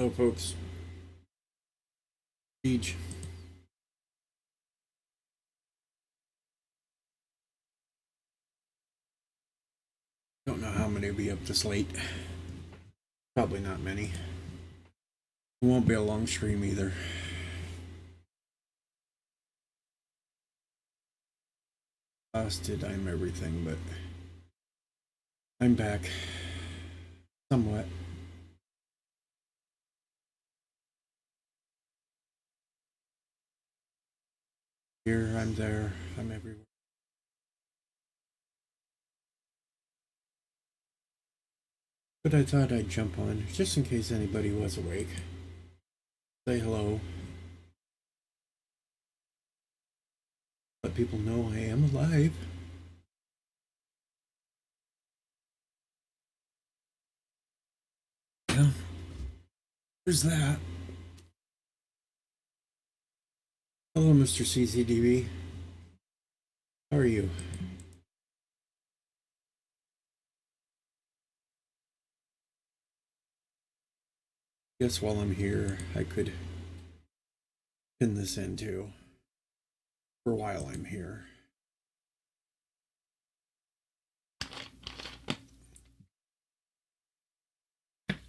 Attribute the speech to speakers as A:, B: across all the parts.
A: Hello, folks. Siege. Don't know how many will be up this late. Probably not many. It won't be a long stream either. Exhausted, I'm everything, but I'm back. Somewhat. Here, I'm there, I'm everywhere. But I thought I'd jump on, just in case anybody was awake. Say hello. Let people know I am alive. Yeah. There's that. Hello, Mr. CCDB. How are you? Guess while I'm here, I could pin this in too. For a while I'm here.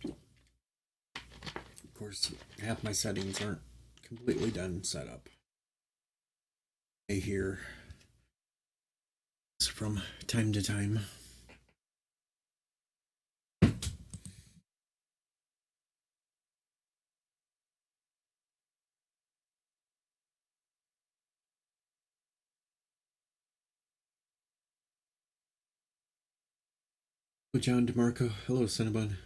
A: Of course, half my settings aren't completely done set up. I hear from time to time. Hello, John DeMarco. Hello, Cinnabon.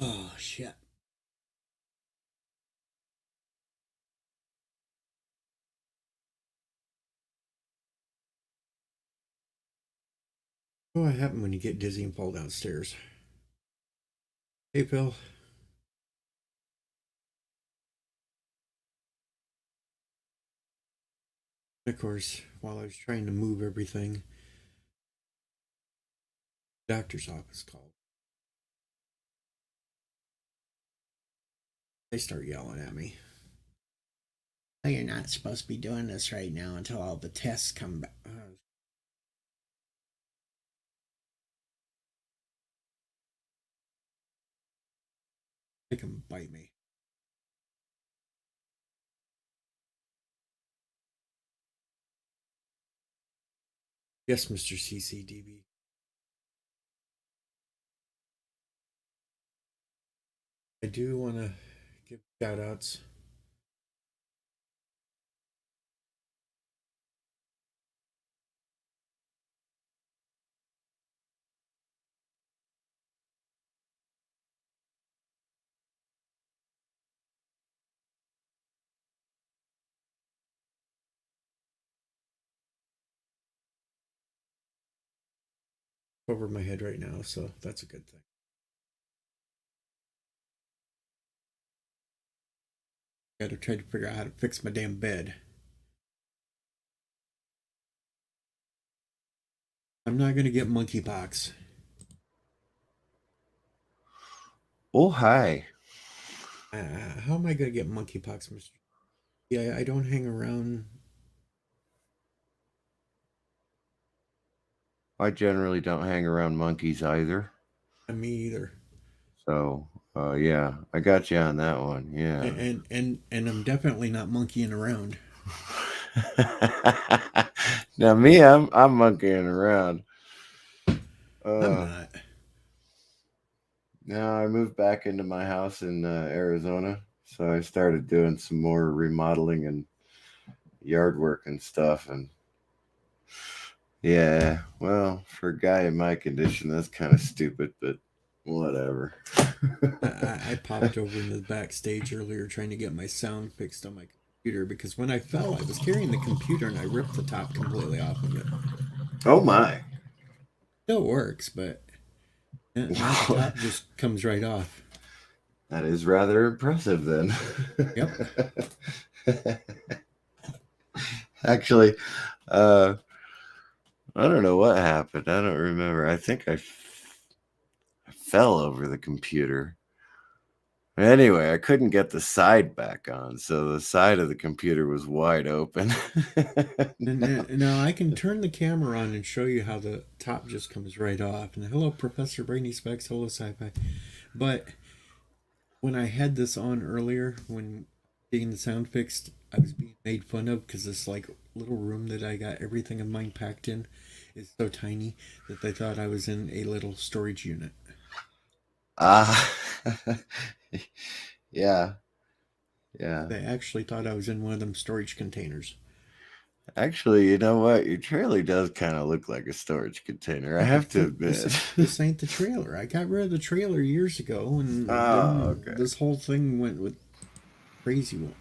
A: Oh, shit. What happens when you get dizzy and fall downstairs? Hey, Phil. Of course, while I was trying to move everything, the doctor's office called. They start yelling at me. Oh, you're not supposed to be doing this right now until all the tests come back. They can bite me. Yes, Mr. CCDB. I do want to give shout outs. Over my head right now, so that's a good thing. Gotta try to figure out how to fix my damn bed. I'm not gonna get monkeypox.
B: Oh, hi.
A: How am I gonna get monkeypox, Mr. Yeah, I don't hang around.
B: I generally don't hang around monkeys either.
A: Me either.
B: So, yeah, I got you on that one. Yeah.
A: And I'm definitely not monkeying around.
B: Now, me, I'm monkeying around.
A: I'm not.
B: Now I moved back into my house in Arizona, so I started doing some more remodeling and yard work and stuff. And yeah, well, for a guy in my condition, that's kind of stupid, but whatever.
A: I popped over into the backstage earlier trying to get my sound fixed on my computer because when I fell, I was carrying the computer and I ripped the top completely off of it.
B: Oh my!
A: Still works, but now the top just comes right off.
B: That is rather impressive, then.
A: Yep.
B: Actually, I don't know what happened. I don't remember. I think I fell over the computer. Anyway, I couldn't get the side back on, so the side of the computer was wide open.
A: Now I can turn the camera on and show you how the top just comes right off. And hello, Professor Brainy Specs. Hello, Sci-Fi. But when I had this on earlier, when getting the sound fixed, I was being made fun of because this like little room that I got everything of mine packed in is so tiny that they thought I was in a little storage unit.
B: Ah, yeah, yeah.
A: They actually thought I was in one of them storage containers.
B: Actually, you know what? Your trailer does kind of look like a storage container. I have to admit.
A: This ain't the trailer. I got rid of the trailer years ago, and then
B: okay.
A: this whole thing went with crazy one.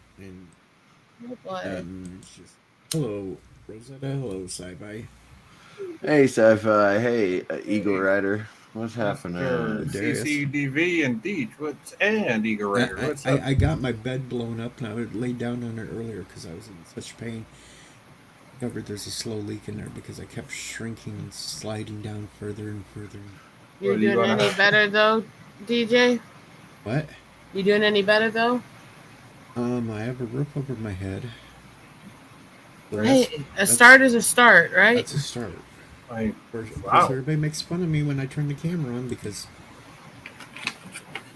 A: And just hello, Rosetta. Hello, Sci-Fi.
B: Hey, Sci-Fi. Hey, Eagle Rider. What's happening?
C: CCDV and Deej. And Eagle Rider. What's up?
A: I got my bed blown up, and I would lay down on it earlier because I was in such pain. Discovered there's a slow leak in there because I kept shrinking and sliding down further and further.
D: You doing any better though, DJ?
A: What?
D: You doing any better though?
A: I have a roof over my head. So
D: hey, a start is a start, right?
A: That's a start.
C: Wow.
A: Everybody makes fun of me when I turn the camera on because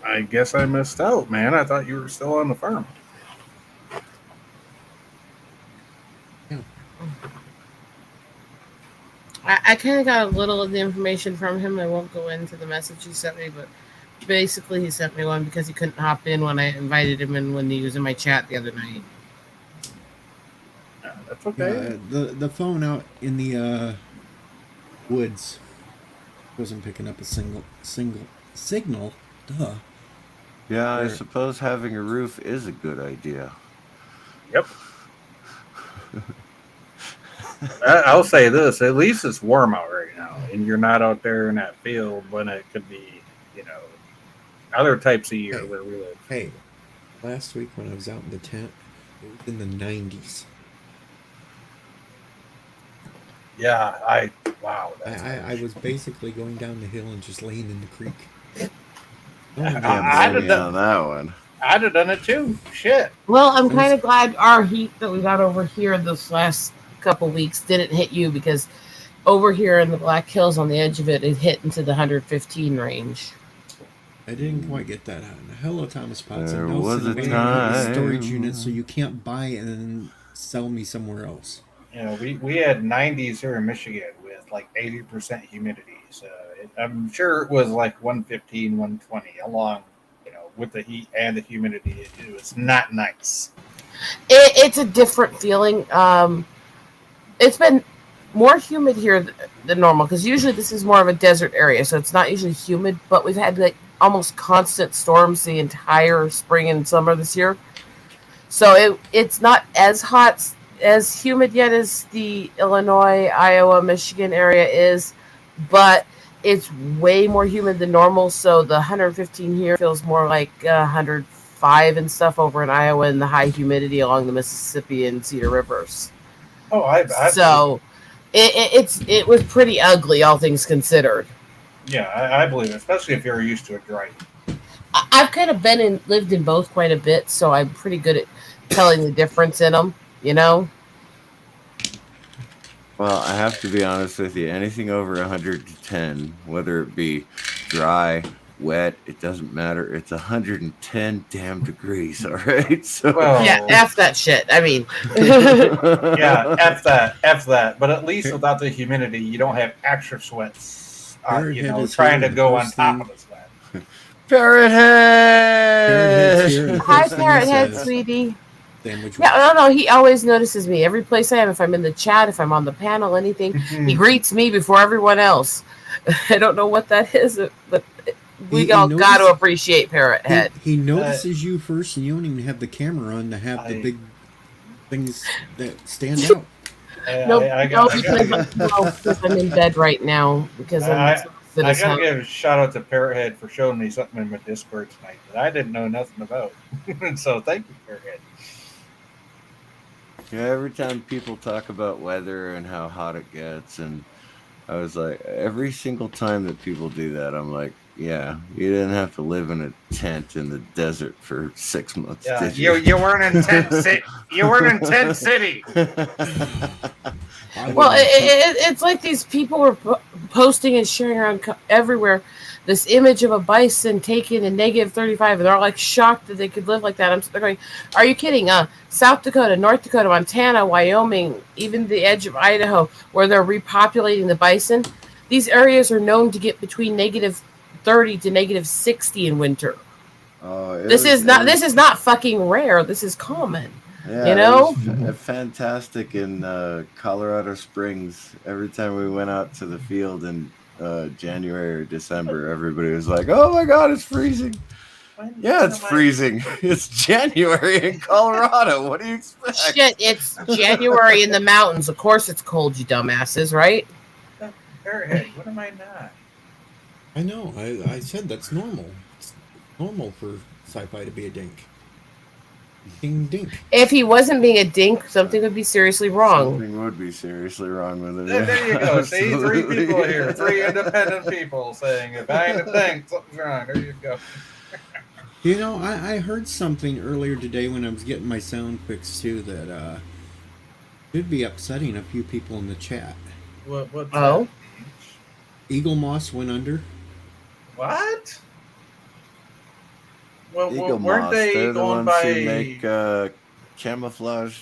C: I guess I missed out, man. I thought you were still on the farm.
A: Yeah.
D: I kind of got a little of the information from him. I won't go into the message he sent me, but basically he sent me one because he couldn't hop in when I invited him and when he was in my chat the other night.
C: That's okay.
A: The phone out in the woods wasn't picking up a single signal. Duh.
B: Yeah, I suppose having a roof is a good idea.
C: Yep. I'll say this: at least it's warm out right now, and you're not out there in that field when it could be, other types of year where we live.
A: Hey, last week when I was out in the tent, it was in the 90s.
C: Yeah, I
A: was basically going down the hill and just laying in the creek.
C: I'd have done that one. I'd have done it too. Shit.
D: Well, I'm kind of glad our heat that we got over here this last couple weeks didn't hit you because over here in the Black Hills on the edge of it, it hit into the 115 range.
A: I didn't quite get that out. Hello, Thomas Potts.
B: There was a time.
A: Storage unit, so you can't buy and then sell me somewhere else.
C: We had 90s here in Michigan with like 80% humidity. So I'm sure it was like 115, 120 along, with the heat and the humidity. It was not nice.
D: It's a different feeling. It's been more humid here than normal because usually this is more of a desert area, so it's not usually humid, but we've had like almost constant storms the entire spring and summer this year. So it's not as hot, as humid yet as the Illinois, Iowa, Michigan area is, but it's way more humid than normal. So the 115 here feels more like 105 and stuff over in Iowa, and the high humidity along the Mississippi and Cedar Rivers.
C: Oh,
D: it was pretty ugly, all things considered.
C: Yeah, I believe it, especially if you're used to it dry.
D: I've kind of lived in both quite a bit, so I'm pretty good at telling the difference in them,
B: Well, I have to be honest with you. Anything over 110, whether it be dry, wet, it doesn't matter. It's 110 damn degrees, all right? So
D: yeah, F that shit. I mean,
C: yeah, F that. But at least without the humidity, you don't have extra sweats. Trying to go on top of the sweat.
B: Parrot Head.
D: Hi, Parrot Head, sweetie. Yeah, no. He always notices me every place I am. If I'm in the chat, if I'm on the panel, anything, he greets me before everyone else. I don't know what that is, but we all got to appreciate Parrot Head.
A: He notices you first, and you don't even have the camera on to have the big things that stand out.
D: Because I'm in bed right now. Because
C: I gotta give a shout out to Parrot Head for showing me something in my Discord tonight that I didn't know nothing about. So thank you, Parrot Head.
B: Yeah, every time people talk about weather and how hot it gets and I was like, every single time that people do that, I'm like, yeah, you didn't have to live in a tent in the desert for 6 months,
C: Yeah,
B: did you?
C: you weren't in tent city. You weren't in tent city.
A: I
D: Well,
A: wouldn't have
D: it's like these people were posting and sharing around everywhere this image of a bison taken in -35, and they're all like shocked that they could live like that. They're going, are you kidding? South Dakota, North Dakota, Montana, Wyoming, even the edge of Idaho, where they're repopulating the bison. These areas are known to get between -30 to -60 in winter.
B: Oh,
D: This is not fucking rare. This is common.
B: yeah,
D: You know?
B: it was fantastic in Colorado Springs. Every time we went out to the field in January or December, everybody was like, "Oh my God, it's freezing!" Yeah, it's freezing. It's January in Colorado. What do you expect?
D: Shit, it's January in the mountains. Of course it's cold, you dumbasses, right?
C: Airhead, what am I not?
A: I know. I said that's normal. It's normal for sci-fi to be a dink. Ding dink.
D: If he wasn't being a dink, something would be seriously wrong.
B: Something would be seriously wrong with him.
C: There you go. See, three
B: Absolutely.
C: people here, 3 independent people saying, if I ain't a thing, something's wrong. There you go.
A: You know, I heard something earlier today when I was getting my sound fixed too that could be upsetting a few people in the chat.
C: What's
D: Oh?
C: that?
A: Eagle Moss went under.
C: What? Well,
B: Eagle
C: weren't
B: Moss,
C: they
B: they're the
C: going
B: ones
C: by?
B: who make camouflage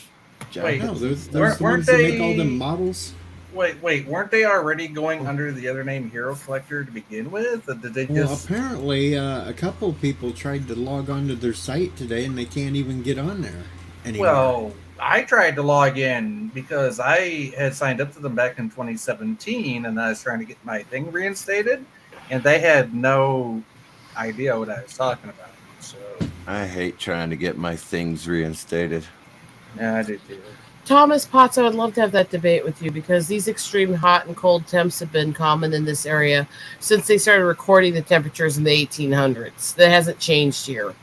B: jackets.
A: No, those
C: weren't
A: the ones that make all
C: they-
A: them models.
C: Wait, weren't they already going under the other name Hero Collector to begin with? Or did they
A: Well,
C: just?
A: apparently, a couple people tried to log onto their site today, and they can't even get on there anymore.
C: Well, I tried to log in because I had signed up to them back in 2017, and I was trying to get my thing reinstated, and they had no idea what I was talking about. So
B: I hate trying to get my things reinstated.
C: yeah, I did too.
D: Thomas Potts, I would love to have that debate with you because these extreme hot and cold temps have been common in this area since they started recording the temperatures in the 1800s. That hasn't changed here.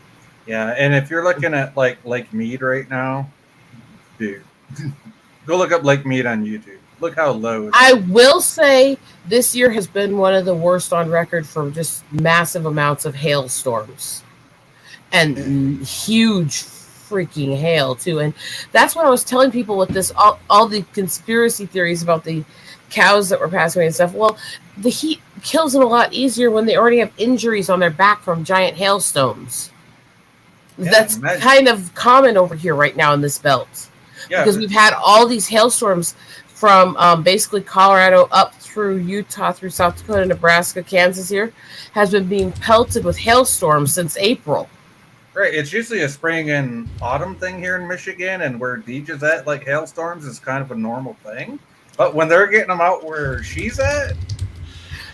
C: Yeah, and if you're looking at like Lake Mead right now, dude, go look up Lake Mead on YouTube. Look how low.
D: I will say this year has been one of the worst on record for just massive amounts of hailstorms and huge freaking hail too. And that's what I was telling people with this all the conspiracy theories about the cows that were passing away and stuff. Well, the heat kills them a lot easier when they already have injuries on their back from giant hailstones.
C: Yeah,
D: That's
C: imagine.
D: kind of common over here right now in this belt.
C: Yeah,
D: Because we've had all these hailstorms from basically Colorado up through Utah, through South Dakota, Nebraska, Kansas here, has been being pelted with hailstorms since April.
C: right. It's usually a spring and autumn thing here in Michigan, and where Deej is at, like hailstorms is kind of a normal thing. But when they're getting them out where she's at,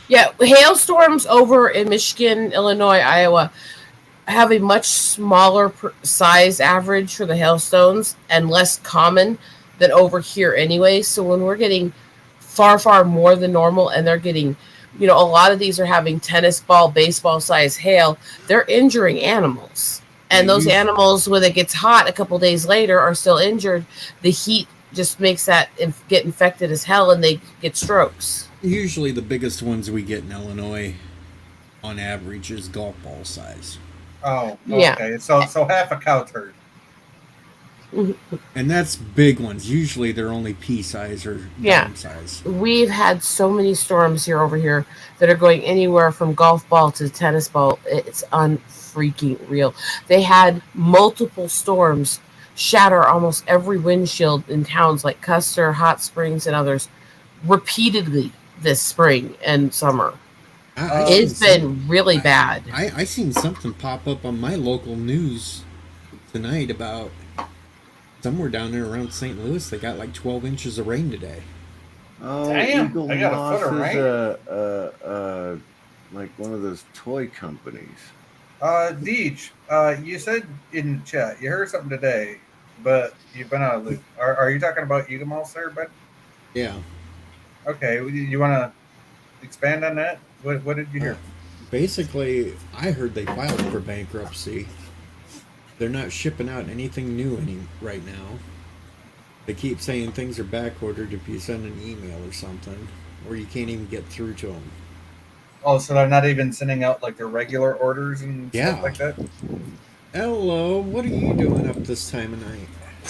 D: Yeah, hailstorms over in Michigan, Illinois, Iowa have a much smaller size average for the hailstones and less common than over here anyway. So when we're getting far more than normal and they're getting, a lot of these are having tennis ball, baseball size hail, they're injuring animals. And those animals, when it gets hot a couple days later, are still injured. The heat just makes that get infected as hell and they get strokes.
A: Usually, the biggest ones we get in Illinois, on average, is golf ball size,
C: oh,
D: Yeah.
C: okay. So half a cow turd.
A: and that's big ones. Usually, they're only pea size or
D: Yeah.
A: dime size.
D: We've had so many storms over here that are going anywhere from golf ball to tennis ball. It's unfreaking real. They had multiple storms shatter almost every windshield in towns like Custer, Hot Springs, and others repeatedly this spring and summer. It's been really bad.
A: I seen something pop up on my local news tonight about somewhere down there around St. Louis. They got like 12 inches of rain today.
B: Oh,
C: Damn,
B: Eagle
C: I got a
B: Moss
C: footer,
B: is like one of those toy companies.
C: Deej, you said in chat you heard something today, but you've been out of loop. Are you talking about Eagle Moss there, bud?
A: Yeah.
C: Okay, you want to expand on that? What did you hear?
A: Basically, I heard they filed for bankruptcy. They're not shipping out anything new right now. They keep saying things are back ordered if you send an email or something. or you can't even get through to them.
C: Oh, so they're not even sending out like their regular orders and
A: Yeah.
C: stuff like that?
A: Hello, what are you doing up this time of night?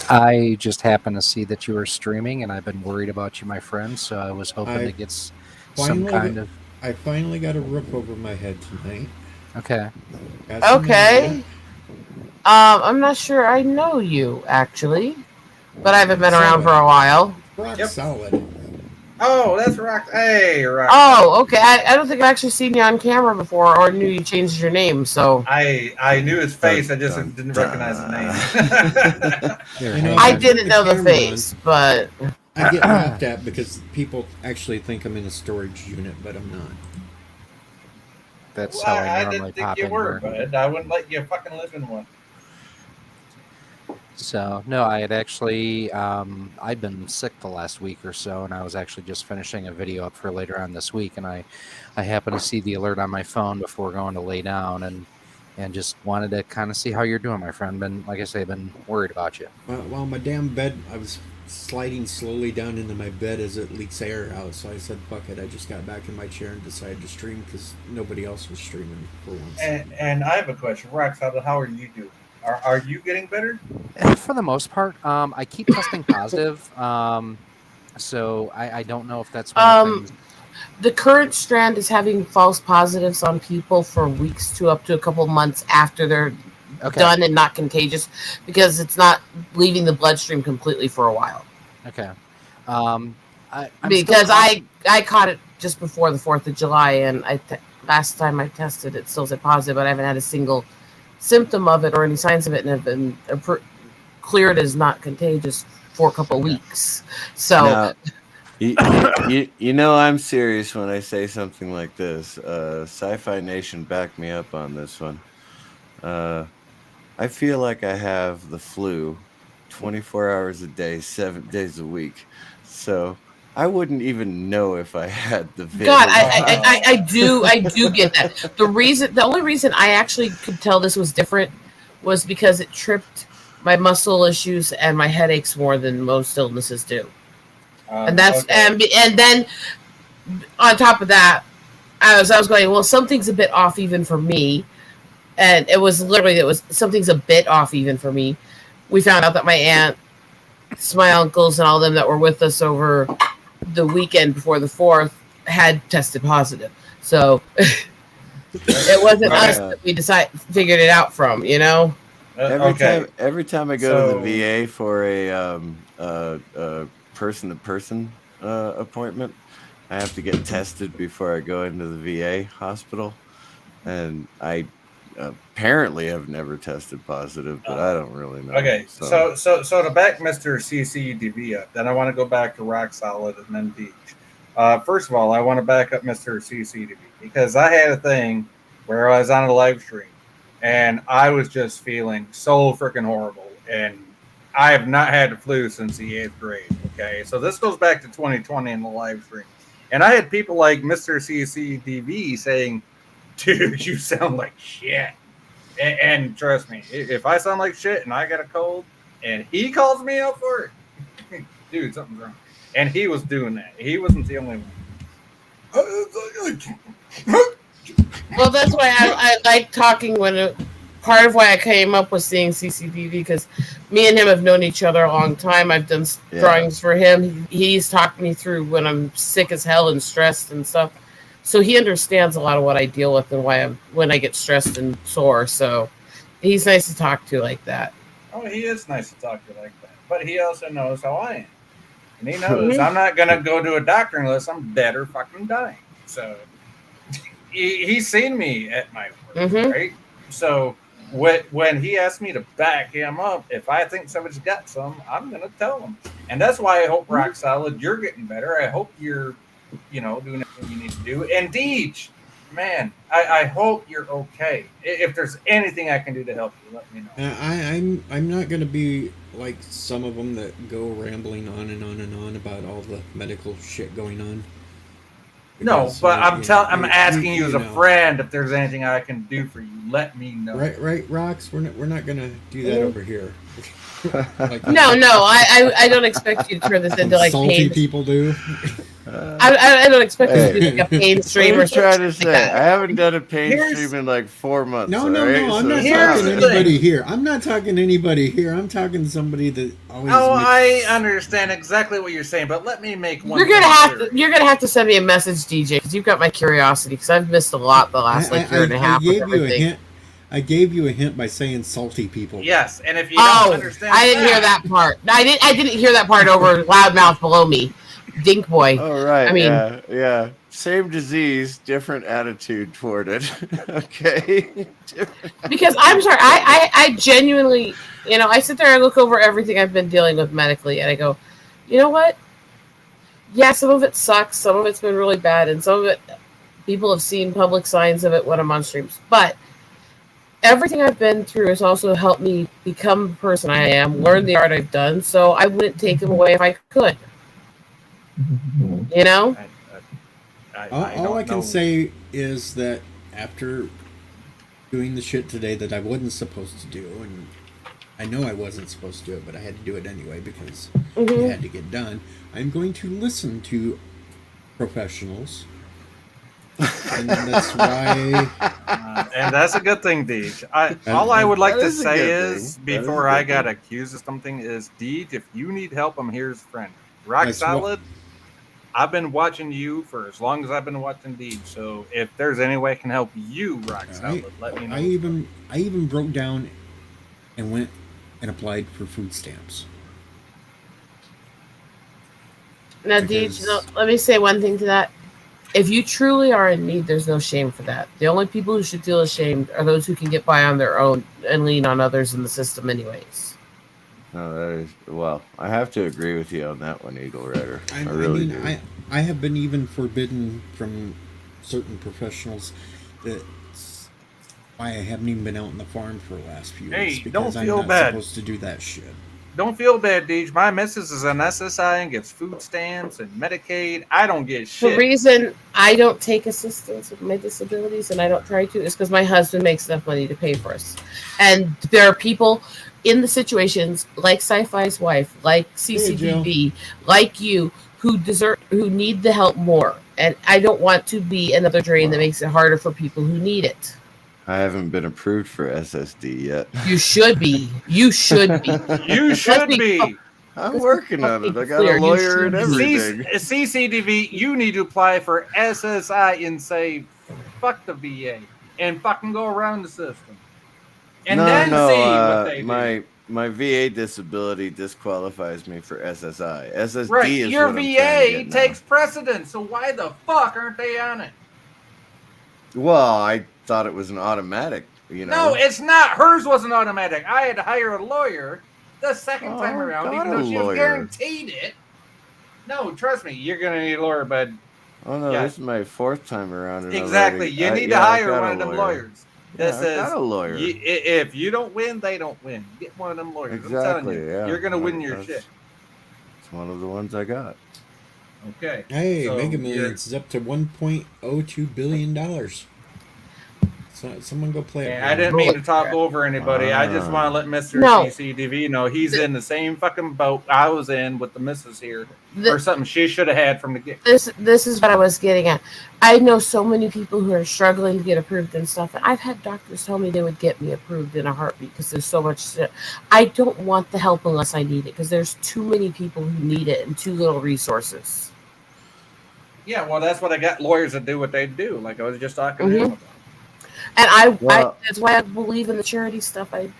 E: I just happened to see that you were streaming, and I've been worried about you, my friend. So I was hoping to get some
A: Finally,
E: kind of.
A: I finally got a roof over my head tonight.
E: Okay.
A: Got some
D: Okay.
A: internet.
D: I'm not sure I know you actually, but I haven't been around for a while.
A: Rock
C: Yep.
A: solid.
C: Oh, that's Rock. Hey, Rock.
D: Oh, okay. I don't think I've actually seen you on camera before, or knew you changed your name. So
C: I knew his face. I just
B: Dun,
C: didn't
B: dun,
C: recognize the
B: dun.
C: name.
E: Here,
A: You know,
E: hang
D: I
E: on.
D: didn't know the
A: camera
D: face, but
A: I get laughed at because people actually think I'm in a storage unit, but I'm not.
E: That's
C: Well,
E: how I
C: I
E: normally
C: didn't think
E: pop
C: you
E: in
C: were,
E: here.
C: bud. I wouldn't let you fucking live in one.
E: So no, I had actually I've been sick the last week or so, and I was actually just finishing a video up for later on this week, and I happened to see the alert on my phone before going to lay down, and just wanted to kind of see how you're doing, my friend. Been, like I say, been worried about you.
A: Well, my damn bed, I was sliding slowly down into my bed as it leaks air out, so I said, fuck it. I just got back in my chair and decided to stream because nobody else was streaming for once.
C: And I have a question, Rox. How are you doing? Are you getting better?
E: For the most part, I keep testing positive, so I don't know if that's one of the things.
D: the current strand is having false positives on people for weeks to up to a couple months after they're
E: Okay.
D: done and not contagious, because it's not leaving the bloodstream completely for a while.
E: Okay.
D: Because I caught it just before the 4th of July, and last time I tested it still said positive, but I haven't had a single symptom of it or any signs of it, and have been cleared as not contagious for a couple of weeks. So
B: Now, you know I'm serious when I say something like this. Sci-Fi Nation backed me up on this one. I feel like I have the flu 24 hours a day, 7 days a week. So I wouldn't even know if I had the vid.
D: God, I do get that. The only reason I actually could tell this was different was because it tripped my muscle issues and my headaches more than most illnesses do. And that's
C: okay.
D: and then on top of that, I was going, well, something's a bit off even for me. And it was something's a bit off even for me. We found out that my aunts, my uncles, and all them that were with us over the weekend before the 4th had tested positive. So it wasn't us that we figured it out from, you know?
B: Every time I go to the VA for a person-to-person appointment, I have to get tested before I go into the VA hospital, and I apparently have never tested positive, but I don't really know.
C: Okay, so to back Mr. CCDV up, then I want to go back to Rock Solid and then Beach. First of all, I want to back up Mr. CCDV because I had a thing where I was on a live stream and I was just feeling so freaking horrible, and I have not had the flu since the 8th grade. Okay, so this goes back to 2020 in the live stream, and I had people like Mr. CCDV saying, dude, you sound like shit. And trust me, if I sound like shit and I got a cold and he calls me out for it, dude, something's wrong. And he was doing that. He wasn't the only one.
D: Well, that's why I like talking part of why I came up with seeing CCTV, because me and him have known each other a long time. I've done drawings for him. He's talked me through when I'm sick as hell and stressed and stuff. So he understands a lot of what I deal with and why when I get stressed and sore. So he's nice to talk to like that.
C: Oh, he is nice to talk to like that. But he also knows how I am. And he knows I'm not going to go to a doctor unless I'm dead or fucking dying. So he's seen me at my worst, right? So when he asked me to back him up, if I think somebody's got some, I'm going to tell him. And that's why I hope, Rock Solid, you're getting better. I hope you're doing everything you need to do. And Deej, man, I hope you're okay. If there's anything I can do to help you, let me know.
A: I'm not going to be like some of them that go rambling on and on and on about all the medical shit going on.
C: Because, no, but I'm asking you as a friend if there's anything I can do for you. let me know.
A: Right, Rox. We're not gonna do that over here. Like
D: No, I don't expect you to turn this into like
A: salty
D: pain.
A: people do.
D: I don't expect this to be
B: Hey.
D: like a pain stream
B: What
D: or
B: are you trying
D: something
B: to
D: like
B: say?
D: that.
B: I haven't done a pain
C: Here's-
B: stream in like 4 months.
A: No,
B: all right?
A: I'm not
C: Here's
A: talking to
C: the
A: anybody
C: thing.
A: here. I'm not talking to anybody here. I'm talking to somebody that always.
C: Oh, I
A: makes-
C: understand exactly what you're saying, but let me make one.
D: You're gonna
C: thing
D: have
C: clear.
D: to. You're gonna have to send me a message, DJ, because you've got my curiosity. Because I've missed a lot the last year and a half.
A: I gave
D: with
A: you a
D: everything.
A: hint. I gave you a hint by saying salty people.
C: Yes, and if you
D: Oh,
C: don't understand,
D: I didn't hear that part. I didn't hear that part over loudmouth below me. Dink boy.
B: Oh, right.
D: I mean-
B: yeah. Same disease, different attitude toward it. Okay.
D: Because I'm sorry, I genuinely, I sit there and look over everything I've been dealing with medically, and I go, you know what? Yeah, some of it sucks. Some of it's been really bad, and some of it, people have seen public signs of it when I'm on streams. But everything I've been through has also helped me become the person I am, learn the art I've done. So I wouldn't take them away if I could. You know?
A: All I can
C: know.
A: say is that after doing the shit today that I wasn't supposed to do, and I know I wasn't supposed to do it, but I had to do it anyway because it had to get done. I'm going to listen to professionals, and that's why.
C: And that's a good thing, Deej.
A: And-
C: All I would like
B: That
C: to
B: is a
C: say
B: good
C: is,
B: thing. That is a
C: before
B: good
C: I got
B: thing.
C: accused of something, is Deej, if you need help, I'm here's a friend. Rock
A: That's what-
C: solid. I've been watching you for as long as I've been watching Deej. So if there's any way I can help you, rock solid, let me know.
A: I even broke down and went and applied for food stamps.
D: Now,
A: Because-
D: Deej, let me say one thing to that. If you truly are in need, there's no shame for that. The only people who should feel ashamed are those who can get by on their own and lean on others in the system, anyways.
B: No, that is well. I have to agree with you on that one, Eagle Rider. I
A: I
B: really
A: mean,
B: do.
A: I have been even forbidden from certain professionals. That's why I haven't even been out in the farm for the last few
C: Hey,
A: weeks
C: don't
A: because I'm
C: feel
A: not
C: bad.
A: supposed to do that shit.
C: Don't feel bad, Deej. My missus is an SSI and gets food stamps and Medicaid. I don't get
D: The
C: shit.
D: reason I don't take assistance with my disabilities and I don't try to is because my husband makes enough money to pay for us. And there are people in the situations like Sci-Fi's wife, like CCTV, like you, who need the help more. And I don't want to be another drain that makes it harder for people who need it.
B: I haven't been approved for SSD yet.
D: You should be. You should be.
C: You should
D: be-
C: be.
B: I'm working on it. I got
D: Clear,
B: a
D: you
B: lawyer and
D: should be.
B: everything.
C: CCTV, you need to apply for SSI and say, fuck the VA and fucking go around the system. And then see what they do.
B: My VA disability disqualifies me for SSI. SSD
C: Right,
B: is
C: your
B: what I'm trying to
C: VA
B: get now.
C: takes precedence, so why the fuck aren't they on it?
B: Well, I thought it was an automatic.
C: No, it's not. Hers wasn't automatic. I had to hire a lawyer the second time
B: Oh,
C: around,
B: got
C: even
B: a
C: though she was
B: lawyer.
C: guaranteed it. No, trust me, you're gonna need a lawyer, bud.
B: Oh no,
C: Yeah.
B: this is my 4th time around. And I've
C: Exactly.
B: already-
C: You need to
B: yeah, I've
C: hire
B: got
C: one
B: a
C: of them
B: lawyer.
C: lawyers.
B: Yeah,
C: That
B: I've
C: says
B: got a lawyer.
C: if you don't win, they don't win. Get one of them lawyers. I'm
B: Exactly,
C: telling you,
B: yeah.
C: you're gonna win your
B: That's-
C: shit.
B: It's one of the ones I got.
C: Okay.
A: Hey,
C: So
A: Mega
C: you're-
A: Millions is up to $1.02 billion. So someone go play it.
C: And I didn't mean to talk over anybody. I just
B: Wow.
C: want to let Mr.
D: No.
C: CCTV know he's in the same fucking boat I was in with the missus here,
D: The-
C: or something she should have had from the get.
D: this is what I was getting at. I know so many people who are struggling to get approved and stuff, and I've had doctors tell me they would get me approved in a heartbeat because there's so much shit. I don't want the help unless I need it because there's too many people who need it and too little resources.
C: Yeah, well, that's what I got lawyers that do what they do. Like I was just talking to him about.
D: And
B: Well-
D: that's why I believe in the charity stuff. I've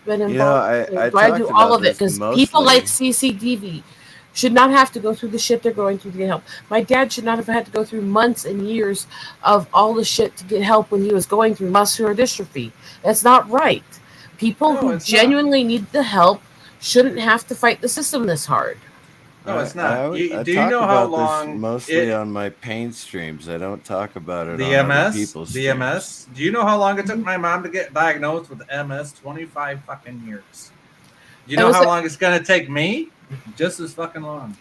D: been
B: You know,
D: involved.
B: I
D: That's why I
B: talked
D: do all
B: about
D: of it
B: this
D: because people
B: mostly-
D: like CCTV should not have to go through the shit they're going through to get help. My dad should not have had to go through months and years of all the shit to get help when he was going through muscular dystrophy. That's not right. People
C: No,
D: who
C: it's not.
D: genuinely need the help shouldn't have to fight the system this hard.
C: No, it's not.
B: I
C: Do you
B: talk
C: know how
B: about
C: long
B: this mostly
C: it-
B: on my pain streams. I don't talk about it
C: The
B: on other
C: MS?
B: people's
C: The
B: streams.
C: MS? Do you know how long it took my mom to get diagnosed with MS? 25 fucking years. Do you
D: It
C: know
D: was
C: how
D: a-
C: long it's going to take me? Just as fucking long.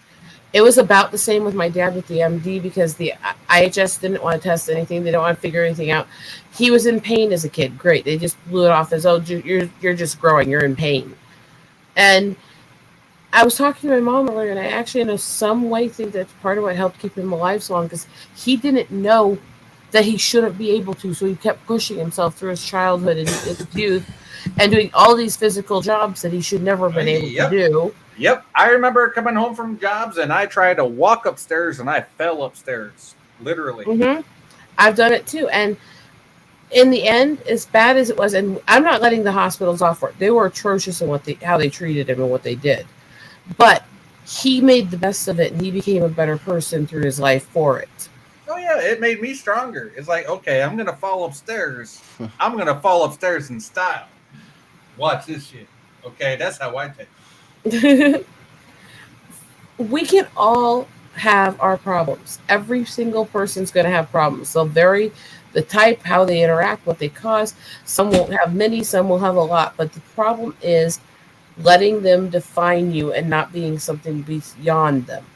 D: It was about the same with my dad with the MD because the IHS didn't want to test anything. They don't want to figure anything out. He was in pain as a kid. Great. They just blew it off as, oh, you're just growing. You're in pain. And I was talking to my mom earlier, and I actually, in some way, think that's part of what helped keep him alive so long because he didn't know that he shouldn't be able to, so he kept pushing himself through his childhood and his youth and doing all these physical jobs that he should never have been able to do.
C: Yep. I remember coming home from jobs and I tried to walk upstairs and I fell upstairs. Literally.
D: Mm-hmm. I've done it too. And in the end, as bad as it was, and I'm not letting the hospitals off for it. They were atrocious in how they treated him and what they did. But he made the best of it and he became a better person through his life for it.
C: Oh yeah, it made me stronger. It's like, okay, I'm gonna fall upstairs. I'm gonna fall upstairs in style. Watch this shit. Okay, that's how I take it.
D: We can all have our problems. Every single person's going to have problems. They'll vary the type, how they interact, what they cause. Some won't have many, some will have a lot. But the problem is letting them define you and not being something beyond them.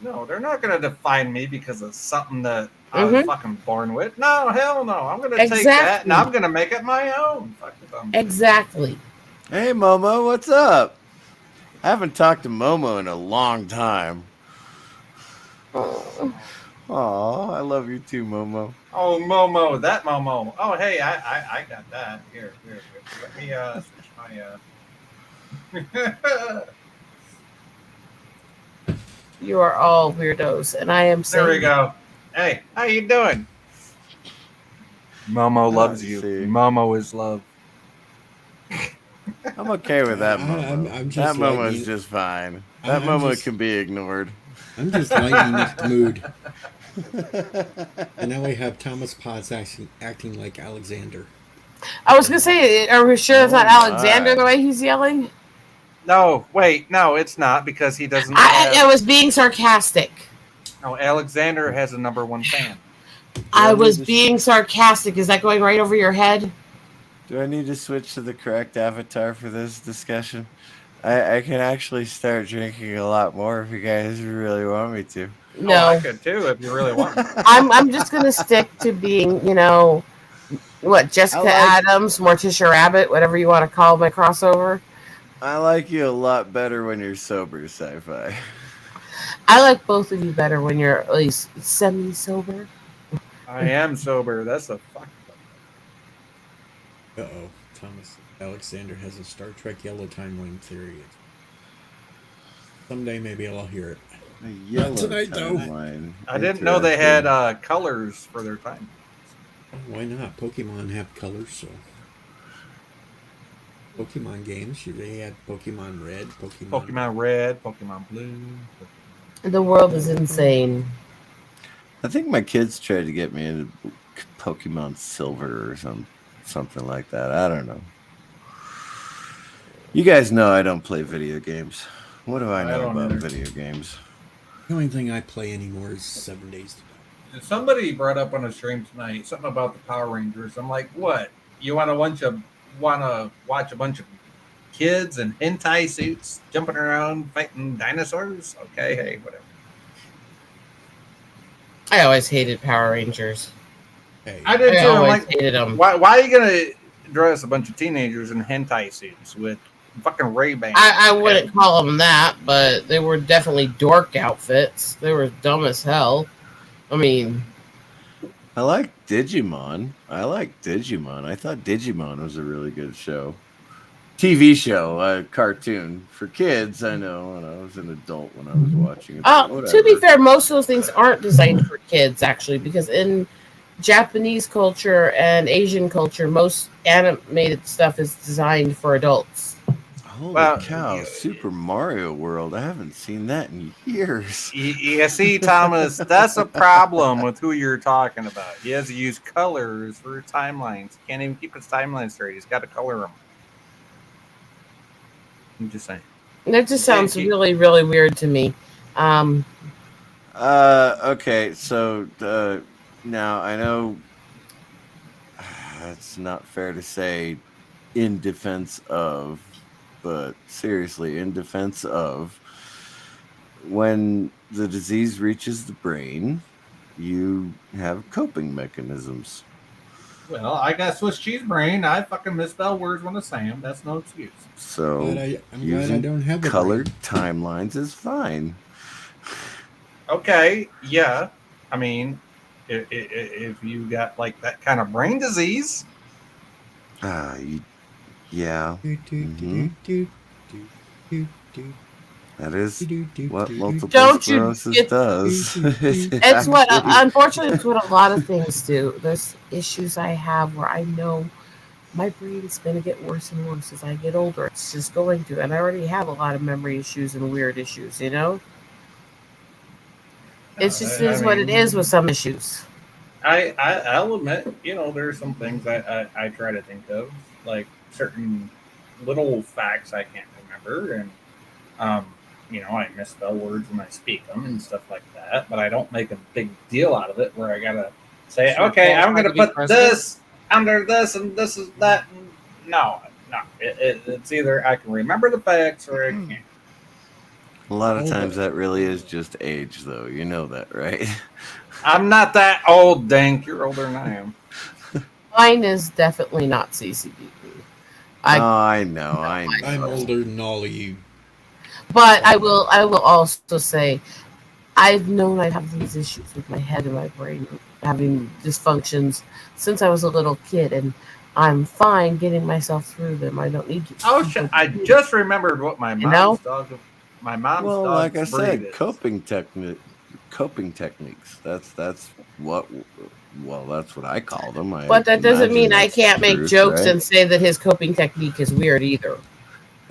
C: No, they're not gonna define me because of something that I was fucking born with. No, hell no. I'm gonna take that and I'm gonna make it my own.
D: Exactly.
B: Hey, Momo, what's up? I haven't talked to Momo in a long time. Oh, I love you too, Momo.
C: Oh, Momo, that Momo. Oh, hey, I got that. Here. Let me switch my
D: You are all weirdos, and I am saying.
C: There we go. Hey, how you doing? Momo loves you. Momo is love.
B: I'm okay with that Momo. That Momo is just fine. That Momo can be ignored.
A: I'm just lightening up the mood. And now we have Thomas Potts acting like Alexander.
D: I was going to say, are we sure it's not Alexander the way he's yelling?
C: No, wait, no, it's not because he doesn't.
D: I was being sarcastic.
C: No, Alexander has a #1 fan.
D: I was being sarcastic. Is that going right over your head?
B: Do I need to switch to the correct avatar for this discussion? I can actually start drinking a lot more if you guys really want me to.
D: No,
C: I could too if you really want.
D: I'm just gonna stick to being, Jessica Adams, Morticia Rabbit, whatever you want to call my crossover.
B: I like you a lot better when you're sober, Sci-Fi.
D: I like both of you better when you're at least semi-sober.
C: I am sober. That's a fuck.
A: Uh-oh. Thomas Alexander has a Star Trek yellow timeline theory. Someday maybe I'll hear it.
B: Not
A: tonight, though.
C: I didn't know they had colors for their time.
A: Why not? Pokemon have colors, so... Pokemon games, they had Pokemon Red,
C: Pokemon Red, Pokemon Blue.
D: The world is insane.
B: I think my kids tried to get me into Pokemon Silver or something like that. I don't know. You guys know I don't play video games. What do I know about video games?
A: The only thing I play anymore is 7 Days to Die.
C: Somebody brought up on a stream tonight something about the Power Rangers. I'm like, what? You want to watch a bunch of kids in hentai suits jumping around fighting dinosaurs? Okay, hey, whatever.
D: I always hated Power Rangers.
A: Hey.
C: I did too.
D: I always hated them.
C: Why are you gonna dress a bunch of teenagers in hentai suits with fucking Ray-Bans?
D: I wouldn't call them that, but they were definitely dork outfits. They were dumb as hell. I mean,
B: I like Digimon. I thought Digimon was a really good show. TV show, cartoon for kids. I know when I was an adult when I was watching it.
D: To be fair, most of those things aren't designed for kids, actually, because in Japanese culture and Asian culture, most animated stuff is designed for adults.
B: Holy cow, Super Mario World. I haven't seen that in years.
C: You see, Thomas, that's a problem with who you're talking about. He has to use colors for timelines. He can't even keep his timeline straight. He's got to color them. I'm just saying.
D: That just sounds really, really weird to me.
B: Okay, so now I know it's not fair to say in defense of, but seriously, in defense of, when the disease reaches the brain, you have coping mechanisms.
C: Well, I got Swiss cheese brain. I fucking misspell words when I say them. That's no excuse.
B: So
A: I'm glad I
B: using
A: don't have the
B: colored
A: brain.
B: timelines is fine.
C: Okay, yeah. I mean, if you got like that kind of brain disease,
B: Yeah. That is what multiple
D: Don't you
B: sclerosis
D: get-
B: does.
D: It's what, unfortunately, it's what a lot of things do. There's issues I have where I know my brain's going to get worse and worse as I get older. It's just going to. And I already have a lot of memory issues and weird issues, you know? It's just is what it is with some issues.
C: I'll admit, there's some things I try to think of, like certain little facts I can't remember, and I misspell words when I speak them and stuff like that. But I don't make a big deal out of it where I gotta say,
E: Sure,
C: okay, I'm
E: qualified
C: gonna
E: to be
C: put
E: president?
C: this under this and this is that. And no. It's either I can remember the facts or I can't.
B: A lot of times that really is just age, though. You know that, right?
C: I'm not that old, Dink. You're older than I am.
D: Mine is definitely not CCDP.
B: I know.
A: I'm older than all of you.
D: But I will also say I've known I have these issues with my head and my brain having dysfunctions since I was a little kid, and I'm fine getting myself through them. I don't need to.
C: Oh shit! I just remembered what my mom's dog. My mom's
B: well,
C: dog's
B: like I said,
C: is.
B: coping techniques. That's what I call them.
D: But that doesn't mean I can't make jokes
B: right?
D: and say that his coping technique is weird either.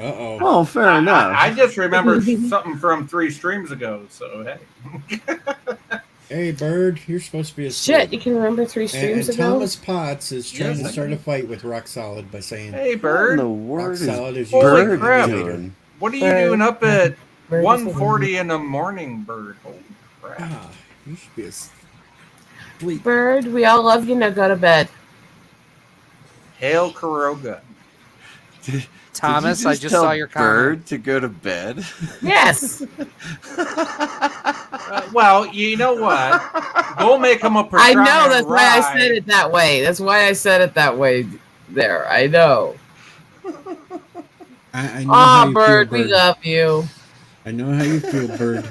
A: Uh-oh.
B: Oh, fair enough.
C: I just remembered something from 3 streams ago, so hey.
A: Hey, Bird, you're supposed to be a
D: Shit, you can remember 3 streams
A: and
D: ago?
A: Thomas Potts is trying to start a fight with Rock Solid by saying,
C: hey, Bird.
B: What in the word
A: Solid
B: is
C: Holy
B: Bird
C: crap.
B: doing?
C: What are you doing up at
D: Bird
C: 1:40 in the morning, Bird? Holy crap.
A: ah, you should be asleep.
D: Bird, we all love you. Now go to bed.
C: Hail Kuroga.
E: Thomas, I just
B: tell
E: saw your
B: Bird
E: comment.
B: to go to bed.
D: Yes.
C: Well, you know what? Go make him a pastrami.
D: I know. That's why I said it that way. That's why I said it that way there. I know.
A: I know how you
D: Bird,
A: feel,
D: we
A: Bird.
D: love you.
A: I know how you feel, Bird.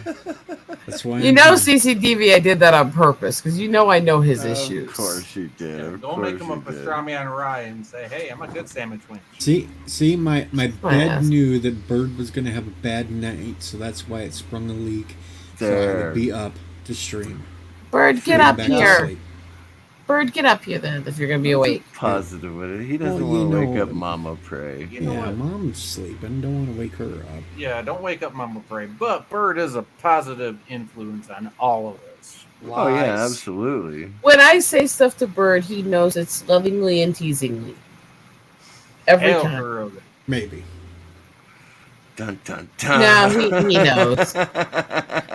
A: That's why
D: CCDV, I did that on purpose because I know his issues.
B: Of course you did.
C: Don't make him a pastrami on rye and say, hey, I'm a good sandwich wench.
A: See, my bed knew that Bird was going to have a bad night, so that's why it sprung a leak. So I would be up to stream.
D: Bird, get up here. Bird, get up here then if you're going to be awake.
B: Positive with it. He doesn't want to wake up Mama Prey.
C: You know what?
A: Mom's sleeping. Don't want to wake her up.
C: Yeah, don't wake up Mama Prey. But Bird is a positive influence on all of us.
B: Oh, yeah, absolutely.
D: When I say stuff to Bird, he knows it's lovingly and teasingly. Every time.
A: Maybe.
B: Dun, dun, dun.
D: No, he knows.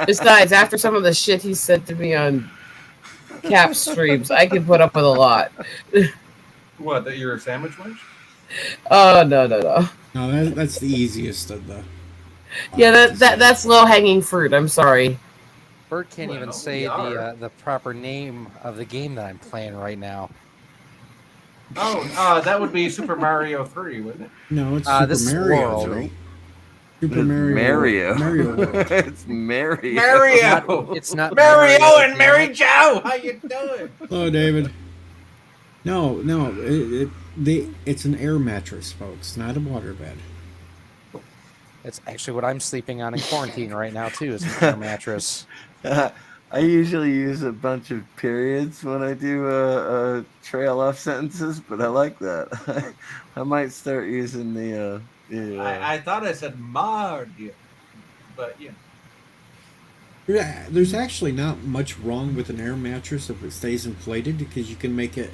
D: Besides, after some of the shit he said to me on Cap streams, I can put up with a lot.
C: What, that you're a sandwich wench?
D: Oh, no.
A: No, that's the easiest of the...
D: Yeah, that's low-hanging fruit. I'm sorry.
E: Bird can't even say the proper name of the game that I'm playing right now.
C: Oh, that would be Super Mario 3, wouldn't it?
A: No, it's Super Mario 3. Super Mario. Mario World.
B: It's Mario.
C: Mario.
E: It's not
C: Mario and Mary Jo. How you doing?
A: Hello, David. No, it's an air mattress, folks, not a waterbed.
E: It's actually what I'm sleeping on in quarantine right now too. Is an air mattress.
B: I usually use a bunch of periods when I do trail off sentences, but I like that. I might start using the.
C: I thought I said Mario, but yeah.
A: Yeah, there's actually not much wrong with an air mattress if it stays inflated because you can make it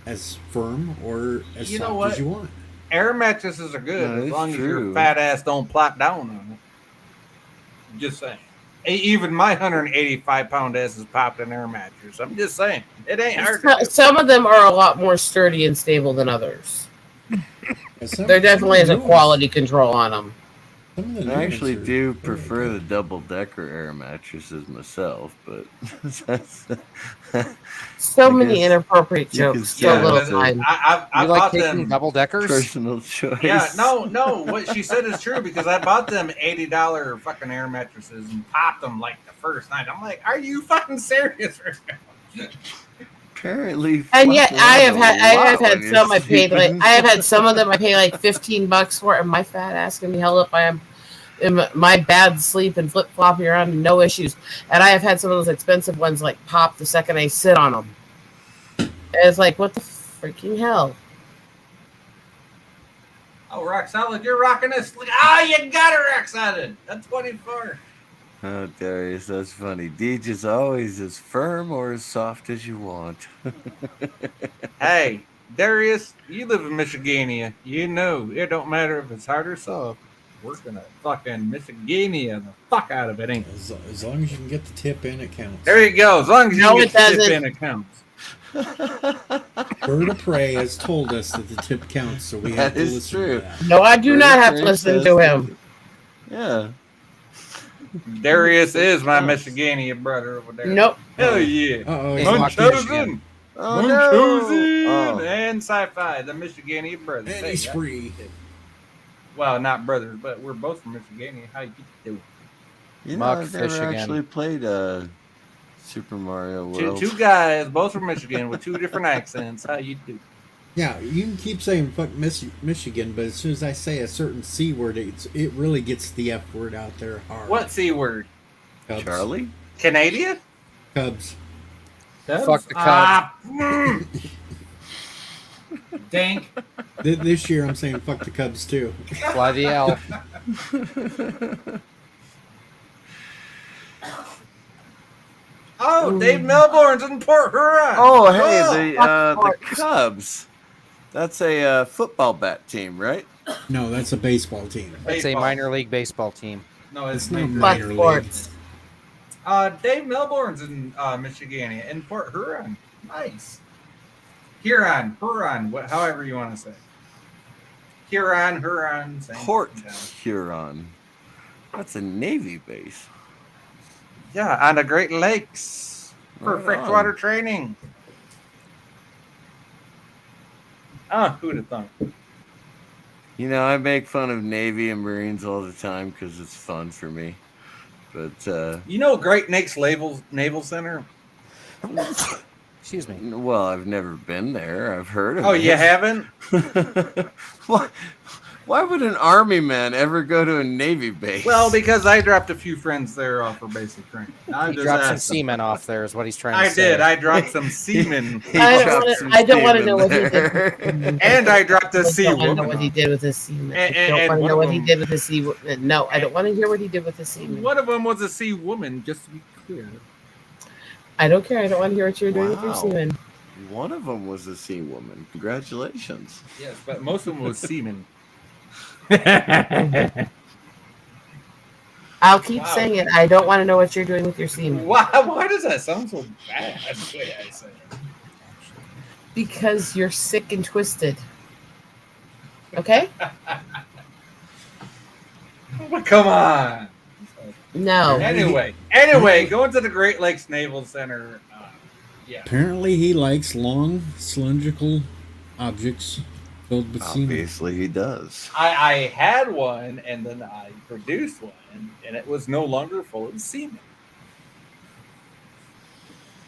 A: as firm or as soft as you want.
C: Air mattresses are good as long as your fat ass don't plop down on it. Just saying. Even my 185-pound ass has popped an air mattress. I'm just saying. It ain't hard to do.
D: Some of them are a lot more sturdy and stable than others. There definitely is a quality control on them.
A: Some of the
B: I
A: new
B: actually
A: ones are
B: do
A: really
B: prefer the
A: good.
B: double-decker air mattresses myself, but that's,
D: So
B: I
D: many
B: guess
D: inappropriate
B: you could
D: jokes, so
B: say
C: Yeah,
D: little
B: that's
C: but
B: a
D: time.
C: I
E: You like
C: bought
E: taking
C: them.
E: double deckers?
B: personal choice.
C: Yeah, no. What she said is true because I bought them $80 fucking air mattresses and popped them like the first night. I'm like, are you fucking serious right now?
B: Apparently,
D: And yet,
B: fuck around a
D: I have
B: lot when
D: had
B: you're
D: some I paid like
B: sleeping.
D: I have had some of them I pay like $15 for, and my fat ass can be held up by my bad sleep and flip flopping around, no issues. And I have had some of those expensive ones like pop the second I sit on them. And it's like, what the freaking hell?
C: Oh, rock solid, you're rocking this. You got her excited. That's 24.
B: Oh, Darius, that's funny. Deej is always as firm or as soft as you want.
C: Hey, Darius, you live in Michigania. You know it don't matter if it's hard or soft. We're gonna fucking Michigania the fuck out of it, ain't we?
A: As long as you can get the tip in, it counts.
C: There you go. As long as you
D: No,
C: can
D: it
C: get the tip
D: doesn't.
C: in, it counts.
A: Bird of Prey has told us that the tip counts, so we
B: That
A: have to
B: is
A: listen
B: true.
A: to that.
D: No, I do not have to
B: Furniture
D: listen
B: says
D: to
B: that-
D: him.
B: Yeah.
C: Darius is my
B: Counts.
C: Michigania brother over there.
D: Nope.
C: Hell yeah.
A: Uh-oh, he's
E: Munch
A: locked
E: Michigan.
C: Munchausen,
B: Oh,
C: Munchausen,
B: no. Oh.
C: and Sci-Fi, the Michigania brothers.
A: And he's
C: Hey,
A: free.
C: well, not brothers, but we're both from Michigania. How you do?
B: You know,
E: Muck
B: I've never
E: fish again.
B: actually played Super Mario
C: Two,
B: World.
C: two guys, both from Michigan, with two different accents. How you do?
A: Yeah, you can keep saying fuck Michigan, but as soon as I say a certain C word, it really gets the F word out there hard.
C: What C word?
A: Cubs.
B: Charlie?
C: Canadian?
A: Cubs.
E: Fuck the Cubs.
C: Ah, Dank.
A: This year I'm saying fuck the Cubs too.
E: Fly the L.
C: Oh, Dave Melbourne's in Port Huron.
B: Oh, hey, the
D: sports.
B: Cubs. That's a football bat team, right?
A: No, that's a baseball team.
E: It's a
C: Baseball.
E: minor league baseball team.
C: No,
A: It's
C: it's
A: not
C: major.
A: minor
D: Fuck
A: league.
D: sports.
C: Dave Melbourne's in Michigania, in Port Huron. Nice. Huron, however you want to say. Huron, same.
B: Port
C: Yeah.
B: Huron. That's a Navy base.
C: Yeah, on the Great Lakes for
B: Right
C: freshwater
B: on.
C: training. Ah, who'd have thought?
B: You know, I make fun of Navy and Marines all the time because it's fun for me. But,
C: You know Great Lakes Naval Center?
E: Excuse me.
B: well, I've never been there. I've heard of
C: Oh,
B: it.
C: you haven't?
B: Why would an Army man ever go to a Navy base?
C: Well, because I dropped a few friends there off for basic training. I'm
E: He
C: just
E: dropped some
C: asking.
E: semen off there, is what he's trying
C: I
E: to say.
C: did. I dropped some semen.
B: He
D: I don't
B: dropped
D: wanna-
B: some
D: I don't wanna
B: semen
D: know what he
B: there.
D: did.
C: And I dropped a
D: I
C: sea
D: don't want to know
C: woman.
D: what he did with his semen. I
C: And
D: don't want to
C: one
D: know
C: of
D: what he
C: them-
D: did with his semen. No, I don't want to hear what he did with his semen.
C: One of them was a sea woman, just to be clear.
D: I don't care. I don't want to hear what you're doing with your
B: Wow.
D: semen.
B: One of them was a sea woman. Congratulations.
C: Yes, but most of them was semen.
D: I'll keep
C: Wow.
D: saying it. I don't want to know what you're doing with your semen.
C: Why does that sound so bad? The way I say it.
D: Because you're sick and twisted. Okay?
C: But come on.
D: No.
C: Anyway, going to the Great Lakes Naval Center. Yeah.
A: Apparently, he likes long, cylindrical objects filled with semen.
B: Obviously, he does.
C: I had one, and then I produced one, and it was no longer full of semen.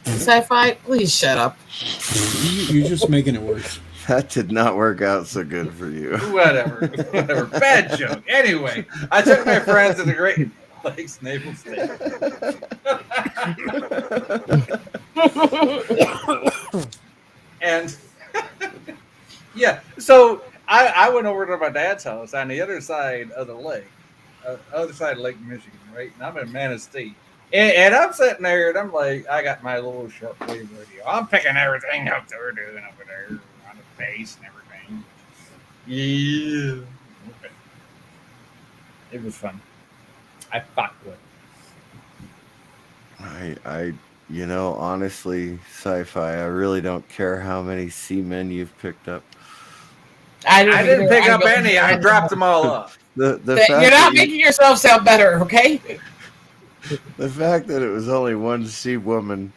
D: Sci-fi, please shut up.
A: You're just making it worse.
B: That did not work out so good for you.
C: Whatever. Bad joke. Anyway, I took my friends to the Great Lakes Naval Station. And yeah, so I went over to my dad's house on the other side of the lake, other side of Lake Michigan, right? And I'm in Manistee. And I'm sitting there and I'm like, I got my little shortwave radio. I'm picking everything up that we're doing over there on the base and everything. Yeah. Okay. It was fun. I fucked with it.
B: You know, honestly, sci-fi, I really don't care how many seamen you've picked up.
C: I didn't pick up any. I dropped them all off.
B: The
D: You're
B: fact
D: not
B: that
D: making yourself sound better, okay?
B: the fact that it was only one sea woman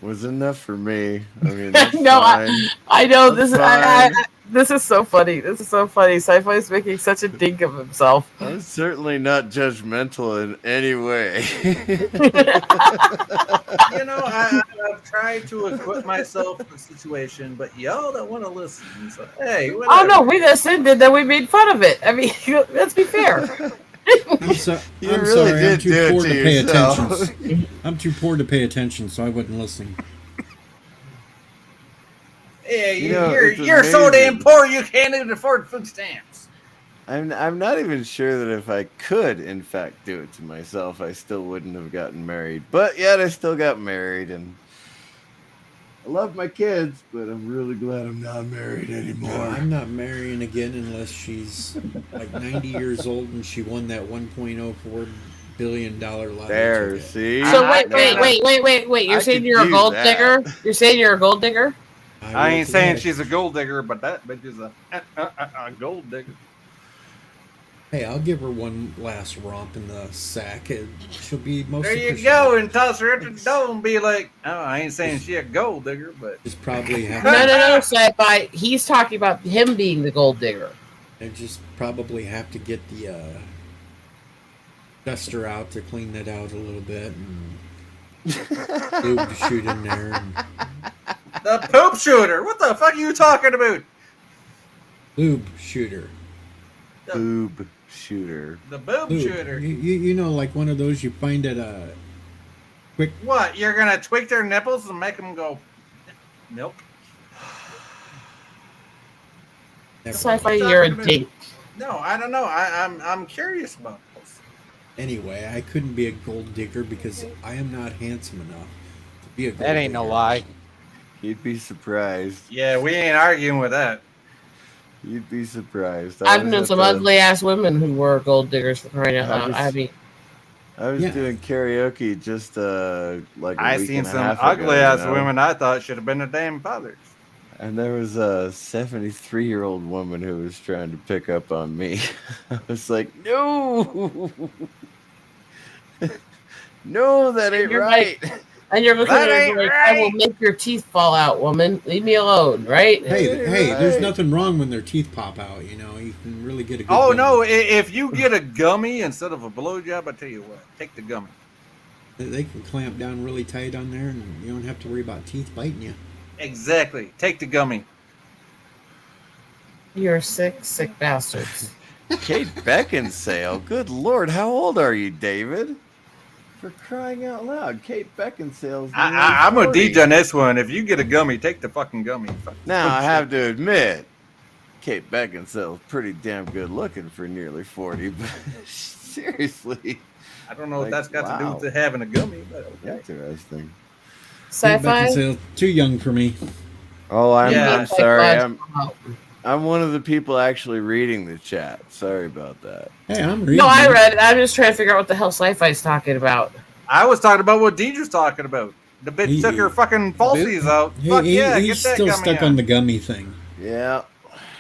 B: was enough for me. I mean, that's
D: No,
B: fine.
D: I know
B: That's
D: this is
B: fine.
D: this is so funny. This is so funny. Sci-fi is making such a dink of himself.
B: I'm certainly not judgmental in any way.
C: You know, I've tried to equip myself for the situation, but y'all don't want to listen. So hey, whatever.
D: Oh no, we listened and then we made fun of it. I mean, let's be fair.
A: I'm, so,
B: You
A: I'm
B: really
A: sorry. I'm
B: did
A: too
B: do it
A: poor
B: to
A: to pay
B: yourself.
A: attention. I'm too poor to pay attention, so I wasn't listening.
C: Yeah,
B: You know,
C: you're
B: it's
C: so damn
B: amazing.
C: poor you can't even afford food stamps.
B: I'm not even sure that if I could, in fact, do it to myself, I still wouldn't have gotten married. But yet, I still got married, and I love my kids, but I'm really glad I'm not married anymore.
A: I'm not marrying again unless she's like 90 years old and she won that $1.04 billion lottery
B: There,
A: ticket.
B: see?
D: So
C: I-
D: wait. You're
B: I
D: saying
B: could
D: you're a
B: do
D: gold
B: that.
D: digger? You're saying you're a gold digger?
C: I
A: will
C: ain't saying
A: today.
C: she's a gold digger, but that bitch is a gold digger.
A: Hey, I'll give her one last romp in the sack, and she'll be most
C: There you
A: appreciative.
C: go, and toss her at the door and be like, "Oh, I ain't saying she a gold digger, but
A: Just probably have
D: No, Sci-fi. He's talking about him being the gold digger.
A: I just probably have to get the duster out to clean that out a little bit and lube to shoot in there. And
C: the poop shooter. What the fuck are you talking about?
A: lube shooter.
B: Boob shooter.
C: The boob
A: Lube.
C: shooter.
A: You know, like one of those you find at a quick.
C: What? You're gonna tweak their nipples and make them go milk?
D: Sci-fi, you're a dink.
C: No, I don't know. I'm curious about this.
A: Anyway, I couldn't be a gold digger because I am not handsome enough to be a gold
E: That ain't no
A: digger.
E: lie.
B: You'd be surprised.
C: Yeah, we ain't arguing with that.
B: You'd be surprised.
D: I've known some ugly ass women who were gold diggers for crying out loud. I mean,
B: I was
A: Yeah.
B: doing karaoke just like a
C: I
B: week
C: seen
B: and a
C: some
B: half
C: ugly
B: ago,
C: ass
B: you know?
C: women I thought should have been their damn fathers.
B: And there was a 73-year-old woman who was trying to pick up on me. I was like, no, no, that ain't
D: You're
B: right.
D: and you're looking
C: That
D: at her
C: ain't
D: like, I will
C: right.
D: make your teeth fall out, woman. Leave me alone, right?
A: Hey, there's
B: Right.
A: nothing wrong when their teeth pop out. You know, you can really get a good.
C: Oh
A: gummy.
C: no! If you get a gummy instead of a blowjob, I tell you what, take the gummy.
A: They can clamp down really tight on there, and you don't have to worry about teeth biting you.
C: Exactly, take the gummy.
D: You're sick bastards.
B: Kate Beckinsale. Good Lord, how old are you, David? For crying out loud, Kate Beckinsale's
C: I'm a
B: 40.
C: DJ on this one. If you get a gummy, take the fucking gummy.
B: Now, I have to admit, Kate Beckinsale's pretty damn good looking for nearly 40, but seriously.
C: I don't know
B: Like,
C: what that's got to do
B: wow.
C: with having a gummy, but okay.
B: Interesting.
A: Kate
D: Sci-fi.
A: Beckinsale, too young for me.
B: Oh, I'm
C: Yeah.
B: sorry. I'm one of the people actually reading the chat. Sorry about that.
A: Hey, I'm reading.
D: No, I
A: it.
D: read it. I'm just trying to figure out what the hell Sci-Fi's talking about.
C: I was talking about what Deidre's talking about. The bitch
A: He-
C: took her fucking falsies out. Fuck yeah,
A: he's
C: get that
A: still
C: gummy
A: stuck
C: out.
A: on the gummy thing.
B: Yeah,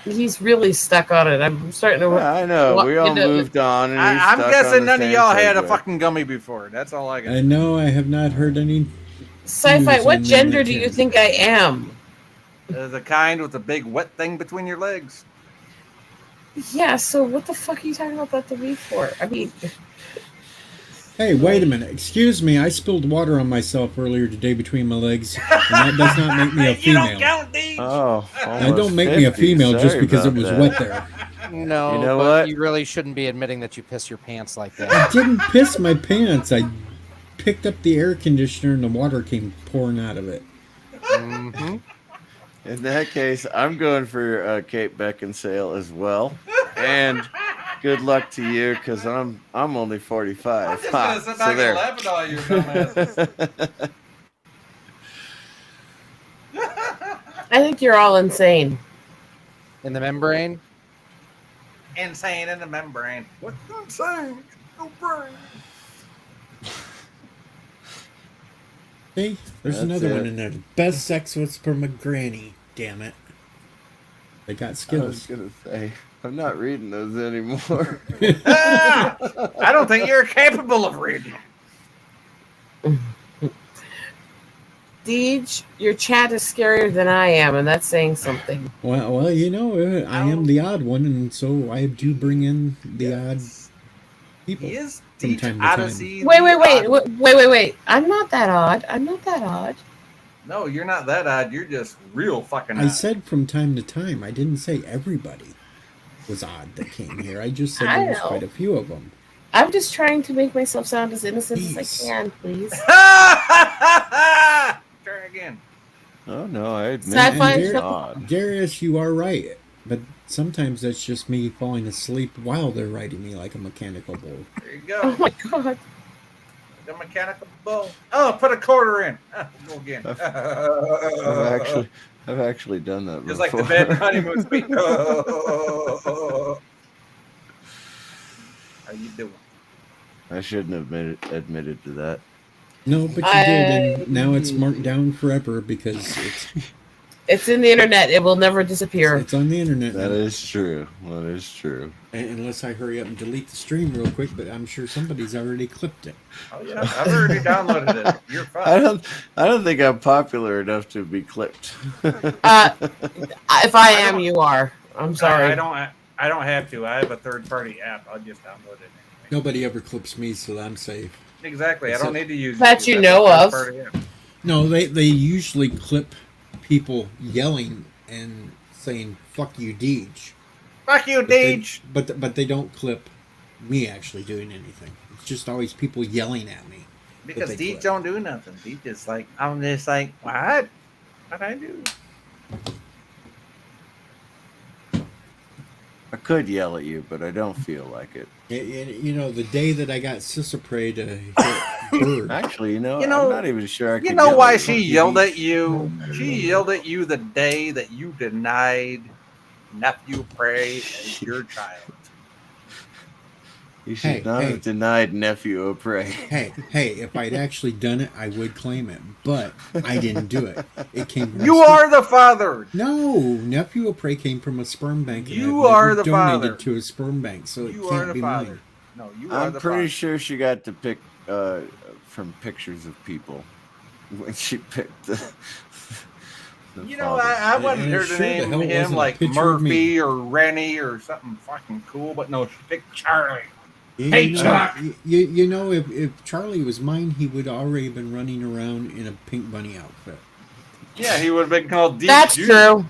D: He's really stuck on it. I'm starting to.
B: I know.
D: What-
B: We all
D: you know,
B: moved on, and he's
C: I'm
B: stuck on
C: guessing
B: the
C: none of
B: same
C: y'all had a
B: subject.
C: fucking gummy before. That's all I got.
A: I know I have not heard any.
D: Sci-Fi.
A: News
D: What
A: on
D: gender
A: that
D: do you
A: too.
D: think I am?
C: The kind with the big wet thing between your legs.
D: Yeah. So what the fuck are you talking about that to me for? I mean,
A: Hey, wait a minute. Excuse me. I spilled water on myself earlier today between my legs, and that does not make me a
C: You don't
A: female.
C: count, Deej.
B: Oh,
A: That don't make me a
B: 50.
A: female just
B: Sorry
A: because it
B: about
A: was
B: that.
A: wet there.
E: No,
B: You know
E: but
B: what?
E: you really shouldn't be admitting that you piss your pants like
A: I
E: that.
A: didn't piss my pants. I picked up the air conditioner and the water came pouring out of it.
E: hmm
B: In that case, I'm going for Kate Beckinsale as well. And good luck to you, because I'm only 45.
C: I'm just
B: Ha,
C: gonna sit
B: so
C: back
B: there.
C: and laugh at all your dumbasses.
D: I think you're all insane.
E: In the membrane?
C: Insane in the membrane. What's insane? No brain.
A: Hey, there's
B: That's
A: another
B: it.
A: one in there. The best sex was for my granny. Damn it. They got
B: I was
A: Skittles.
B: gonna say, I'm not reading those anymore.
C: I don't think you're capable of reading.
D: Deej, your chat is scarier than I am, and that's saying something.
A: Well, I am the odd one, and so I do bring in the odd people.
C: He is
A: from
C: Deej
A: time to time.
C: Odyssey.
D: Wait. I'm not that odd.
C: No, you're not that odd. You're just real fucking
A: I
C: odd.
A: said from time to time. I didn't say everybody was odd that came here. I just said
D: I
A: there was
D: know.
A: quite a few of them.
D: I'm just trying to make myself sound as innocent
A: Please.
D: as I can, please.
C: Try again.
B: Oh no, I admit
D: Sci-fi
B: it's
A: show-
B: odd.
A: Darius, you are right, but sometimes that's just me falling asleep while they're riding me like a mechanical bull.
C: There you
D: Oh
C: go.
D: my god.
C: The mechanical bull. Oh, put a quarter in. We'll go again.
B: I've actually done that
C: Just
B: before.
C: like the bed honeymoon speech. How you doing?
B: I shouldn't have admitted to that.
A: No, but you did, and now it's marked down forever because
D: It's in the internet. It will never disappear.
A: it's on the internet
B: That
A: now.
B: is true. That is true.
A: Unless I hurry up and delete the stream real quick, but I'm sure somebody's already clipped it.
C: Oh yeah, I've already downloaded it. You're fine.
B: I don't think I'm popular enough to be clipped.
D: If I am, you are. I'm sorry.
C: I don't have to. I have a third-party app. I'll just download it anyway.
A: Nobody ever clips me, so I'm safe.
C: Exactly. I don't need to use
D: That
C: YouTube.
D: you
C: That's
D: know
C: a
D: of.
C: third-party app.
A: No, they usually clip people yelling and saying "fuck you, Deej."
C: Fuck you, Deej.
A: But they don't clip me actually doing anything. It's just always people yelling at me.
C: Because
A: But they
C: Deej
A: clip.
C: don't do nothing. Deej is like, I'm just like, what? What'd I do?
B: I could yell at you, but I don't feel like it.
A: You know, the day that I got Sisapre to hit Bird.
B: Actually,
C: You know-
B: I'm not even sure I could
C: You know
B: yell
C: why
B: at
C: she
B: you.
C: yelled at you? She yelled at you the day that you denied nephew Prey as your child.
B: You should
A: Hey,
B: not
A: hey.
B: have denied nephew of prey.
A: Hey, if I'd actually done it, I would claim it, but I didn't do it. It came from
C: You
A: a
C: are the father.
A: No, nephew of prey came from a sperm bank. And
C: You
A: I've
C: are
A: never
C: the
A: donated
C: father.
A: to a sperm bank, so it
C: You
A: can't
C: are the
A: be
C: father.
A: mine.
C: No, you are
B: I'm
C: the
B: pretty
C: father.
B: sure she got to pick from pictures of people when she picked the
C: You know,
B: father.
C: I wasn't
A: And
C: here
A: it
C: to
A: sure the
C: name
A: hell
C: him
A: wasn't a
C: like
A: picture of me.
C: Murphy or Rennie or something fucking cool, but no, she picked Charlie.
A: You
C: Hey,
A: know,
C: Chuck!
A: You know, if Charlie was mine, he would already been running around in a pink bunny outfit.
C: Yeah, he would have been called Deej
D: That's
C: Jr.
D: true.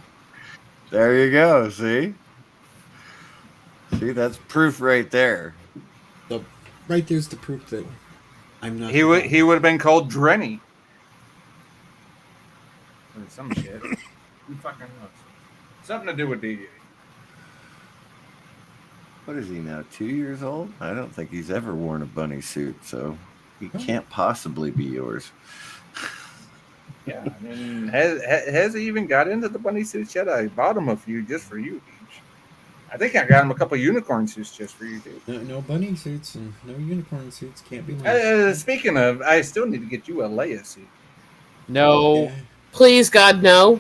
B: There you go. See, that's proof right there.
A: So, right there's the proof that I'm not.
C: He would have been called Drenny. Or some shit. Who fucking knows? Something to do with DJ.
B: What is he now? 2 years old? I don't think he's ever worn a bunny suit, so he can't possibly be yours.
C: Yeah, I mean, has he even got into the bunny suits yet? I bought him a few just for you, Deej. I think I got him a couple unicorn suits just for you, dude.
A: No bunny suits and no unicorn suits can't be mine.
C: Speaking of, I still need to get you a Leia suit.
E: No.
A: Yeah.
D: Please, God, no.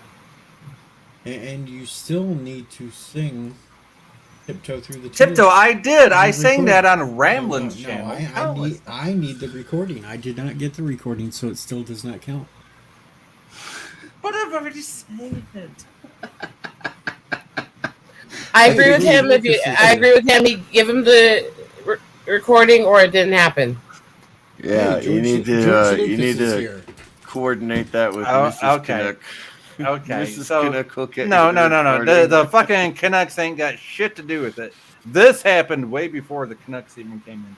A: And you still need to sing Tiptoe Through the
C: Tiptoe,
A: Tulips.
C: I did. I
A: And
C: sang
A: record.
C: that on Ramblin's
A: No,
C: channel.
A: I need the recording. I did not get the recording, so it still does not count.
C: But I've already sang it.
D: I agree with him. I agree with him. He give him the recording, or it didn't happen.
B: Yeah,
A: Hey,
B: you need to
A: George
B: you
A: Lucas
B: need
A: is
B: to
A: here.
B: coordinate that with
C: Oh,
B: Mrs.
C: okay.
B: Canuck.
C: Okay,
B: Mrs.
C: so
B: Canuck will get
C: no.
B: you the recording.
C: The fucking Canucks ain't got shit to do with it. This happened way before the Canucks even came in.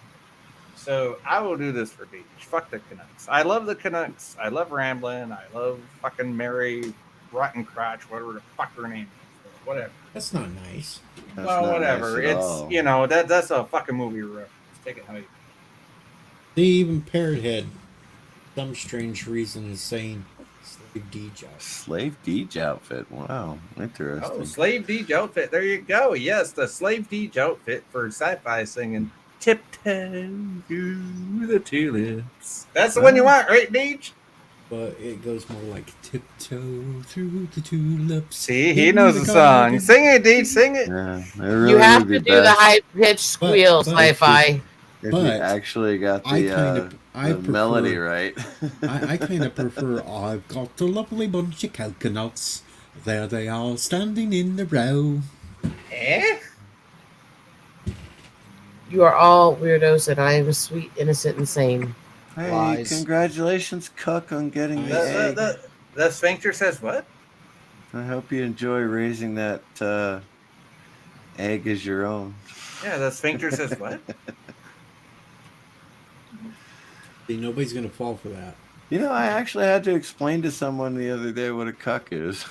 C: So I will do this for Beach. Fuck the Canucks. I love the Canucks. I love Ramblin'. I love fucking Mary Rotten Crotch, whatever the fuck her name is. Whatever.
A: That's not nice.
B: That's
C: well,
B: not
C: whatever.
B: nice at
C: It's
B: all.
C: you know that's a fucking movie reference. Take it how you.
A: They even Parrothead, some strange reason, is saying Slave Deej out.
B: Slave Deej outfit. Wow, interesting.
C: Oh, Slave Deej outfit. There you go. Yes, the Slave Deej outfit for sci-fi singing Tiptoe Through the Tulips. That's the one you want, right, Deej?
A: but it goes more like tiptoe through the tulips.
C: See, he
A: in
C: knows the song.
A: garden.
C: Sing it, Deej, sing it.
B: Yeah, it really
D: You have
B: would be
D: to do the
B: best
D: high pitched squeals,
A: but-
D: sci-fi.
B: if you
A: but
B: actually got
A: I
B: the,
A: prefer-
B: melody right.
A: I kind of prefer I've got a lovely bunch of coconuts. There they are standing in the row.
C: Eh?
D: You are all weirdos, and I am sweet, innocent, and sane.
B: Hey,
E: Lies.
B: congratulations, Cuck, on getting the egg.
C: The sphincter says what?
B: I hope you enjoy raising that egg as your own.
C: Yeah, the sphincter says what?
A: See, nobody's gonna fall for that.
B: You know, I actually had to explain to someone the other day what a cuck is.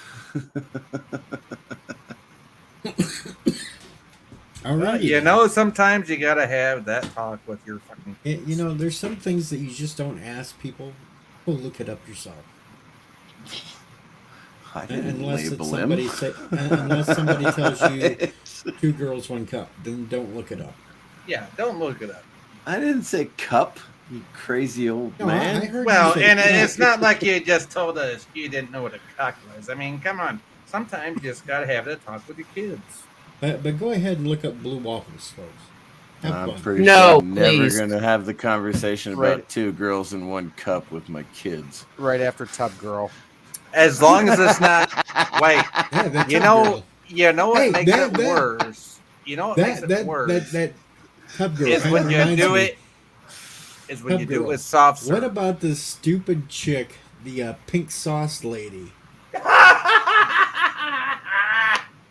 A: All
C: Well,
A: right.
C: you know, sometimes you gotta have that talk with your fucking.
A: You know, there's some things that you just don't ask people. Go look it up yourself.
B: I didn't
A: Unless
B: label
A: somebody
B: him.
A: unless somebody tells you 2 girls, 1 cup, then don't look it up.
C: Yeah, don't look it up.
B: I didn't say cup, you crazy old
A: No,
B: man.
A: I heard
C: Well,
A: you say,
C: and
A: no,
C: it's not like you just told us you didn't know what a cock was. I mean, come on. Sometimes you just gotta have that talk with your kids.
A: But go ahead and look up blue waffles, folks. Have
B: I'm
A: fun.
B: pretty
D: No,
B: sure I'm never
D: please.
B: going to have the conversation about
E: Right.
B: 2 girls and 1 cup with my kids.
E: Right after Tub Girl.
C: As long as it's not. Wait,
A: Yeah, that
C: you
A: tub
C: know,
A: girl.
C: you know what
A: Hey,
C: makes
A: that-
C: it
A: that-
C: worse. You know what makes it worse
A: that tub girl
C: is
A: kinda
C: when you
A: reminds
C: do
A: me-
C: it. Is when
A: Tub
C: you do it
A: girl.
C: with soft serve.
A: What about this stupid chick, the pink sauce lady?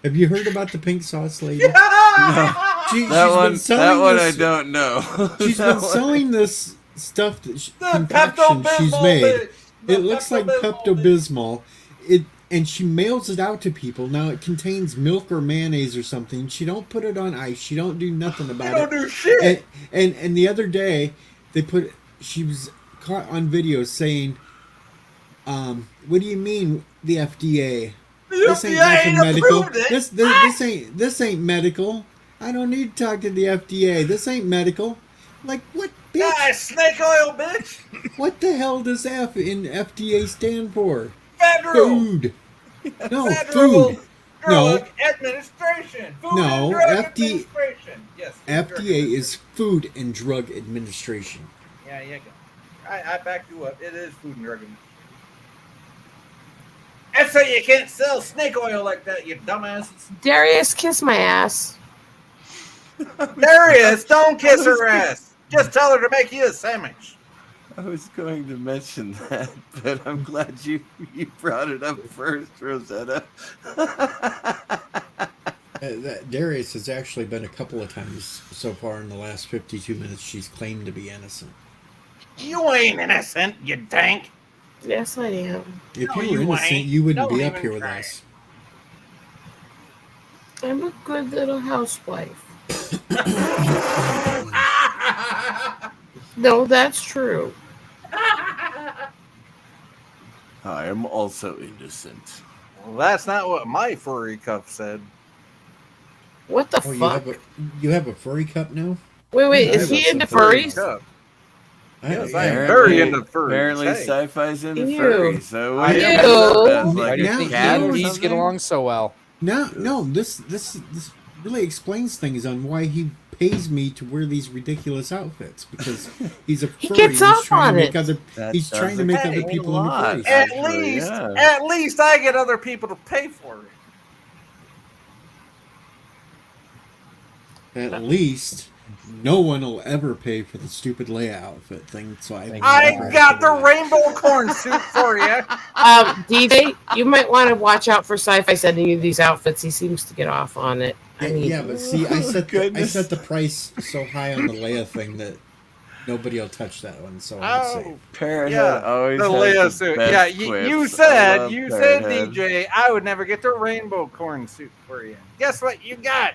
A: Have you heard about the pink sauce lady? She's been selling this-
B: I don't know.
A: She's
B: That
A: been
B: one-
A: selling this stuff that
C: The
A: concoction she's
C: Pepto-Bismol,
A: made.
C: bitch. The
A: It looks like
C: Pepto-Bismol, bitch.
A: Pepto-Bismol. And she mails it out to people. Now it contains milk or mayonnaise or something. She don't put it on ice. She don't do nothing
C: You
A: about
C: don't
A: it.
C: do shit.
A: And the other day she was caught on video saying, what do you mean the FDA? This ain't nothing medical. This ain't medical. I don't need to talk to the FDA. This ain't medical. Like what, bitch?
C: Ah, snake oil, bitch.
A: What the hell does F in FDA stand for?
C: Federal.
A: Food. No,
C: Federal
A: food. No,
C: Drug Administration. Food
A: No,
C: and Drug
A: FD
C: Administration. Yes. Food and Drug
A: FDA is Food and Drug Administration.
C: Yeah, you go. I back you up. It is Food and Drug Administration. That's why you can't sell snake oil like that, you dumbasses.
D: Darius, kiss my ass.
C: Darius, don't kiss her ass. Just tell her to make you a sandwich.
B: I was going to mention that, but I'm glad you brought it up first, Rosetta.
A: Darius has actually been a couple of times so far in the last 52 minutes. She's claimed to be innocent.
C: You ain't innocent, you dank.
D: Yes, I am.
A: If
C: No,
A: you were
C: you
A: innocent,
C: ain't.
A: you wouldn't
C: Don't
A: be up
C: even
A: here with
C: try.
A: us.
D: I'm a good little housewife. No, that's true.
B: I am also innocent.
C: Well, that's not what my furry cup said.
D: What the
A: Oh,
D: fuck?
A: you have a furry cup now?
D: Wait,
A: I
D: is
A: have
D: he
A: a
D: into
C: Furry
D: furries?
C: cup. Yes, I am
A: yeah.
C: very into furries.
B: Apparently,
C: Hey.
B: sci-fi's into
D: Ew.
B: furries. So
C: I
B: what
C: am.
B: do you got as,
D: Ew.
B: like
E: Why do you
A: now-
B: a
E: think
B: cat
E: you
B: or
E: and Deej get
B: something?
E: along so well?
A: No, this really explains things on why he pays me to wear these ridiculous outfits because he's a furry.
D: He gets
A: he's
D: off
A: trying
D: on
A: to make
D: it.
A: other.
B: That
A: He's trying to
B: does
A: make
C: explain
A: other
C: a
A: people into
B: lot.
A: furries.
C: At
B: Actually,
C: least,
B: yeah.
C: at least I get other people to pay for it.
A: At least no one will ever pay for the stupid Leia outfit thing. So
E: Thank
C: I
E: Yeah.
C: got the rainbow corn soup for you.
D: DJ, you might want to watch out for Sci-Fi sending you these outfits. He seems to get off on it. I mean,
A: Yeah, but see, I
B: Goodness.
A: set the price so high on the Leia thing that nobody will touch that one. So I'm safe.
C: Oh,
B: Parrothead
C: yeah,
B: always
C: the
B: has
C: Leia
B: the
C: suit.
B: best
C: Yeah,
B: quips.
C: you
B: I
C: said,
B: love Parrothead.
C: DJ, I would never get the rainbow corn soup for you. Guess what you got?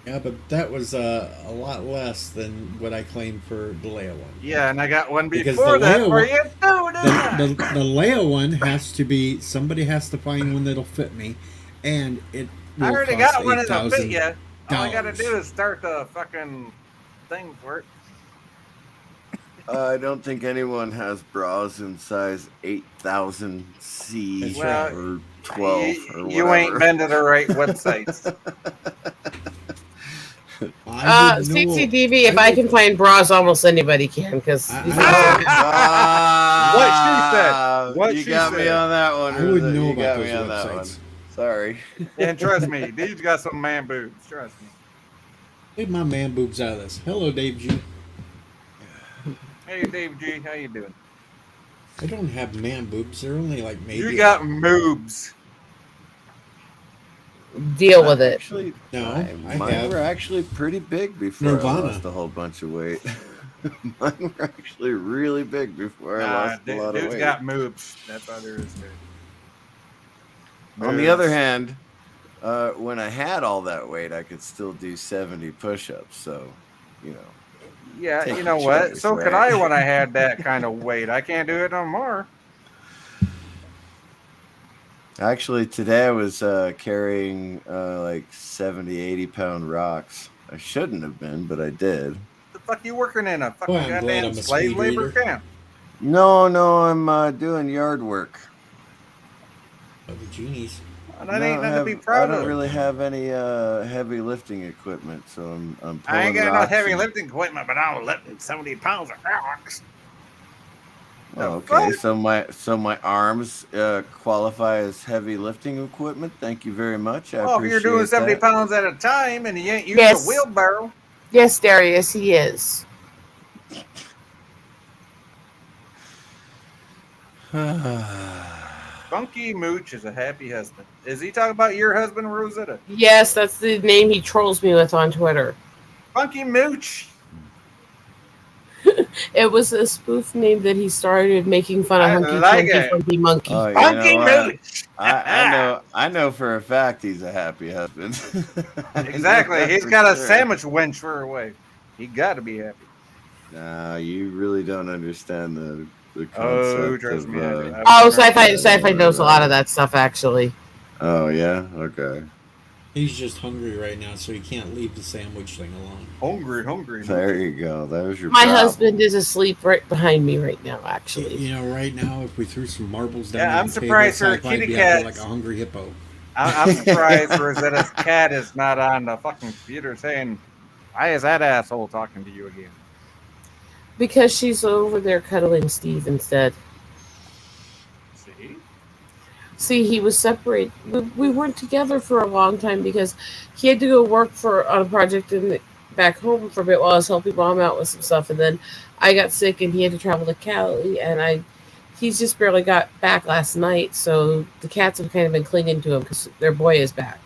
A: Yeah, but that was a lot less than what I claimed for the Leia one.
C: Yeah, and I got one
A: Because
C: before
A: the
C: that
A: Leia
C: for
A: one-
C: you too, didn't I?
A: The Leia one has to be somebody has to find one that'll fit me, and it will
C: I already
A: cost
C: got one that'll fit
A: $8,000.
C: you. All I gotta do is start the fucking thing for it.
B: I don't think anyone has bras in size 8000C
A: That's
C: Well,
B: or 12 or whatever.
C: you ain't been to the right websites.
A: I would know.
D: CCTV, if I can find bras, almost anybody can, because
A: I-
C: What
B: you
C: she
B: got me
C: said.
B: on that one.
A: I wouldn't
B: Rosa.
A: know
B: You
A: about
B: got
A: those
B: me on that one.
A: websites.
B: Sorry.
C: And trust me, Dee's got some man boobs. Trust me.
A: Leave my man boobs out of this. Hello, Dave G.
C: Hey, Dave G, how you doing?
A: I don't have man boobs. They're only like maybe.
C: You got moobs.
D: deal with it.
B: Actually,
A: No, I
B: mine
A: have.
B: were actually pretty big before I
A: Nirvana.
B: lost a whole bunch of weight. Mine were actually really big before I
C: Nah,
B: lost a lot of
C: dude's
B: weight.
C: got moobs. That's all there is to it.
B: On the other hand, when I had all that weight, I could still do 70 push-ups. So, you know.
C: Yeah,
B: Take
C: you know
B: your
C: what?
B: choice,
C: So could
B: right?
C: I when I had that kind of weight. I can't do it no more.
B: Actually, today I was carrying like 70, 80-pound rocks. I shouldn't have been, but I did.
C: The fuck you working in a fucking
A: Boy, I'm glad
C: goddamn
A: I'm a
C: slave
A: speed
C: labor
A: reader.
C: camp?
B: No, I'm doing yard work.
A: Oh, the genies.
C: That ain't nothing to be
B: I
C: proud
B: don't
C: of.
B: really have any heavy lifting equipment, so I'm pulling
C: I ain't got no
B: rocks
C: heavy
B: and-
C: lifting equipment, but I'm lifting 70 pounds of rocks.
B: Oh,
C: The
B: okay,
C: fuck?
B: so my arms qualify as heavy lifting equipment. Thank you very much. I
C: Well, if
B: appreciate
C: you're doing 70
B: that.
C: pounds at a time and you ain't using
D: Yes.
C: a wheelbarrow,
D: Yes, Darius, he is.
C: Funky Mooch is a happy husband. Is he talking about your husband, Rosetta?
D: Yes, that's the name he trolls me with on Twitter.
C: Funky Mooch.
D: It was a spoof name that he started making fun of
C: I
D: Hunky
C: like
D: Chunky
C: it.
D: Funky Monkey.
B: Oh, you
C: Funky
B: know what?
C: Mooch.
B: I know for a fact he's a happy husband. I know
C: Exactly.
B: that
C: He's
B: for
C: got a
B: sure.
C: sandwich wench for a wife. He got to be happy.
B: Nah, you really don't understand the
C: Oh,
B: concept
C: trust
B: of.
C: me, I do.
D: Oh,
C: I've
D: sci-fi knows a lot of that stuff, actually.
B: Oh yeah, okay.
A: He's just hungry right now, so he can't leave the sandwich thing alone.
C: hungry.
B: There you go. There's your.
D: My
B: problem.
D: husband is asleep right behind me right now, actually.
A: You know, right now, if we threw some marbles down
C: Yeah,
A: on
C: I'm
A: the
C: surprised
A: table,
C: her
A: Sci-Fi
C: kitty
A: be out there
C: cats-
A: like a hungry hippo.
C: I'm surprised Rosetta's cat is not on the fucking computer saying, "Why is that asshole talking to you again?"
D: Because she's over there cuddling Steve instead.
C: See?
D: See, he was separated. We weren't together for a long time because he had to go work on a project back home for a bit while I was helping mom out with some stuff, and then I got sick and he had to travel to Cali, and he's just barely got back last night, so the cats have kind of been clinging to him because their boy is back.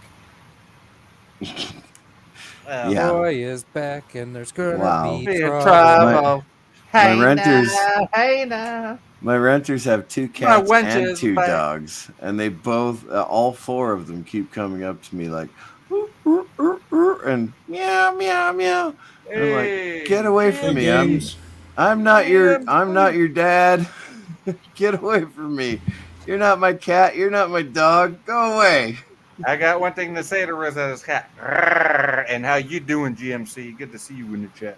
C: Well,
B: Yeah.
E: Boy is back, and there's gonna
B: Wow.
E: be
C: be a
E: trouble.
C: trouble.
B: My renters-
C: now, hey now.
B: My renters have 2
C: My
B: cats
C: wench
B: and
C: is
B: 2
C: back.
B: dogs, and they both, all 4 of them, keep coming up to me like, "Ooh, ooh, ooh, ooh," and meow, meow, meow. I'm like,
C: Hey,
B: get away
A: Play
B: from me!
A: games.
B: I'm not your dad. Get away from me! You're not my cat. You're not my dog. Go away.
C: I got one thing to say to Rosetta's cat. Grrr. And how you doing, GMC? Good to see you in the chat.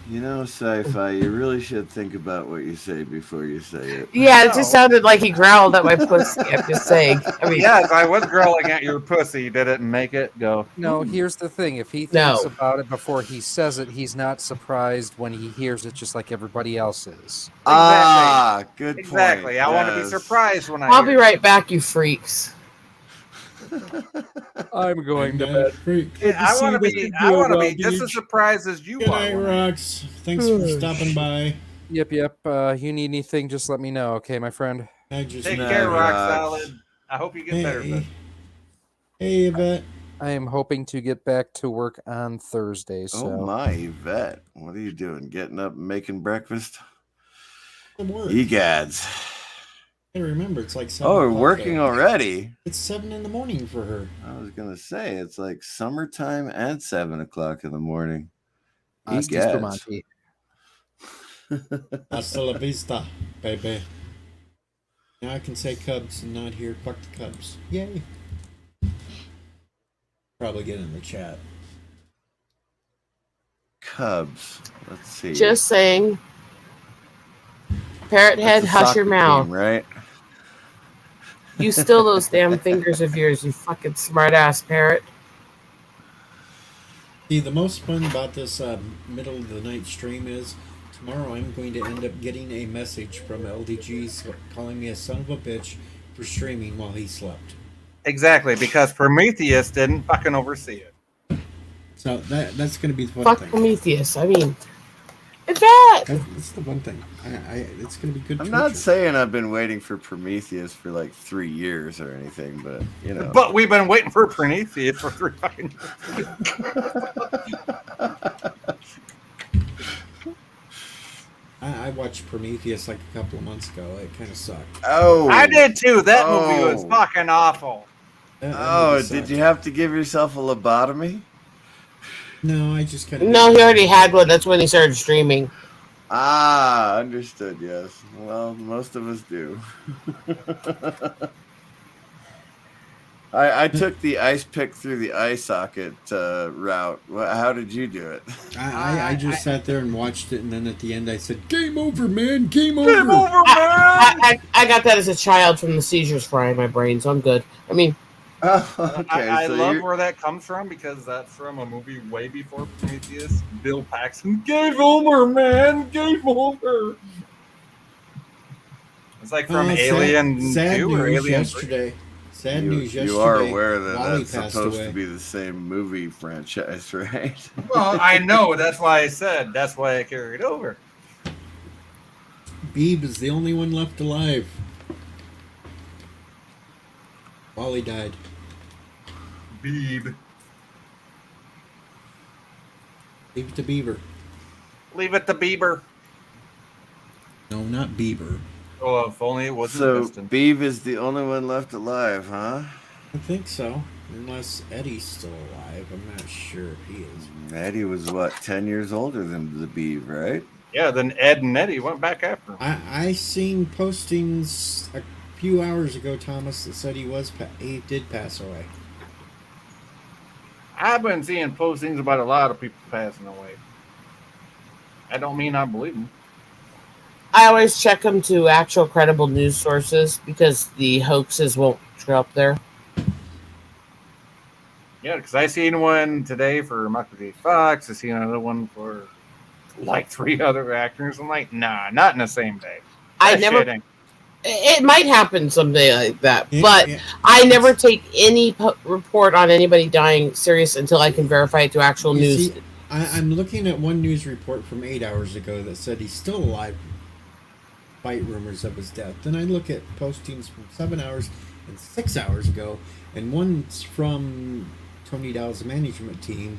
B: You know, Sci-Fi, you really should think about what you say before you say it.
D: Yeah, it
C: No.
D: just sounded like he growled at my pussy. I'm just saying. I mean,
C: Yes, I was growling at your pussy. Did it make it go?
E: No, here's the thing. If he
D: No.
E: thinks about it before he says it, he's not surprised when he hears it, just like everybody else is.
B: Ah, good point.
C: Exactly. I want to be
B: Yes.
C: surprised when I
D: I'll
C: hear
D: be right back, you freaks.
E: I'm going to
A: Yeah,
E: bed.
A: freak.
C: it. I want to be. I want to be just as surprised as you
A: Good
C: are.
A: night,
C: when I-
A: Rox. Thanks for stopping by.
E: Yep. You need anything, just let me know, okay, my friend?
A: I just
C: Take
B: Night,
C: care, Rock
B: Rox.
C: Solid. I hope you get better.
A: Hey,
C: Bud.
A: hey, Yvette.
E: I am hoping to get back to work on Thursday, so
B: Oh my, Yvette. What are you doing? Getting up and making breakfast?
A: Good work.
B: Egads.
A: Hey, remember, it's like 7
B: Oh, we're
A: o'clock
B: working
A: there.
B: already.
A: It's 7 in the morning for her.
B: I was gonna say it's like summertime and 7 o'clock in the morning.
E: Asti
B: Egads.
E: Spumante.
A: Hasta la vista, baby. Now I can say Cubs and not hear fuck the Cubs. Yay. Probably get in the chat.
B: Cubs. Let's see.
D: Just saying. Parrot
B: That's
D: head,
B: a
D: hush your
B: soccer
D: mouth.
B: team, right?
D: You still those damn fingers of yours, you fucking smart ass parrot.
A: See, the most fun about this middle of the night stream is tomorrow I'm going to end up getting a message from LDG calling me a son of a bitch for streaming while he slept.
C: Exactly, because Prometheus didn't fucking oversee it.
A: So that's going to be the fun
D: Fuck
A: thing.
D: Prometheus. I mean, in fact,
A: That's the one thing. It's going to be good.
B: I'm
A: torture.
B: not saying I've been waiting for Prometheus for like 3 years or anything, but you know.
C: But we've been waiting for Prometheus for 3 fucking years.
A: I watched Prometheus like a couple of months ago. It kind of sucked.
B: Oh,
C: I did too. That movie was fucking awful.
A: That
B: Oh,
A: movie
B: did
A: sucked.
B: you have to give yourself a lobotomy?
A: No, I just kind of.
D: no, he already had one. That's when he started streaming.
B: Ah, understood. Yes. Well, most of us do. I took the ice pick through the eye socket route. How did you do it?
A: I just sat there and watched it, and then at the end I said, "Game over, man! Game over!"
C: Game over, man!
D: I got that as a child from the seizures frying my brain, so I'm good. I mean,
B: Oh, okay,
C: I
B: so
C: love
B: you're-
C: where that comes from because that's from a movie way before Prometheus. Bill Paxton, game over, man, game over. It's like from Alien
A: sad
C: 2 or
A: news
C: Alien 3.
A: yesterday. Sad news yesterday.
B: you are aware that
A: Wally
B: that's
A: passed
B: supposed
A: away.
B: to be the same movie franchise, right?
C: Well, I know. That's why I said. That's why I carried over.
A: Beeb is the only one left alive. Wally died.
C: Beeb.
A: Leave it to Bieber.
C: Leave it to Bieber.
A: No, not Bieber.
C: Oh, if only it wasn't
B: So
C: Piston.
B: Beeve is the only one left alive, huh?
A: I think so. Unless Eddie's still alive. I'm not sure if he is.
B: Eddie was what, 10 years older than the Beeve, right?
C: Yeah, then Ed and Eddie went back after him.
A: I seen postings a few hours ago, Thomas, that said he did pass away.
C: I've been seeing postings about a lot of people passing away. I don't mean I believe them.
D: I always check them to actual credible news sources because the hoaxes won't show up there.
C: Yeah, because I seen one today for Michael J. Fox. I seen another one for like 3 other actors. I'm like, nah, not in the same day.
D: I
C: That
D: never.
C: shit ain't-
D: It might happen someday like that,
A: Yeah,
D: but
A: yeah.
D: I never take any report on anybody dying serious until I can verify it to actual
A: You
D: news.
A: see, I'm looking at one news report from 8 hours ago that said he's still alive. Fight rumors of his death. Then I look at postings from 7 hours and 6 hours ago, and one's from Tony Dow's management team.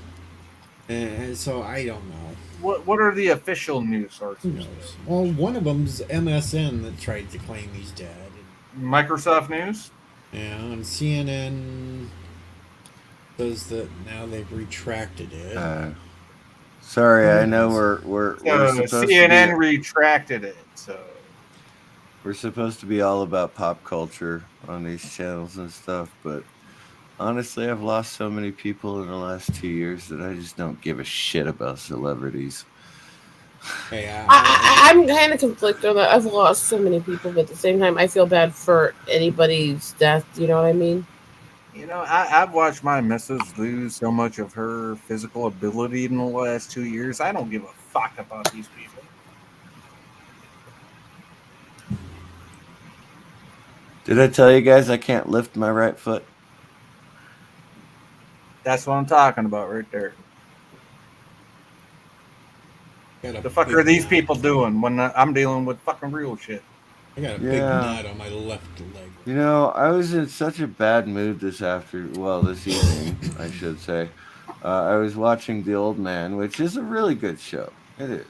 A: And so I don't know.
C: What are the official news
A: Who
C: sources?
A: knows? Well, one of them's MSN that tried to claim he's dead.
C: Microsoft News?
A: Yeah, and CNN says that now they've retracted it.
B: Sorry, I know we're supposed
C: CNN
B: to
C: retracted it. So
B: we're supposed to be all about pop culture on these channels and stuff, but honestly, I've lost so many people in the last 2 years that I just don't give a shit about celebrities.
A: Hey,
D: I'm kind of conflicted on that. I've lost so many people, but at the same time, I feel bad for anybody's death. You know what I mean?
C: you know, I've watched my missus lose so much of her physical ability in the last 2 years. I don't give a fuck about these people.
B: Did I tell you guys I can't lift my right foot?
C: That's what I'm talking about right there.
A: got a
C: The fuck
A: big
C: are these
A: knot.
C: people doing when I'm dealing with fucking real shit?
A: I got a big
B: Yeah.
A: knot on my left leg.
B: You know, I was in such a bad mood this evening, I should say. I was watching The Old Man, which is a really good show. It is.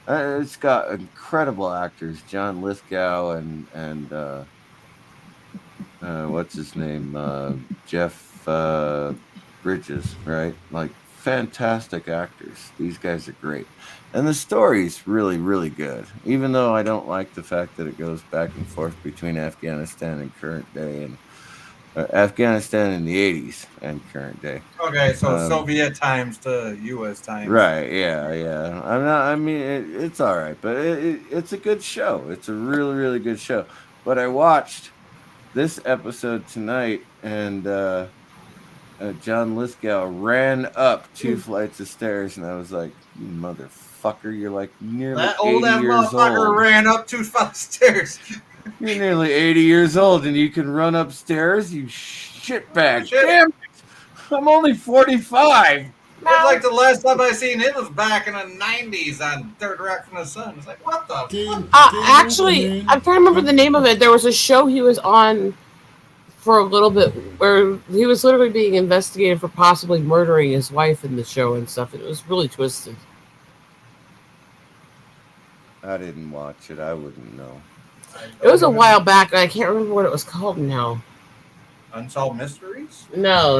B: It's got incredible actors, John Lithgow and what's his name, Jeff Bridges, right? Like fantastic actors. These guys are great, and the story's really, really good. Even though I don't like the fact that it goes back and forth between Afghanistan and current day, and Afghanistan in the 80s and current day.
C: Okay, so
B: Um,
C: Soviet times to U.S. times.
B: Right? Yeah. I'm not. I mean, it's all right, but it's a good show. It's a really, really good show. But I watched this episode tonight, and John Lithgow ran up 2 flights of stairs, and I was like, "You motherfucker! You're like nearly
C: That old
B: 80
C: ass
B: years
C: motherfucker
B: old.
C: ran up 2 stairs.
B: You're nearly 80 years old, and you can run upstairs. You shitbag!
C: Shit.
B: Damn it! I'm only 45."
C: It's like the last time I seen him was back in the 90s on Third Rock from the Sun. It's like, what the fuck?
D: Actually, I'm trying to remember the name of it. There was a show he was on for a little bit where he was literally being investigated for possibly murdering his wife in the show and stuff. It was really twisted.
B: I didn't watch it. I wouldn't know.
D: It was a while back, and I can't remember what it was called now.
C: Unsolved Mysteries?
D: No.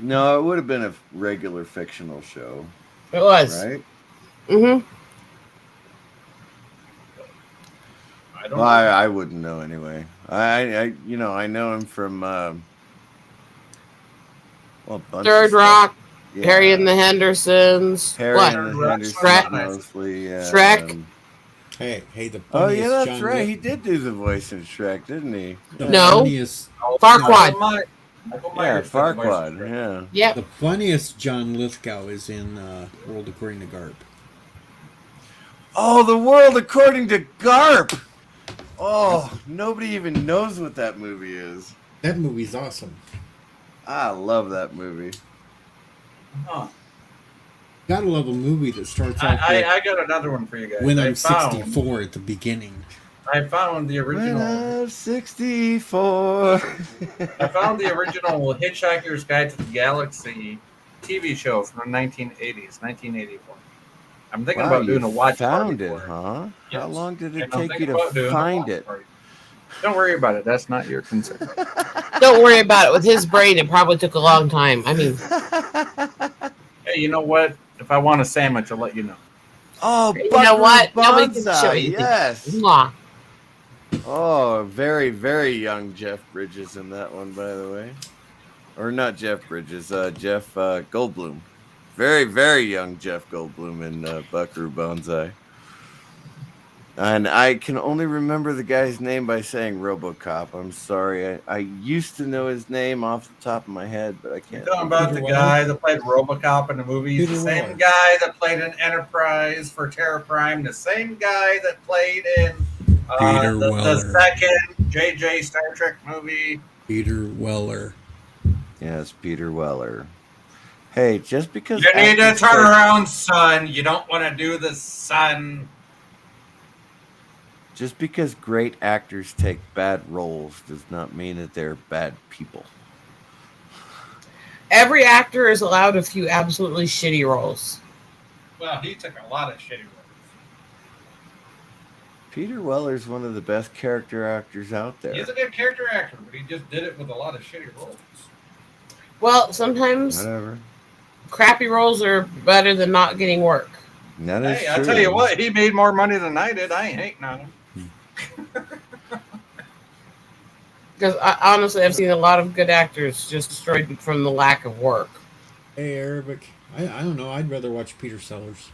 B: No, it would have been a regular fictional show,
D: It was.
B: right?
D: Mm-hmm.
C: I don't
B: Well,
C: know.
B: I wouldn't know anyway. I know him from a bunch of
D: Third
B: stuff.
D: Rock,
B: Yeah.
D: Harry and the Hendersons.
B: Harry
D: What?
B: and the
C: Shrek.
B: Hendersons
D: Shrek.
B: mostly. Yeah.
D: Shrek.
A: Hey, the
B: Oh
A: funniest
B: yeah, that's
A: John
B: right.
A: Lith-
B: He did do the voice in Shrek, didn't he?
A: the
D: No.
A: funniest,
D: Farquaad.
C: Michael
B: Yeah,
C: Myers did the voice of
B: Farquaad.
C: Shrek.
B: Yeah.
D: Yep.
A: the funniest John Lithgow is in World According to Garp.
B: Oh, The World According to Garp. Oh, nobody even knows what that movie is.
A: That movie's awesome.
B: I love that movie.
C: Huh.
A: Gotta love a movie that starts off with
C: I got another one for you guys.
A: when
C: I
A: I'm 64 at the beginning.
C: found the
B: When
C: original.
B: I'm 64.
C: I found the original Hitchhiker's Guide to the Galaxy TV show from the 1980s, 1981. I'm thinking
B: Wow,
C: about doing a watch
B: found
C: party
B: it,
C: for it.
B: huh? How
C: Yes.
B: long did it
C: And I'm
B: take you
C: thinking about
B: to
C: doing a
B: find
C: watch
B: it?
C: party. Don't worry about it. That's not your concern.
D: Don't worry about it. With his brain, it probably took a long time. I mean,
C: Hey, you know what? If I want a sandwich, I'll let you know.
B: Oh,
D: you know what?
B: Buckaroo
D: Nobody can show
B: Banzai,
D: you.
B: yes.
D: Mwah.
B: Oh, very, very young Jeff Bridges in that one, by the way. Or not Jeff Bridges, Jeff Goldblum. Very, very young Jeff Goldblum in Buckaroo Banzai. And I can only remember the guy's name by saying RoboCop. I'm sorry. I used to know his name off the top of my head, but I
C: You're
B: can't.
C: talking about
A: Peter
C: the
A: Weller?
C: guy that played RoboCop in the movies,
A: Peter
C: the same
A: Weller.
C: guy that played in Enterprise for Terra Prime, the same guy that played in
A: Peter
C: the
A: Weller.
C: second JJ Star Trek movie.
A: Peter Weller.
B: Yes, Peter Weller. Hey, just because
C: You need to
B: actors
C: turn
B: take-
C: around, son. You don't want to do the son.
B: Just because great actors take bad roles does not mean that they're bad people.
D: Every actor is allowed a few absolutely shitty roles.
C: Well, he took a lot of shitty roles.
B: Peter Weller's one of the best character actors out there.
C: He's a good character actor, but he just did it with a lot of shitty roles.
D: Well, sometimes
B: Whatever.
D: crappy roles are better than not getting work.
B: That is
C: Hey,
B: true.
C: I'll tell you what, he made more money than I did. I ain't hating on him.
D: Because honestly, I've seen a lot of good actors just destroyed from the lack of work.
A: Hey, Arabic. I don't know. I'd rather watch Peter Sellers.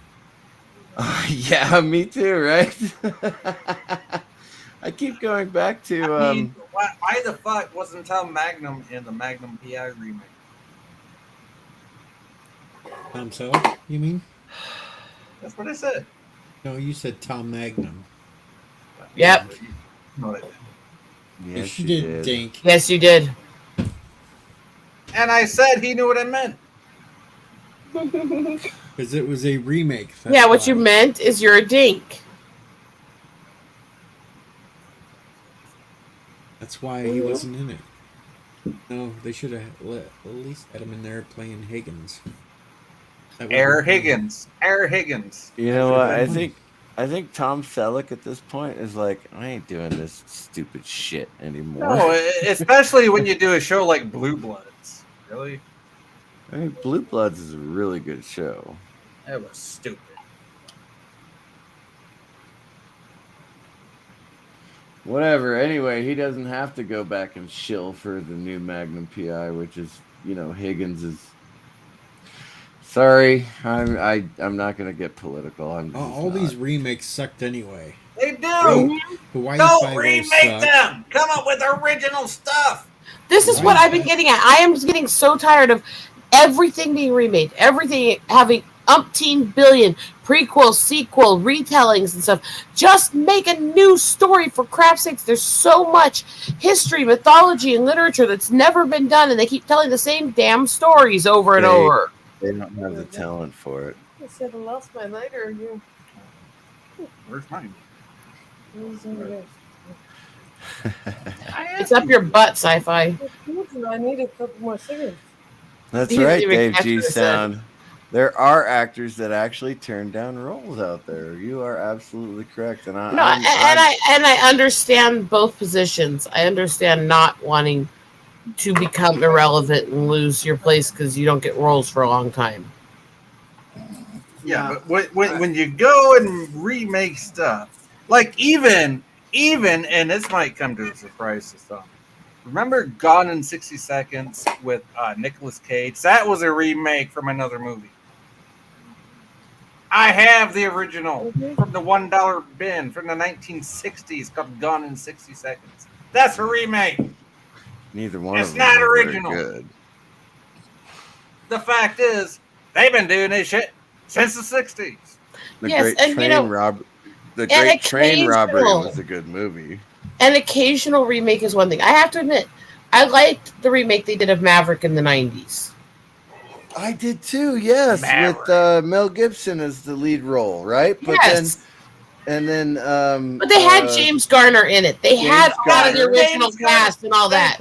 B: Yeah, me too, right? I keep going back to
C: I mean, why the fuck wasn't Tom Magnum in the Magnum PI remake?
A: Tom Selleck, you mean?
C: That's what I said.
A: No, you said Tom Magnum.
D: Yep.
C: No, I didn't.
B: yes,
A: you
B: you
A: did,
B: did.
A: Dink.
D: Yes, you did.
C: And I said he knew what I meant.
A: Because it was a remake. That's
D: Yeah, what
A: why.
D: you meant is you're a dink.
A: That's why he wasn't in it. No, they should have at least had him in there playing Higgins. That would've
C: Air
A: been fun.
C: Higgins. Air Higgins.
B: You know what?
A: That's a good
B: I think Tom Selleck at this point is like, I ain't doing this stupid shit anymore.
C: No, especially when you do a show like Blue Bloods. Really?
B: I mean, Blue Bloods is a really good show.
C: That was stupid.
B: Whatever. Anyway, he doesn't have to go back and shill for the new Magnum PI, which is, Higgins is. Sorry, I'm not gonna get political. I'm just
A: All
B: not.
A: these remakes sucked anyway.
C: They do.
A: Hawaii
C: Don't
A: Five-O
C: remake
A: sucked.
C: them. Come up with original stuff.
D: This is what I've been getting at. I am getting so tired of everything being remade, everything having umpteen billion prequel, sequel, retellings and stuff. Just make a new story, for crap's sakes. There's so much history, mythology, and literature that's never been done, and they keep telling the same damn stories over and over.
B: They don't have the talent for it.
D: I said I lost my lighter.
C: Where's mine?
D: It's up your butt, sci-fi.
F: I need a couple more cigarettes.
B: That's
D: He's
B: right,
D: even
B: Dave
D: after
B: G.
D: the
B: Sound. There are actors that actually turn down roles out there. You are absolutely correct, and
D: I understand both positions. I understand not wanting to become irrelevant and lose your place because you don't get roles for a long time.
C: Yeah, but when you go and remake stuff, like even, and this might come to a surprise to some. Remember Gone in 60 Seconds with Nicolas Cage? That was a remake from another movie. I have the original from the $1 bin from the 1960s called Gone in 60 Seconds. That's a remake.
B: neither one
C: It's
B: of them
C: not
B: are very
C: original.
B: good.
C: The fact is, they've been doing this shit since the 60s.
B: The
D: Yes,
B: Great
D: and,
B: Train Robbery. The Great Train Robbery was a good movie.
D: An occasional remake is one thing. I have to admit, I liked the remake they did of Maverick in the 90s.
B: I did too, yes,
C: Maverick.
B: with Mel Gibson as the lead role, right? But
D: Yes.
B: But
D: they had James Garner in it. They had all of the
B: Garner.
D: original
C: James Garner.
D: cast and all that.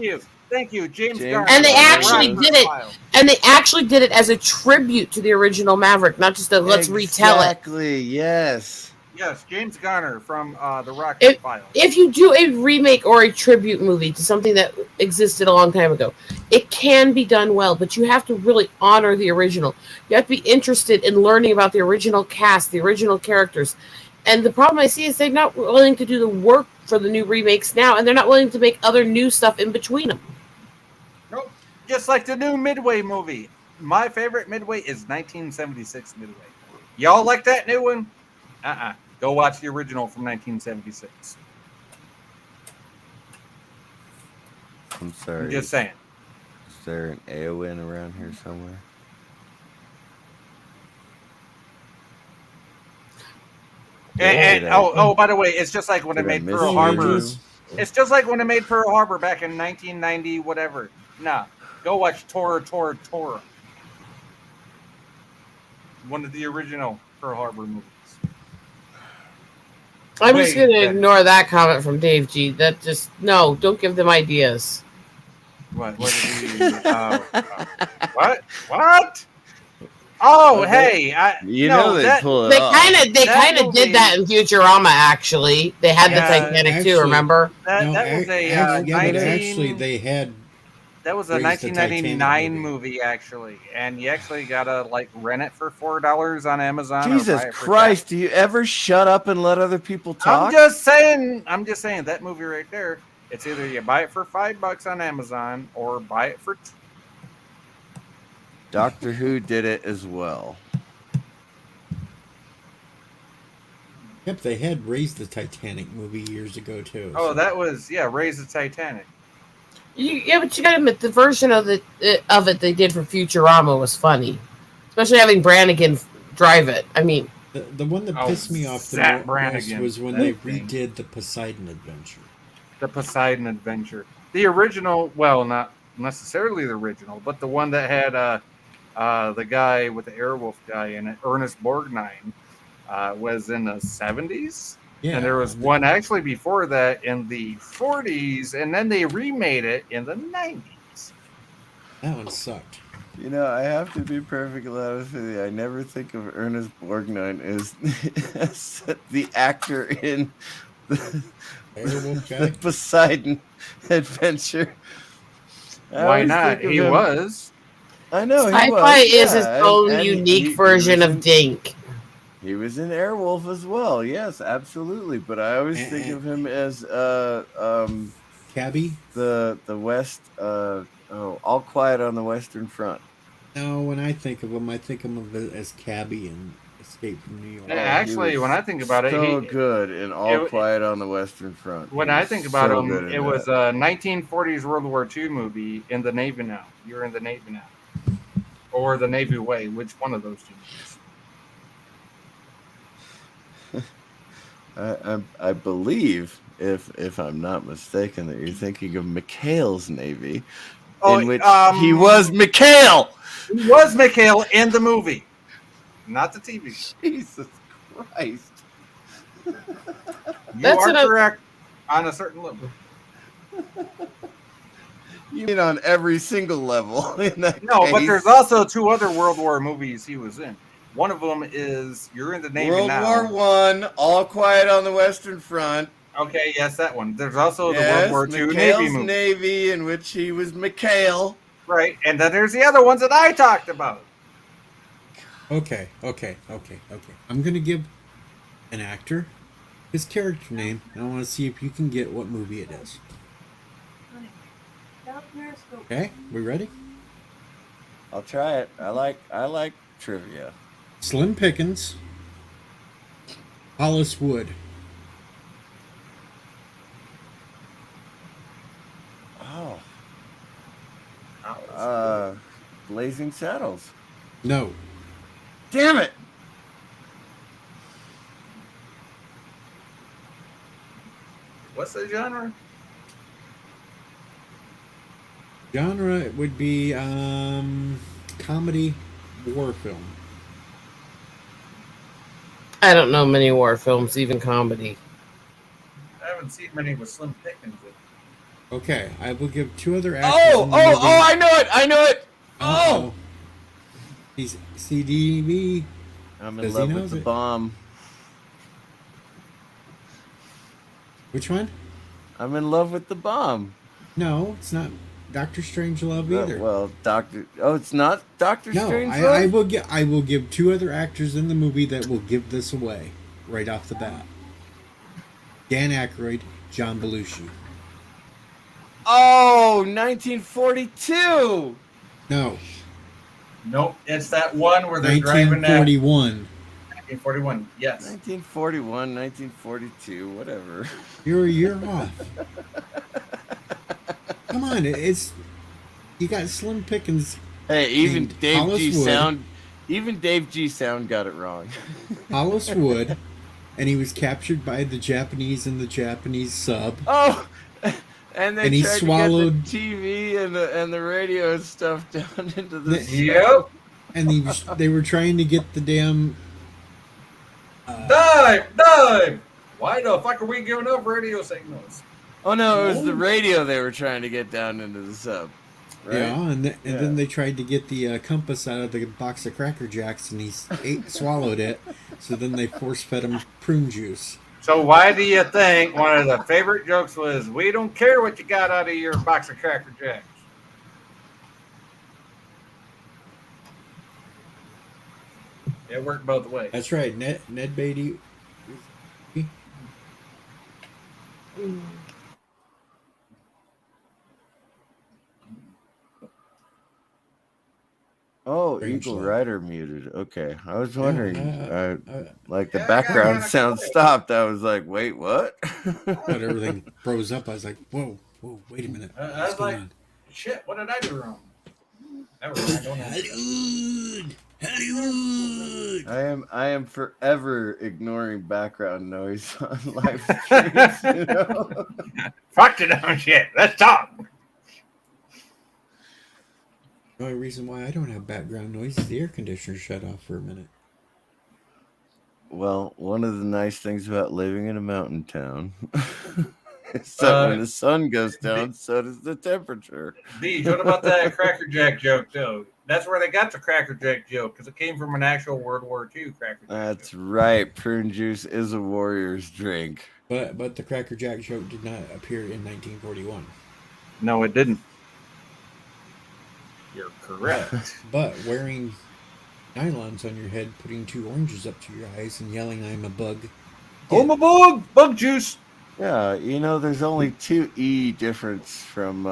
C: Thank you, James
B: James
C: Garner.
D: And they
B: Garner
D: actually
B: was-
D: did it. And they actually did it as a tribute to the original Maverick, not just a let's retell it.
B: Exactly, yes.
C: Yes, James Garner from the Rocket Files.
D: If you do a remake or a tribute movie to something that existed a long time ago, it can be done well, but you have to really honor the original. You have to be interested in learning about the original cast, the original characters. And the problem I see is they're not willing to do the work for the new remakes now, and they're not willing to make other new stuff in between them.
C: Nope. Just like the new Midway movie. My favorite Midway is 1976 Midway. Y'all like that new one? Go watch the original from 1976.
B: I'm sorry.
C: I'm just saying.
B: Is there an AON around here somewhere?
C: And by the way, it's just like when they made
B: miss
C: Pearl
B: you?
C: Harbor. It's just like when they made Pearl Harbor back in 1990, whatever. Nah, go watch Tora. One of the original Pearl Harbor movies.
D: I'm just going to
C: Wait,
D: ignore that comment from Dave G. That just, no, don't give them ideas.
C: What did he? What? Oh, hey!
B: They pull it
D: They
B: off.
D: kind of
C: movie-
D: did that in Futurama. Actually, they had the Titanic too.
A: actually-
D: Remember?
C: That was a 19.
A: Actually, they had.
C: That was a
A: raised the
C: 1999
A: Titanic
C: movie, actually, and you actually gotta rent it for $4 on Amazon.
B: Jesus Christ! Do you ever shut up and let other people talk?
C: I'm just saying that movie right there. It's either you buy it for $5 on Amazon or buy it for.
B: Doctor Who did it as well.
A: Yep, they had raised the Titanic movie years ago too.
C: Oh, that was Raise the Titanic.
D: But you got to admit the version of it they did for Futurama was funny, especially having Brannigan drive it. I mean,
A: the one that pissed me off the
C: Zach
A: most
C: Brannigan.
A: was when
C: That
A: they
C: thing.
A: redid the Poseidon Adventure.
C: The Poseidon Adventure. The original, well, not necessarily the original, but the one that had the guy with the Airwolf guy in it, Ernest Borgnine, was in the 70s.
A: Yeah,
C: And there was one actually before that in the 40s, and then they remade it in the 90s.
A: that one sucked.
B: I have to be perfectly honest with you. I never think of Ernest Borgnine as the actor in the
A: Airwolf guy?
B: Poseidon Adventure. I
C: Why
B: always
C: not?
B: think of
C: He
B: him-
C: was.
B: I know he
D: Sci-Fi
B: was.
D: is its
B: yeah,
D: own
B: and
D: unique
B: he
D: version
B: was
D: of
B: in-
D: Dink.
B: He was in Airwolf as well. Yes, absolutely. But I always think of him as
A: Cabby?
B: the West. All Quiet on the Western Front.
A: No, when I think of him, I think of him as Cabby in Escape from New York.
C: Yeah, actually, when I think about it,
B: so good in All Quiet on the Western Front.
C: When I think about him, it was a 1940s World War II movie in the Navy now. You're in the Navy now. Or the Navy Way, which one of those two movies?
B: I believe, if I'm not mistaken, that you're thinking of McHale's Navy, in which he was McHale.
C: He was McHale in the movie, not the TV show.
B: Jesus Christ.
C: You are correct on a certain level.
B: You mean on every single level in that
C: No,
B: case.
C: but there's also 2 other World War movies he was in. One of them is You're in the Navy Now.
B: World War I, All Quiet on the Western Front.
C: Okay, yes, that one. There's also the World War II Navy movie.
B: Navy, in which he was McHale.
C: Right, and then there's the other ones that I talked about.
A: Okay. I'm going to give an actor his character name, and I want to see if you can get what movie it is. Okay, we ready?
B: I'll try it. I like trivia.
A: Slim Pickens, Hollis Wood.
B: Blazing Saddles.
A: No.
B: Damn it!
C: What's the genre?
A: Genre would be comedy war film.
D: I don't know many war films, even comedy.
C: I haven't seen many with Slim Pickens.
A: Okay, I will give 2 other actors.
B: I know it.
A: Oh, he's CDV.
B: I'm in love with the bomb.
A: Which one?
B: I'm in love with the bomb.
A: No, it's not Doctor Strangelove either.
B: It's not Doctor Strangelove.
A: No, I will give 2 other actors in the movie that will give this away right off the bat. Dan Aykroyd, John Belushi.
B: Oh, 1942.
A: No.
C: Nope, it's that one where they're driving that.
A: 1941.
C: 1941, yes.
B: 1941, 1942, whatever.
A: You're a year off. Come on, you got Slim Pickens.
B: Hey, even Dave G.
A: Wood.
B: Sound got it wrong.
A: Hollis Wood, and he was captured by the Japanese in the Japanese sub.
B: Oh, and he tried
A: swallowed
B: to get the TV and the radio and stuff down into the
C: Yep.
A: And they were trying to get the damn
C: dive! Why the fuck are we giving up radio signals?
B: Oh no, it was the radio they were trying to get down into the sub. Right?
A: Yeah, and then they tried to get the compass out of the box of Cracker Jacks, and he swallowed it. So then they force fed him prune juice.
C: So why do you think one of the favorite jokes was, "We don't care what you got out of your box of Cracker Jacks"? It worked both ways.
A: That's right, Ned Beatty.
B: Oh,
A: Strange
B: Eagle
A: Love.
B: Rider muted. Okay, I was wondering, like the
C: Yeah,
B: background
C: yeah,
B: sound stopped. I was like, wait, what?
A: But everything froze up. I was like, whoa, wait a minute.
C: I
A: What's
C: was
A: going
C: like,
A: on?
C: shit, what did I do wrong? Never mind, don't know.
A: Hollywood.
B: I am forever ignoring background noise on live streams. You know?
C: Fuck the dumb shit. Let's talk.
A: The only reason why I don't have background noise is the air conditioner shut off for a minute.
B: Well, one of the nice things about living in a mountain town is that when the sun goes down, so does the temperature.
C: Beej, what about that Cracker Jack joke, though? That's where they got the Cracker Jack joke, because it came from an actual World War II Cracker Jack
B: That's
C: joke.
B: right. Prune juice is a warrior's drink.
A: But the Cracker Jack joke did not appear in 1941.
C: No, it didn't. You're correct.
A: But wearing nylons on your head, putting 2 oranges up to your eyes, and yelling, "I'm a bug."
C: Oh my bug juice.
B: Yeah, there's only 2 E difference from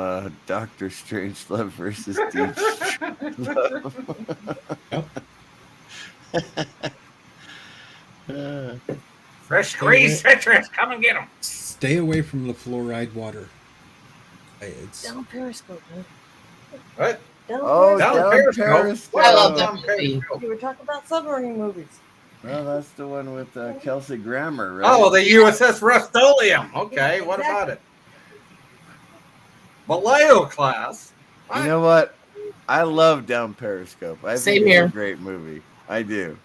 B: Doctor Strangelove versus Deep Love.
A: Yep.
C: Fresh squeezed citrus. Come and get them.
A: Stay away from the fluoride water. It's
F: Down Periscope, huh?
C: What?
F: Down
B: Oh,
C: Down
F: Periscope.
C: Periscope.
D: I love
C: Down
D: that movie.
C: Periscope.
F: You were talking about submarine movies.
B: Well, that's the one with Kelsey Grammer, right?
C: Oh, the USS Rust-Oleum. Okay, what about it? Vallejo class.
B: You know what? I love Down Periscope. I
D: Same
B: think it's
D: here.
B: a great movie. I do.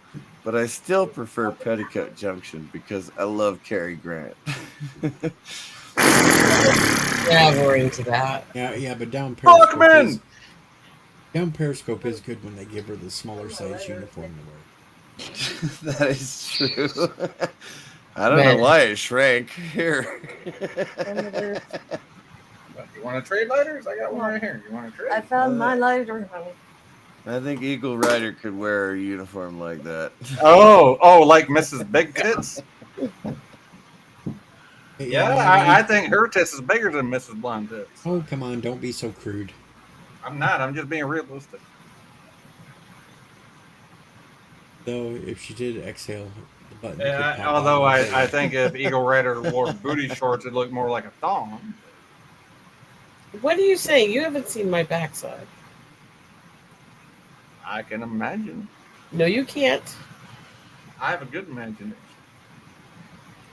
B: But I still prefer Petticoat Junction because I love Cary Grant.
D: Yeah, we're into that.
A: yeah, but Down
C: Hawkman!
A: Periscope is good when they give her the smaller size uniform to wear.
B: That is true. I don't know why it shrank. Here.
C: You want to trade lighters? I got one right here. You want to trade?
F: I found my lighter, honey.
B: I think Eagle Rider could wear a uniform like that.
C: Oh, like Mrs. Big Tits?
A: Hey,
C: Yeah, I think her tits is bigger than Mrs. Blonde Tits.
A: Oh, come on, don't be so crude.
C: I'm not. I'm just being realistic.
A: Though, if she did exhale, the button could
C: Yeah,
A: pop
C: although
A: out.
C: I think if Eagle Rider wore booty shorts, it'd look more like a thong.
D: What are you saying? You haven't seen my backside.
C: I can imagine.
D: No, you can't.
C: I have a good imagination.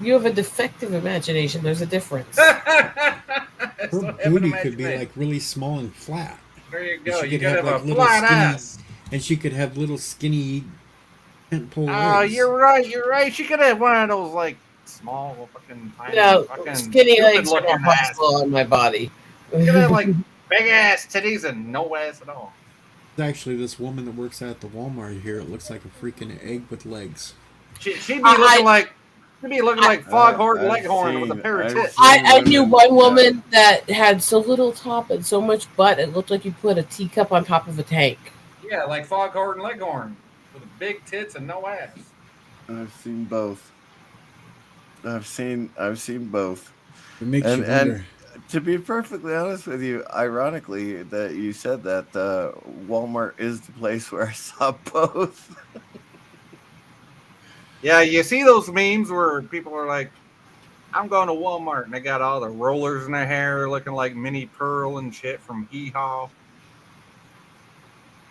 D: You have a defective imagination. There's a difference.
A: Her booty could be like really small and flat.
C: There you
A: And
C: go.
A: she
C: You
A: could have,
C: could have
A: like,
C: a
A: little
C: flat
A: skinny-
C: ass.
A: And she could have little skinny tent pole
C: Oh,
A: legs.
C: you're right. You're right. She could have one of those like small fucking tiny
D: No,
C: fucking
D: skinny
C: stupid
D: legs are
C: looking
D: not
C: ass.
D: possible on my body.
C: She could have like big ass titties and no ass at all.
A: Actually, this woman that works at the Walmart here, it looks like a freaking egg with legs.
C: She'd be looking like Foghorn
B: I've
C: Leghorn with a
B: seen-
C: pair of
B: I've
C: tits.
B: seen-
D: I knew
B: women
D: one
B: with
D: woman that had so little top and so much butt, it looked like you put a teacup on top of a tank.
C: Yeah, like Foghorn Leghorn with big tits and no ass.
B: I've seen both. I've seen both.
A: It makes
B: And-
A: you wonder.
B: To be perfectly honest with you, ironically that you said that Walmart is the place where I saw both.
C: Yeah, you see those memes where people are like, I'm going to Walmart and they got all the rollers in their hair looking like Minnie Pearl and shit from Hee Haw.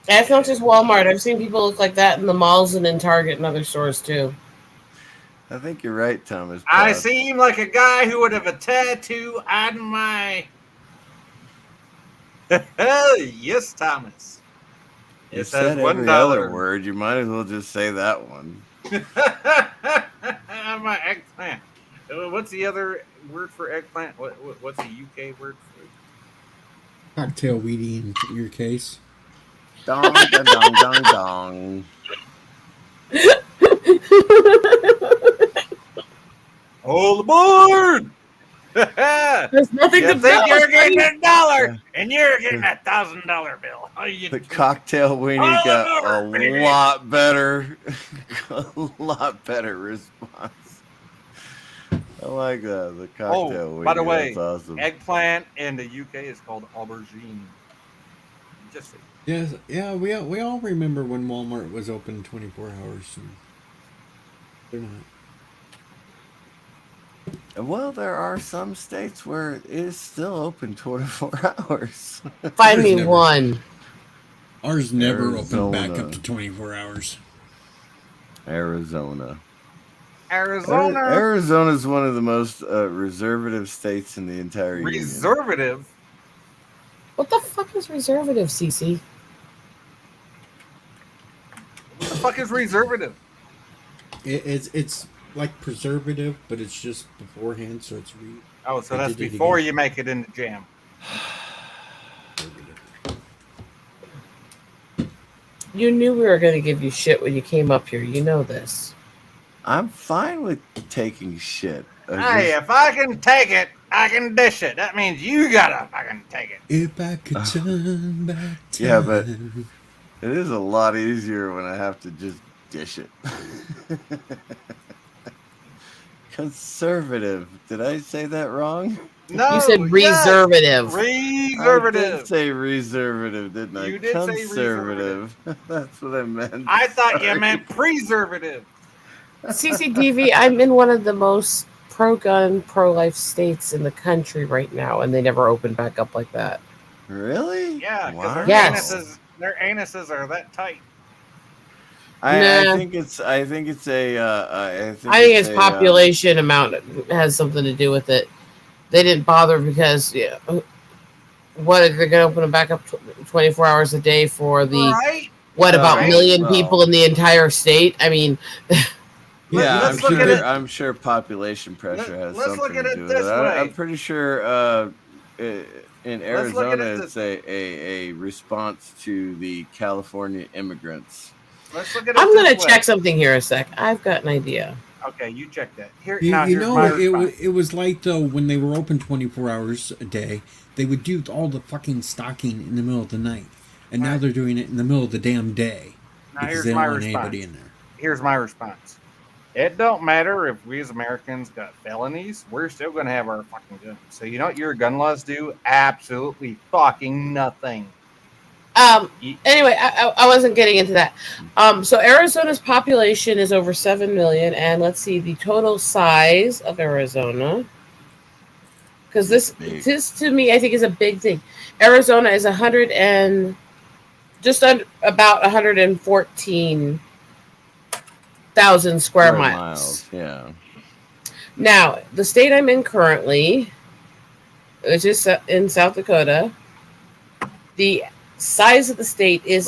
D: That's not just Walmart. I've seen people look like that in the malls and in Target and other stores too.
B: I think you're right, Thomas.
C: I
B: Pop.
C: seem like a guy who would have a tattoo on my. Yes, Thomas.
B: You
C: It says
B: said every
C: $1.
B: other word. You might as well just say that one.
C: My eggplant. What's the other word for eggplant? What's the UK word for it?
A: Cocktail weedy in your case.
B: Dong, da, dong, dong, dong.
C: All aboard!
D: There's nothing
C: You
D: to
C: think you're
D: celebrate.
C: getting $1 and you're getting a $1,000 bill. Oh, you
B: The cocktail weenie
C: Oh,
B: got a
C: baby.
B: lot better. A lot better response. I like that. The cocktail weenie.
C: by the way,
B: that's awesome.
C: eggplant in the UK is called aubergine. Just
A: Yes, yeah, we all remember when Walmart was open 24 hours. And they're not.
B: Well, there are some states where it is still open 24 hours.
D: Find me
A: Never.
D: one.
A: Ours never opened back
B: Arizona.
A: up to 24 hours.
B: Arizona.
C: Arizona.
B: Arizona is one of the most reservative states in the entire union.
C: Reservative.
D: What the fuck is reservative, Cece?
C: What the fuck is reservative?
A: It's like preservative, but it's just beforehand, so it's
C: Oh, so
A: I
C: that's
A: did it
C: before
A: again.
C: you make it in the jam.
D: You knew we were going to give you shit when you came up here. You know this.
B: I'm fine with taking shit.
C: Hey, if I can take it, I can dish it. That means you gotta fucking take it.
A: If I could turn back time.
B: Yeah, but It is a lot easier when I have to just dish it. Conservative. Did I say that wrong?
C: No,
D: You said
C: yes,
D: reservative.
B: I did
C: reservative.
B: say reservative, didn't I?
C: You did say
B: Conservative. That's what I meant.
C: I thought you
B: Sorry.
C: meant preservative.
D: CCTV, I'm in one of the most pro-gun, pro-life states in the country right now, and they never opened back up like that.
B: Really?
C: Yeah, because their
D: Yes.
C: anuses are that tight.
B: I
D: Nah.
B: think it's a.
D: I think
B: it's
D: its
B: a,
D: population amount has something to do with it. They didn't bother because what if they're going to open them back up 24 hours a day for the
C: Right?
D: about
C: Right.
D: million
B: well.
D: people in the entire state? I mean,
B: Yeah,
C: Let's look at it.
B: I'm sure population pressure has
C: Let's look
B: something
C: at
B: to
C: it
B: do with
C: this
B: it.
C: way.
B: I'm pretty sure in
C: Let's look at
B: Arizona
C: it
B: it's a response to the California immigrants.
C: Let's look at it
D: I'm going to
C: this way.
D: check something here a sec. I've got an idea.
C: Okay, you check that. Here,
A: You
C: here's
A: know,
C: my response.
A: it was like, though, when they were open 24 hours a day, they would do all the fucking stocking in the middle of the night. And now
C: Right.
A: they're doing it in the middle of the damn day.
C: Now
A: Because
C: here's
A: they
C: my
A: don't want
C: response.
A: anybody in there.
C: Here's my response. It don't matter if we as Americans got felonies. We're still going to have our fucking guns. So you know what your gun laws do? Absolutely fucking nothing.
D: Anyway, I wasn't getting into that. So Arizona's population is over 7 million, and let's see the total size of Arizona. Because this to me, I think is a big thing. Arizona is 100 and just under about 114,000 square miles.
B: Yeah.
D: Now, the state I'm in currently, which is in South Dakota, the size of the state is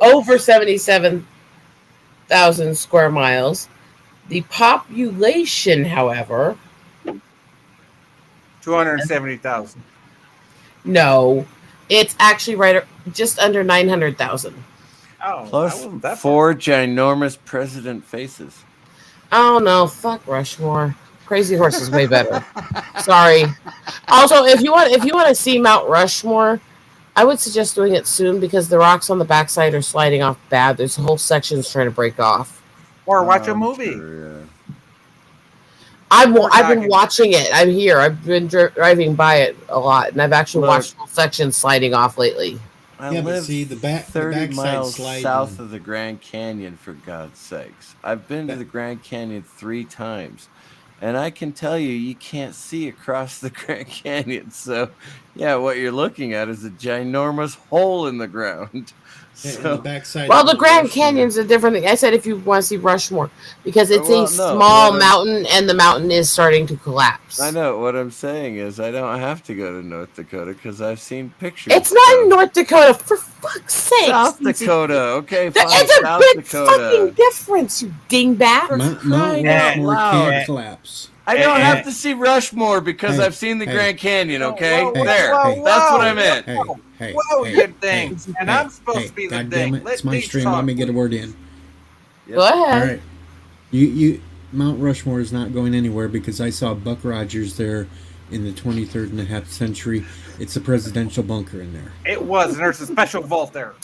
D: over 77,000 square miles. The population, however,
C: 270,000.
D: no, it's actually just under 900,000.
C: Oh,
B: Plus 4 ginormous president faces.
D: Oh no, fuck Rushmore. Crazy Horse is way better. Sorry. Also, if you want to see Mount Rushmore, I would suggest doing it soon because the rocks on the backside are sliding off bad. There's whole sections trying to break off.
C: Or watch a movie.
B: Sure, yeah.
D: I've been watching it. I'm here. I've been driving by it a lot, and I've actually watched whole sections sliding off lately.
B: I
A: Yeah, but
B: live
A: see, the
B: 30
A: backside
B: miles
A: sliding.
B: south of the Grand Canyon, for God's sakes. I've been to the Grand Canyon 3 times, and I can tell you can't see across the Grand Canyon. So, yeah, what you're looking at is a ginormous hole in the ground.
A: The backside.
D: Well, the Grand Canyon's a different thing. I said if you want to see Rushmore, because it's a small mountain, and the mountain is starting to collapse.
B: I know. What I'm saying is I don't have to go to North Dakota because I've seen pictures.
D: It's not in North Dakota, for fuck's sake.
B: South Dakota. Okay, fine.
D: It's a
B: South
D: big
B: Dakota.
D: fucking difference, you dingbat.
A: Mount Rushmore can't collapse.
B: I don't have to see Rushmore because I've seen the Grand Canyon, okay? That's what I meant.
C: Whoa, good thing. And I'm supposed to be the
A: God
C: thing.
A: damn it, it's my stream. Let me get a word in.
D: Go ahead.
A: All right. You Mount Rushmore is not going anywhere because I saw Buck Rogers there in the 23rd and a half century. It's a presidential bunker in there.
C: It was, and there's a special vault there.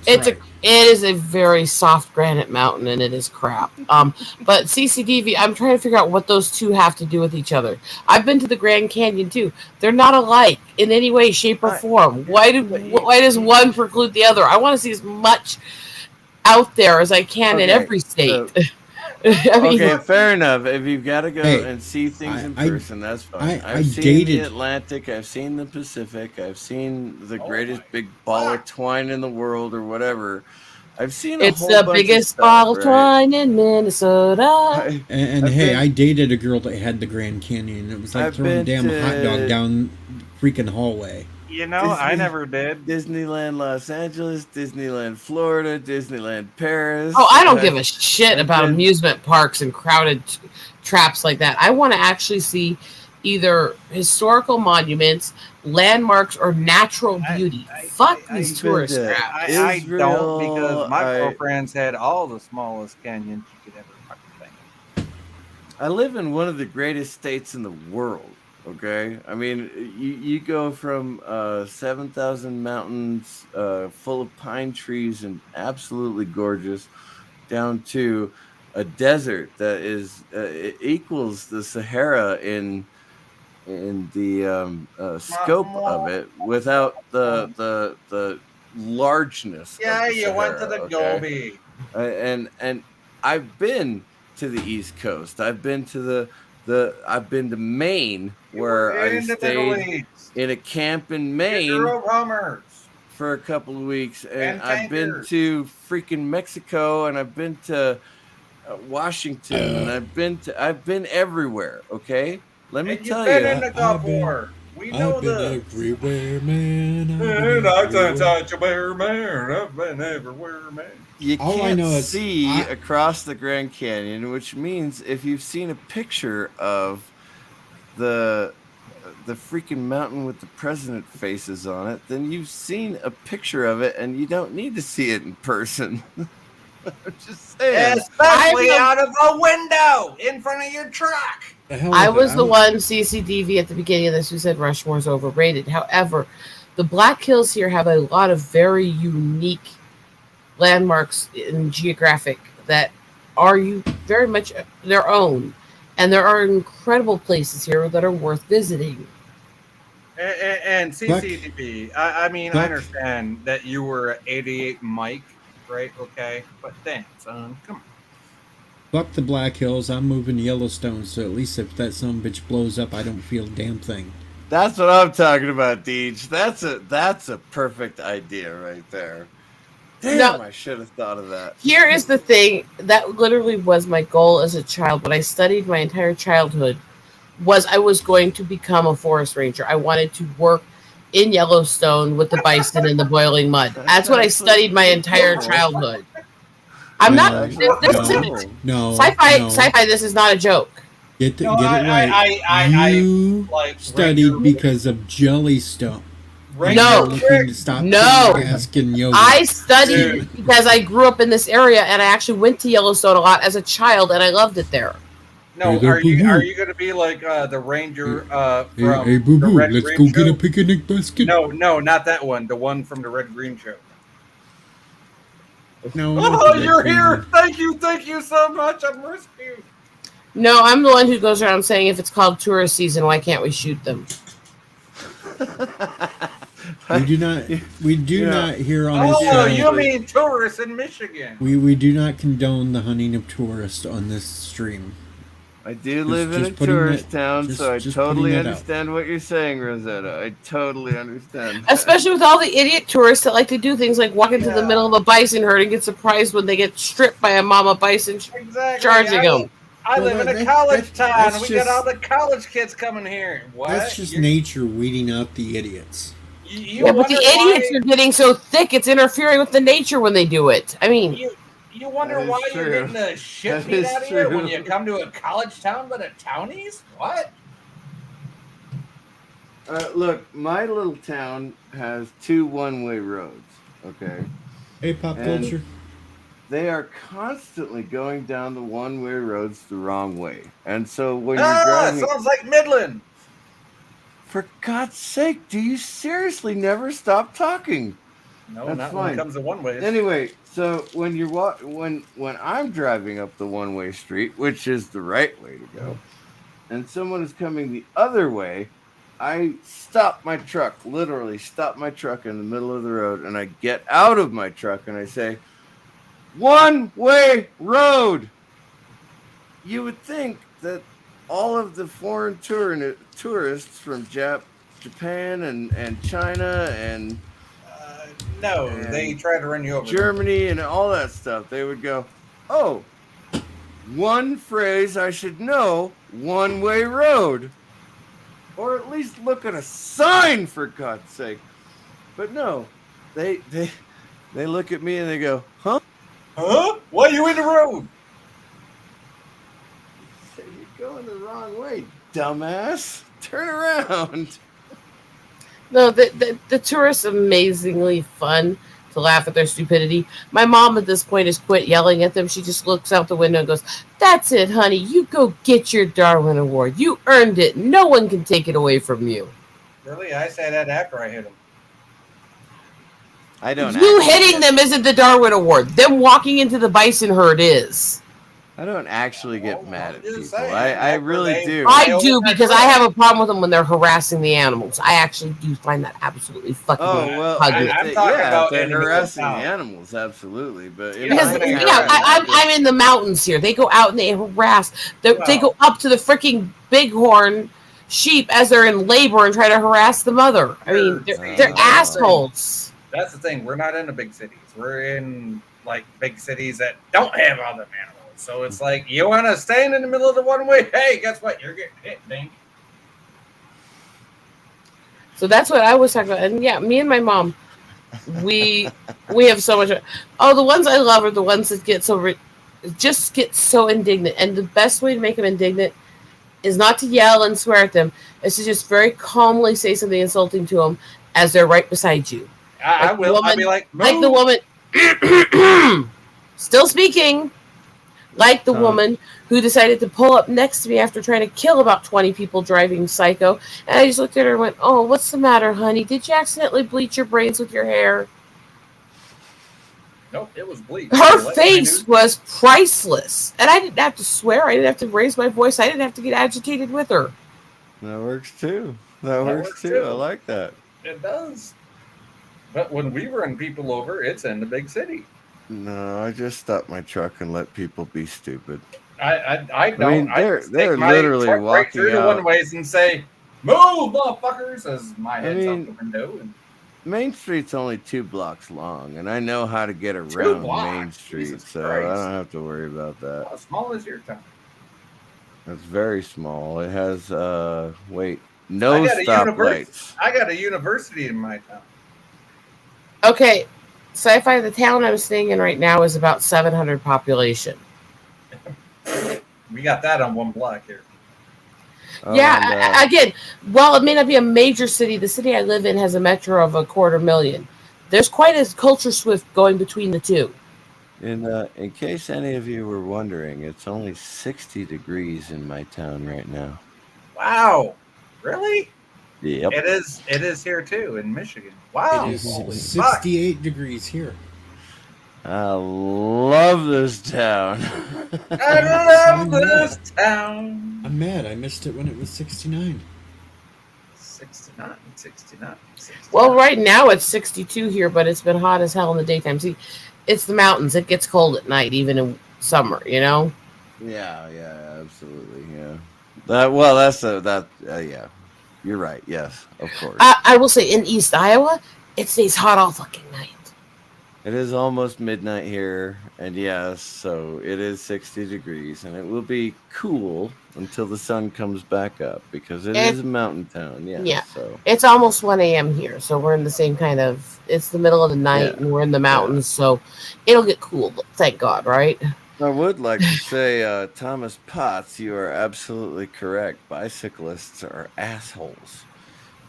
D: It is a very soft granite mountain, and it is crap. But CCTV, I'm trying to figure out what those two have to do with each other. I've been to the Grand Canyon too. They're not alike in any way, shape, or form. Why does one preclude the other? I want to see as much out there as I can in every state.
B: I mean, okay, fair enough. If you've got to go and see things in person, that's fine. I've seen the Atlantic, I've seen the Pacific, I've seen the greatest big ball of twine in the world, or whatever. I've seen
D: it's the biggest ball of twine in Minnesota.
A: And hey, I dated a girl that had the Grand Canyon. It was like throwing a damn hot dog down freaking hallway.
C: You know, I never did.
B: Disneyland Los Angeles, Disneyland Florida, Disneyland Paris.
D: Oh, I don't give a shit about amusement parks and crowded traps like that. I want to actually see either historical monuments, landmarks, or natural beauty. Fuck these tourist traps.
C: I don't, because my girlfriends had all the smallest canyons you could ever fucking think.
B: I live in one of the greatest states in the world. Okay, I mean, you go from 7,000 mountains full of pine trees and absolutely gorgeous, down to a desert that is it equals the Sahara in the scope of it, without the largeness of
C: Yeah,
B: the
C: you went to
B: Sahara.
C: the
B: Okay,
C: Gobi.
B: and I've been to the East Coast. I've been to I've been to Maine,
C: You were
B: where I
C: in the Middle
B: stayed
C: East.
B: in a camp in
C: You
B: Maine
C: drove Hummers
B: for a couple of weeks, and
C: and
B: I've been
C: tankers.
B: to freaking Mexico, and I've been to Washington, and I've been everywhere. Okay, let me
C: And you've
B: tell
C: been
B: you.
C: in the Gulf War. We know
A: I've been
C: this.
A: everywhere, man. I've been
C: And I can
A: everywhere.
C: touch a bear, man. I've been everywhere, man.
B: You
A: All I
B: can't
A: know is
B: see across the Grand Canyon, which means if you've seen a picture of the the freaking mountain with the president faces on it, then you've seen a picture of it, and you don't need to see it in person. I'm just saying.
C: Especially
D: I'm
C: out of a window in front of your truck.
A: The hell
D: I
A: with it.
D: was the one CCDV at the beginning of this who said Rushmore's overrated. However, the Black Hills here have a lot of very unique landmarks in geographic that are very much their own. And there are incredible places here that are worth visiting.
C: And
A: Buck-
C: CCTV, I mean, I
A: Buck-
C: understand that you were at 88 Mike, right? Okay. But damn, son, come on.
A: Fuck the Black Hills. I'm moving to Yellowstone, so at least if that son of a bitch blows up, I don't feel a damn thing.
B: That's what I'm talking about, Deej. That's a perfect idea right there. Damn,
D: No.
B: I should have thought of that.
D: Here is the thing that literally was my goal as a child. What I studied my entire childhood was I was going to become a forest ranger. I wanted to work in Yellowstone with the bison in the boiling mud. That's what I studied my entire childhood. I'm
A: No,
D: not. This isn't
A: No,
D: sci-fi.
A: no.
D: Sci-fi. This is not a joke.
A: Get it
C: No,
A: right. You
C: like
A: studied
C: Ranger-
A: because of Jellystone.
C: Ranger
D: No.
C: Rick.
A: Stop
D: No.
A: asking yoga.
D: I studied because I grew up in this area and I actually went to Yellowstone a lot as a child and I loved it there.
C: No,
A: Hey there,
C: are you
A: boo-boo.
C: going to be like the Ranger
A: Hey,
C: from
A: hey, boo
C: the
A: boo,
C: Red
A: let's
C: Green
A: go
C: Show?
A: get a picnic basket.
C: No, not that one. The one from the Red Green Show.
A: No.
C: Oh,
A: not the
C: you're
A: Red
C: here!
A: Green.
C: Thank you so much. I'm rescued.
D: No, I'm the one who goes around saying if it's called tourist season, why can't we shoot them?
A: We do not. We do
B: Yeah.
A: not here on this
C: Oh,
A: show.
C: you mean tourists in Michigan?
A: We do not condone the hunting of tourists on this stream.
B: I do live in a
A: just putting
B: tourist
A: that-
B: town,
A: just-
B: so I
A: just
B: totally
A: putting that out.
B: understand what you're saying, Rosetta. I totally understand.
D: Especially with all the idiot tourists that like to do things like walk into the
C: Yeah.
D: middle of a bison herd and get surprised when they get stripped by a mama bison
C: Exactly.
D: charging them.
C: I
A: Well,
C: live in a
A: that-
C: college
A: that-
C: town.
A: that's
C: And we
A: just-
C: got all the college kids coming here. What?
A: That's just
C: You-
A: nature weeding out the idiots.
C: you
D: Yeah, but the
C: wonder why-
D: idiots are getting so thick it's interfering with the nature when they do it. I mean,
C: You wonder
B: That is
C: why you're
B: true.
C: getting the shit
B: That
C: beat
B: is
C: out of you when
B: true.
C: you come to a college town by the townies? What?
B: Look, my little town has 2 one-way roads. Okay,
A: Hey, pop
B: And-
A: culture.
B: they are constantly going down the one-way roads the wrong way, and so when you're
C: Ah,
B: driving,
C: sounds like Midland.
B: for God's sake, do you seriously never stop talking?
C: No,
B: That's
C: not when it
B: fine.
C: comes to one way.
B: Anyway, so when you're when I'm driving up the one-way street, which is the right way to go, and someone is coming the other way, I stop my truck, literally stop my truck in the middle of the road, and I get out of my truck and I say, "One-way road." You would think that all of the foreign tourists from Japan and China and
C: No,
B: And
C: they try to run you over.
B: Germany and all that stuff, they would go, "Oh, one phrase I should know, one-way road." Or at least look at a sign, for God's sake. But no, they look at me and they go, "Huh?
C: Huh? Why are you in the road?
B: You're going the wrong way, dumbass. Turn around."
D: no, the tourists amazingly fun to to laugh at their stupidity. My mom at this point has quit yelling at them. She just looks out the window and goes, "That's it, honey. You go get your Darwin Award. You earned it. No one can take it away from you."
C: Really, I say that after I hit him.
B: I don't.
D: You
B: actually
D: hitting
B: get,
D: them isn't the Darwin Award. Them walking into the bison herd is.
B: I don't actually get
C: Well,
B: mad
C: I'm
B: at
C: just
B: people.
C: saying,
B: I
C: that's where
B: really
C: they-
B: do.
D: I
C: always
D: do
C: had
D: because I
C: trouble.
D: have a problem with them when they're harassing the animals. I actually do find that absolutely fucking
B: Oh well,
D: ugly.
C: I'm
B: if
C: talking
B: yeah,
C: about
B: if they're
C: in the middle of
B: harassing the
C: town.
B: animals, absolutely. But in
C: Because,
B: my
D: Because
B: town,
D: I'm in the mountains here. They go out and they harass. They
C: Wow.
D: go up to the freaking bighorn sheep as they're in labor and try to harass the mother. I mean, they're
B: Oh.
D: assholes.
C: That's the thing. We're not in the big cities. We're in like big cities that don't have other animals. So it's like you want to stand in the middle of the one way. Hey, guess what? You're getting hit, dink.
D: So that's what I was talking about. And yeah, me and my mom, we have so much. Oh, the ones I love are the ones that get just get so indignant. And the best way to make them indignant is not to yell and swear at them. It's to just very calmly say something insulting to them as they're right beside you.
C: I
D: Like
C: will.
D: woman-
C: I'll be like,
D: Like the woman, still speaking, like the woman who decided to pull up next to me after trying to kill about 20 people driving psycho. And I just looked at her and went, "Oh, what's the matter, honey? Did you accidentally bleach your brains with your hair?"
C: Nope, it was bleach.
D: Her face was priceless. And I didn't have to swear. I didn't have to raise my voice. I didn't have to get agitated with her.
B: that works too. That works too. I like that.
C: It does. But when we run people over, it's in the big city.
B: No, I just stop my truck and let people be stupid.
C: I don't.
B: mean, they're
C: just take my
B: literally
C: truck right
B: walking
C: through the
B: out.
C: one ways and say, "Move, motherfuckers!" as my head's
B: mean,
C: out the window. And
B: Main Street's only 2 blocks long, and I know how to get around
C: blocks?
B: Main Street,
C: Jesus
B: so
C: Christ.
B: I don't have to worry about that.
C: how small is your town?
B: It's very small. It has no
C: I got a
B: stoplights.
C: I got a university in my town.
D: Okay, Sci-Fi, the town I'm staying in right now is about 700 population.
C: We got that on one block here.
B: Oh,
D: Yeah,
B: and,
D: again, while it may not be a major city, the city I live in has a metro of 250,000. There's quite a culture swift going between the two.
B: in case any of you were wondering, it's only 60 degrees in my town right now.
C: Wow, really?
B: Yep.
C: It is here too in Michigan. Wow,
A: It is
C: holy fuck.
A: 68 degrees here.
B: I love this town.
C: I love this town.
A: I'm mad. I missed it when it was 69.
C: 69.
D: Well, right now it's 62 here, but it's been hot as hell in the daytime. See, it's the mountains. It gets cold at night, even in summer, you know?
B: Yeah, absolutely, yeah. Yeah. You're right. Yes, of course.
D: I will say in East Iowa, it stays hot all fucking night.
B: It is almost midnight here, and yes, so it is 60 degrees, and it will be cool until the sun comes back up because it is a mountain town. Yes,
D: Yeah.
B: So
D: It's almost 1 a.m. here, so we're in the same kind of, it's the middle of the night and we're in the mountains, so it'll get cool, thank God, right?
B: I would like to say, Thomas Potts, you are absolutely correct. Bicyclists are assholes,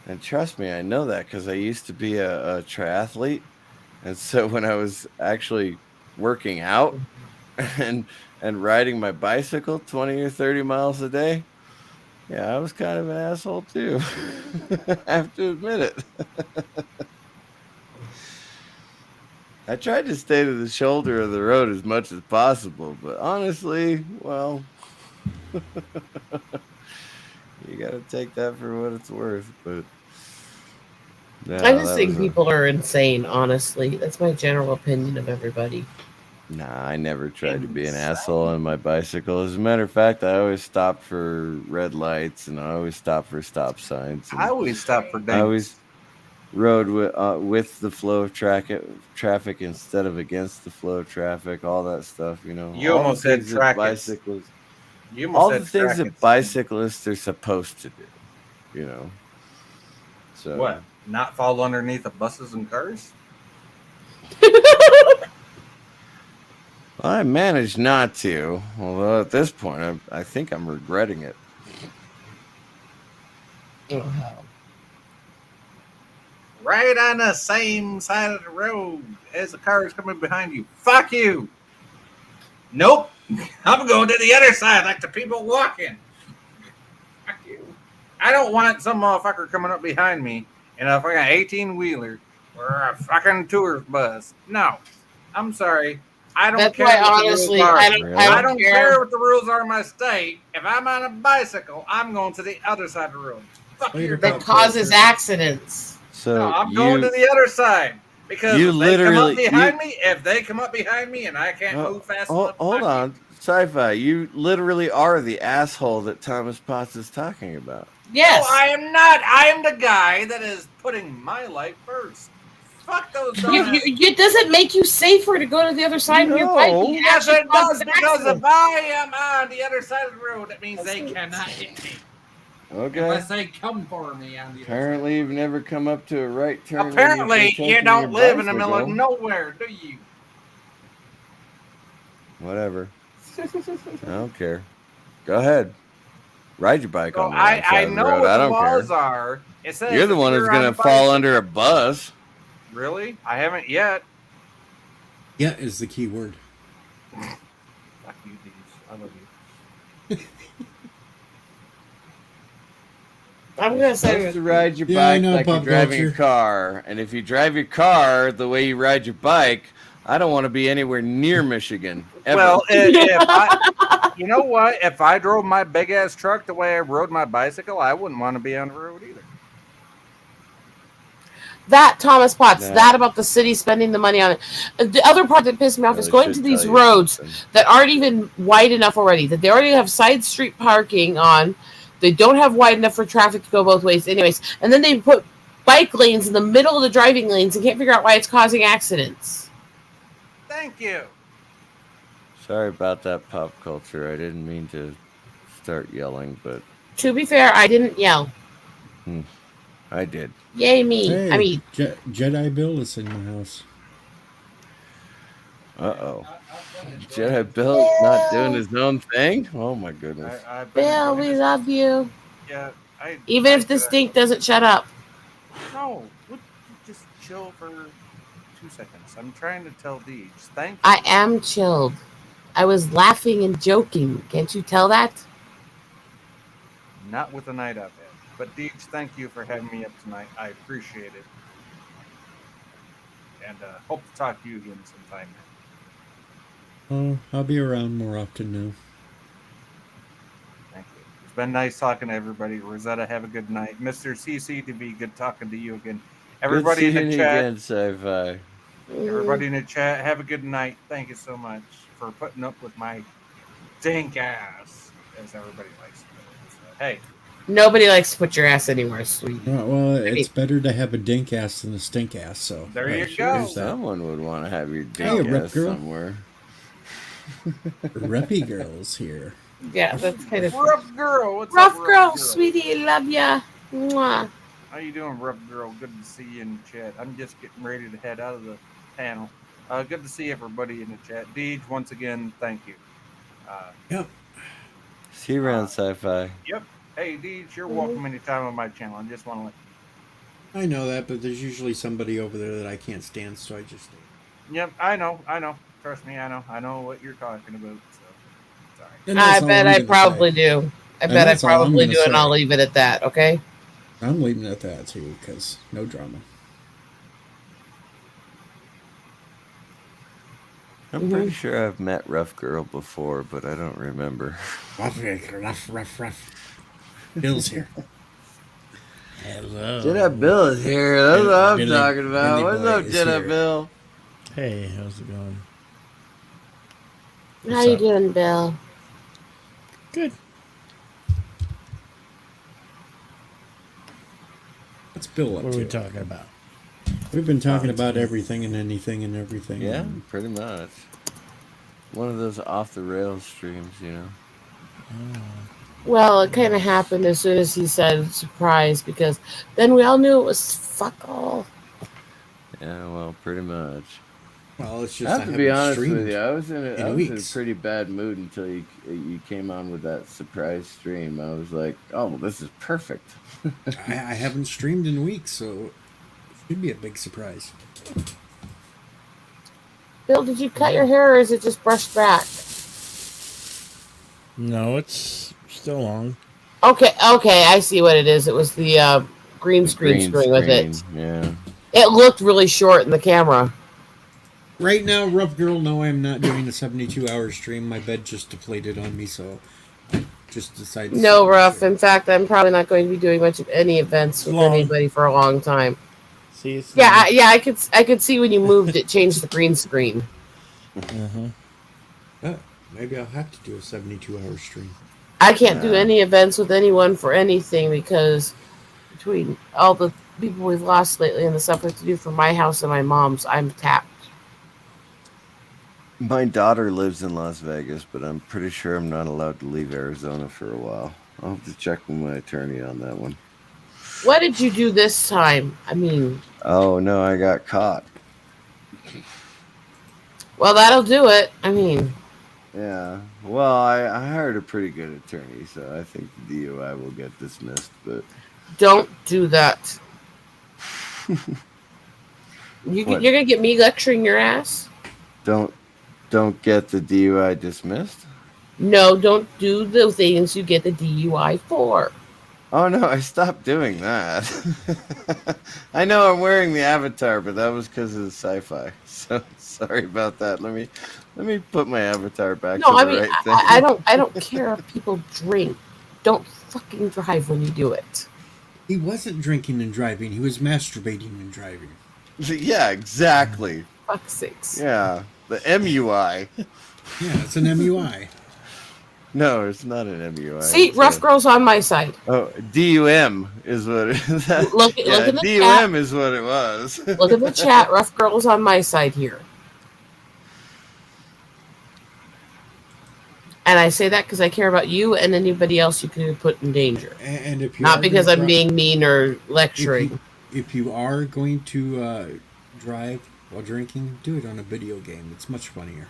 B: and trust me, I know that because I used to be a triathlete. And so when I was actually working out and riding my bicycle 20 or 30 miles a day, yeah, I was kind of an asshole too. I have to admit it. I tried to stay to the shoulder of the road as much as possible, but honestly, well, you got to take that for what it's worth. But no,
D: I just
B: that
D: think
B: was
D: people are insane, honestly. That's my general opinion of everybody.
B: Nah, I never tried to be an asshole on my bicycle. As a matter of fact, I always stopped for red lights and I always stopped for stop signs.
C: I always stop for
B: I
C: dance.
B: always rode with the flow of traffic instead of against the flow of traffic. All that stuff, you know.
C: You
B: all
C: almost
B: the
C: said
B: things that
C: trackets.
B: bicyclists.
C: You almost
B: All
C: said
B: the things that
C: trackets.
B: bicyclists are supposed to do, you know. So
C: What? Not fall underneath of buses and cars?
B: I managed not to, although at this point I think I'm regretting it.
C: right on the same side of the road as the car is coming behind you. Fuck you. Nope. I'm going to the other side like the people walking. Fuck you. I don't want some motherfucker coming up behind me in a fucking 18-wheeler or a fucking tourist bus. No. I'm sorry. I don't
D: That's
C: care
D: why,
C: what the rules
D: honestly,
C: are.
D: I
C: I
D: don't
C: don't
D: care.
C: care what the rules are in my state. If I'm on a bicycle, I'm going to the other side of the road. Fuck
A: Later,
C: your
A: Pop
D: That causes
A: culture.
D: accidents.
B: So
C: No, I'm going to the other side because
B: you
C: if they come up
B: literally-
C: behind me, if they come up behind me and I can't move fast enough,
B: hold
C: fuck
B: on, sci-fi. You literally are the asshole that Thomas Potts is talking about.
C: you.
D: Yes.
C: No, I am not. I am the guy that is putting my life first. Fuck those dumbasses.
D: It doesn't make you safer to go to the other side of your bike.
B: No.
D: It
C: Yes,
D: actually
C: it does,
D: causes
C: because if
D: accidents.
C: I am on the other side of the road, that means they cannot hit me.
B: Okay.
C: Unless they come for me on the other
B: Apparently, you've never come up to a right turn.
C: side. Apparently,
B: when you're
C: you don't
B: taking
C: live
B: your
C: in the middle of
B: bicycle.
C: nowhere, do you?
B: Whatever. I don't care. Go ahead. Ride your bike
C: So
B: on the wrong side
C: I
B: of the
C: know
B: road.
C: what
B: I
C: the
B: don't care.
C: laws are. It says
B: You're the
C: if
B: one who's
C: you're
B: going
C: on
B: to
C: a
B: fall
C: bicycle-
B: under a bus.
C: Really? I haven't yet.
A: Yeah, is the key word.
C: Fuck you, dudes. I love you.
D: I'm gonna
B: You're supposed
D: say
B: to ride your
A: Yeah, I
B: bike
A: know,
B: like you're
A: pop
B: driving a
A: culture.
B: car. And if you drive your car the way you ride your bike, I don't want to be anywhere near Michigan. Ever.
C: Well, if I, you know what? If I drove my big ass truck the way I rode my bicycle, I wouldn't want to be on the road either.
D: that Thomas Potts,
B: No.
D: that about the city spending the money on it. The other part that pissed me off
B: Well,
D: is
B: it
D: going
B: should
D: to these
B: tell you
D: roads
B: something.
D: that aren't even wide enough already, that they already have side street parking on. They don't have wide enough for traffic to go both ways, anyways. And then they put bike lanes in the middle of the driving lanes and can't figure out why it's causing accidents.
C: Thank you.
B: Sorry about that, pop culture. I didn't mean to start yelling, but
D: To be fair, I didn't yell.
B: I did.
D: Yay me.
A: Hey,
D: I mean,
A: Jedi Bill is in my house.
B: Uh-oh. Jedi Bill's not doing his own thing? Oh, my goodness.
C: I've been
D: Bill,
C: enjoying
D: we
C: this.
D: love you.
C: Yeah,
D: Even if the stink doesn't shut up.
C: No, just chill for 2 seconds. I'm trying to tell Deej. Thank you.
D: I am chilled. I was laughing and joking. Can't you tell that?
C: Not with the night I've had. But Deej, thank you for having me up tonight. I appreciate it. And hope to talk to you again sometime.
A: Oh, I'll be around more often now.
C: Thank you. It's been nice talking to everybody. Rosetta, have a good night. Mr. CCTV, good talking to you again. Everybody in
B: Good
C: the
B: seeing you
C: chat.
B: again, Sci-Fi.
C: Everybody in the chat, have a good night. Thank you so much for putting up with my dink ass, as everybody likes to do. So, hey,
D: Nobody likes to put your ass anywhere, sweet.
A: Well, it's better to have a dink ass than a stink ass. So
C: There you
A: sure
C: go.
A: is that.
B: Someone would want to have your
A: Hey,
B: dick
A: Rip
B: ass
A: Girl.
B: somewhere.
A: Reppy girls here.
D: Yeah, that's kind of
C: rough girl. What's
D: rough
C: up,
D: girl, sweetie. Love ya. Mwah.
C: How you doing, rough girl? Good to see you in the chat. I'm just getting ready to head out of the panel. Good to see everybody in the chat. Deej, once again, thank you.
A: Yep.
B: See you around, Sci-Fi.
C: Yep. Hey, Deej, you're welcome anytime on my channel. I just want to let
A: I know that, but there's usually somebody over there that I can't stand, so I just.
C: Yep, I know. Trust me, I know what you're talking about. So, sorry.
A: And
D: I
A: that's all
D: bet
A: I'm
D: I
A: gonna
D: probably
A: say.
D: do. I
A: And
D: bet I
A: that's all I'm
D: probably
A: gonna
D: do, and
A: say.
D: I'll leave it at that, okay?
A: I'm leaving it at that too, because no drama.
B: I'm pretty sure I've met Rough Girl before, but I don't remember.
A: Rough. Bill's here. Hello.
B: Jedi Bill is here. That's what I'm
A: Billy-
B: talking about.
A: Billy
B: What's
A: Boy
B: up,
A: is
B: Jedi
A: here.
B: Bill?
G: Hey, how's it going?
D: How
A: What's
D: you
A: up?
D: doing, Bill?
G: Good.
A: What's Bill up
G: What are we
A: to?
G: talking about?
A: We've been talking about everything and anything and everything.
B: Yeah,
A: and
B: pretty much. One of those off the rails streams, you know.
D: Well, it kind of happened as soon as he said surprise, because then we all knew it was fuck all.
B: Yeah, well, pretty much.
A: Well, it's just
B: I have to be
A: haven't
B: honest with
A: streamed
B: you. I was in a
A: weeks.
B: pretty bad mood until you came on with that surprise stream. I was like, oh, well, this is perfect.
A: I haven't streamed in weeks, so Should be a big surprise.
D: Bill, did you cut your hair or is it just brushed back?
G: No, it's still long.
D: Okay, I see what it is. It was the green screen screwing with it.
B: Yeah.
D: It looked really short in the camera.
A: Right now, Rough Girl, no, I'm not doing a 72-hour stream. My bed just deflated on me, so I just decided to
D: No,
A: sit in
D: Rough.
A: the chair.
D: In fact, I'm probably not going to be doing much of any events with
G: Long.
D: anybody for a long time.
G: See, it's
D: Yeah, I could see when you moved it changed the green screen.
A: Maybe I'll have to do a 72-hour stream.
D: I can't do any events with anyone for anything because between all the people we've lost lately and the stuff we have to do for my house and my mom's, I'm tapped.
B: My daughter lives in Las Vegas, but I'm pretty sure I'm not allowed to leave Arizona for a while. I'll have to check with my attorney on that one.
D: What did you do this time? I mean...
B: Oh, no, I got caught.
D: Well, that'll do it. I mean...
B: Yeah. Well, I hired a pretty good attorney, so I think the DUI will get dismissed, but...
D: Don't do that. You're going to get me lecturing your ass?
B: Don't get the DUI dismissed?
D: No, don't do the things you get the DUI for.
B: Oh, no, I stopped doing that. I know I'm wearing the avatar, but that was because of the sci-fi. So sorry about that. Let me put my avatar back to the right thing.
D: I don't care if people drink. Don't fucking drive when you do it.
A: He wasn't drinking and driving. He was masturbating and driving.
B: Yeah, exactly.
D: Fuck's sakes.
B: Yeah, the MUI.
A: Yeah, it's an MUI.
B: No, it's not an MUI.
D: See, Rough Girl's on my side.
B: Oh, DUM is what it is.
D: Look in the
B: DUM
D: chat.
B: is what it was.
D: Look at the chat. Rough Girl's on my side here. And I say that because I care about you and anybody else you could put in danger.
A: And if you
D: not because I'm being mean or lecturing.
A: If you are going to drive while drinking, do it on a video game. It's much funnier.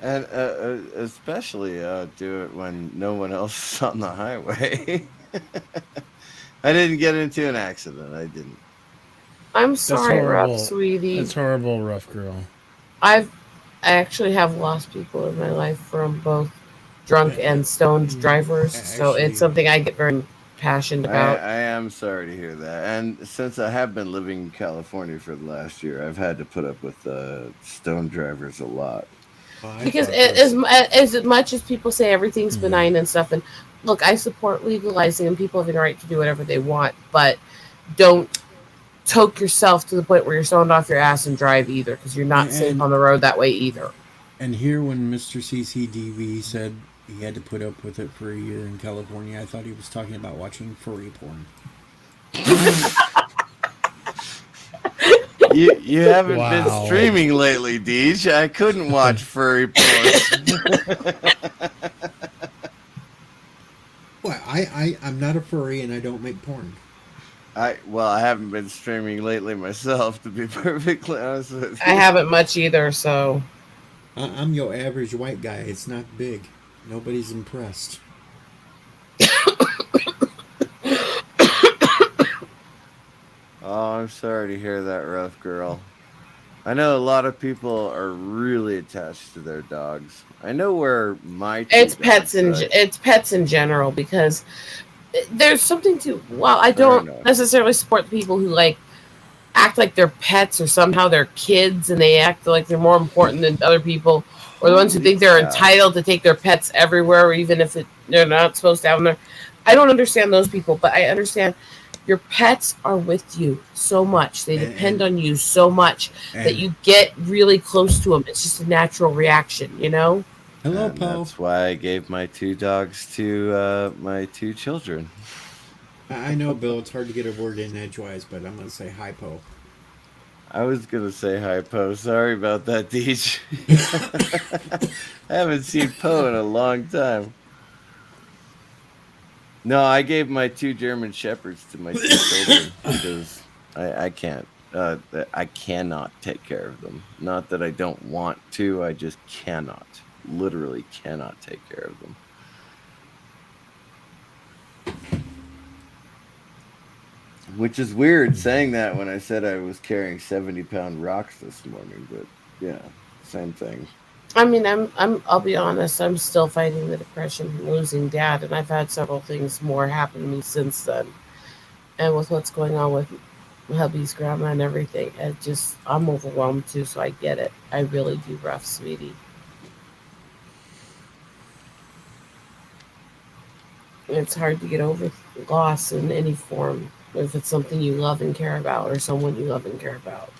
B: And especially do it when no one else is on the highway. I didn't get into an accident. I didn't.
D: I'm sorry, Rough, sweetie.
G: That's horrible, Rough Girl.
D: I actually have lost people in my life from both drunk and stoned drivers, so it's something I get very passionate about.
B: I am sorry to hear that. And since I have been living in California for the last year, I've had to put up with stone drivers a lot.
D: Because as much as people say everything's benign and stuff, and look, I support legalizing and people having the right to do whatever they want, but don't toke yourself to the point where you're stoned off your ass and drive either, because you're not safe on the road that way either.
A: And here, when Mr. CCDV said he had to put up with it for a year in California, I thought he was talking about watching furry porn.
B: You haven't been streaming lately, Deej. I couldn't watch furry porn.
A: Well, I'm not a furry and I don't make porn.
B: I haven't been streaming lately myself, to be perfectly honest with you.
D: I haven't much either, so...
A: I'm your average white guy. It's not big. Nobody's impressed.
B: Oh, I'm sorry to hear that, Rough Girl. I know a lot of people are really attached to their dogs. I know where my
D: it's pets in general, because there's something to... Well, I don't necessarily support people who act like they're pets or somehow they're kids and they act like they're more important than other people, or the ones who think they're entitled to take their pets everywhere, even if they're not supposed to have them there. I don't understand those people, but I understand your pets are with you so much. They depend on you so much that you get really close to them. It's just a natural reaction, you know?
A: Hello, Poe.
B: That's why I gave my 2 dogs to my 2 children.
A: I know, Bill, it's hard to get a word in edgewise, but I'm going to say hi, Poe.
B: I was going to say hi, Poe. Sorry about that, Deej. I haven't seen Poe in a long time. No, I gave my 2 German Shepherds to my 2 children because I can't. I cannot take care of them. Not that I don't want to, I just cannot. Literally cannot take care of them. Which is weird saying that when I said I was carrying 70-pound rocks this morning, but yeah, same thing.
D: I mean, I'll be honest, I'm still fighting the depression from losing dad, and I've had several things more happen to me since then. And with what's going on with hubby's grandma and everything, I'm overwhelmed too, so I get it. I really do rough, sweetie. It's hard to get over loss in any form if it's something you love and care about or someone you love and care about.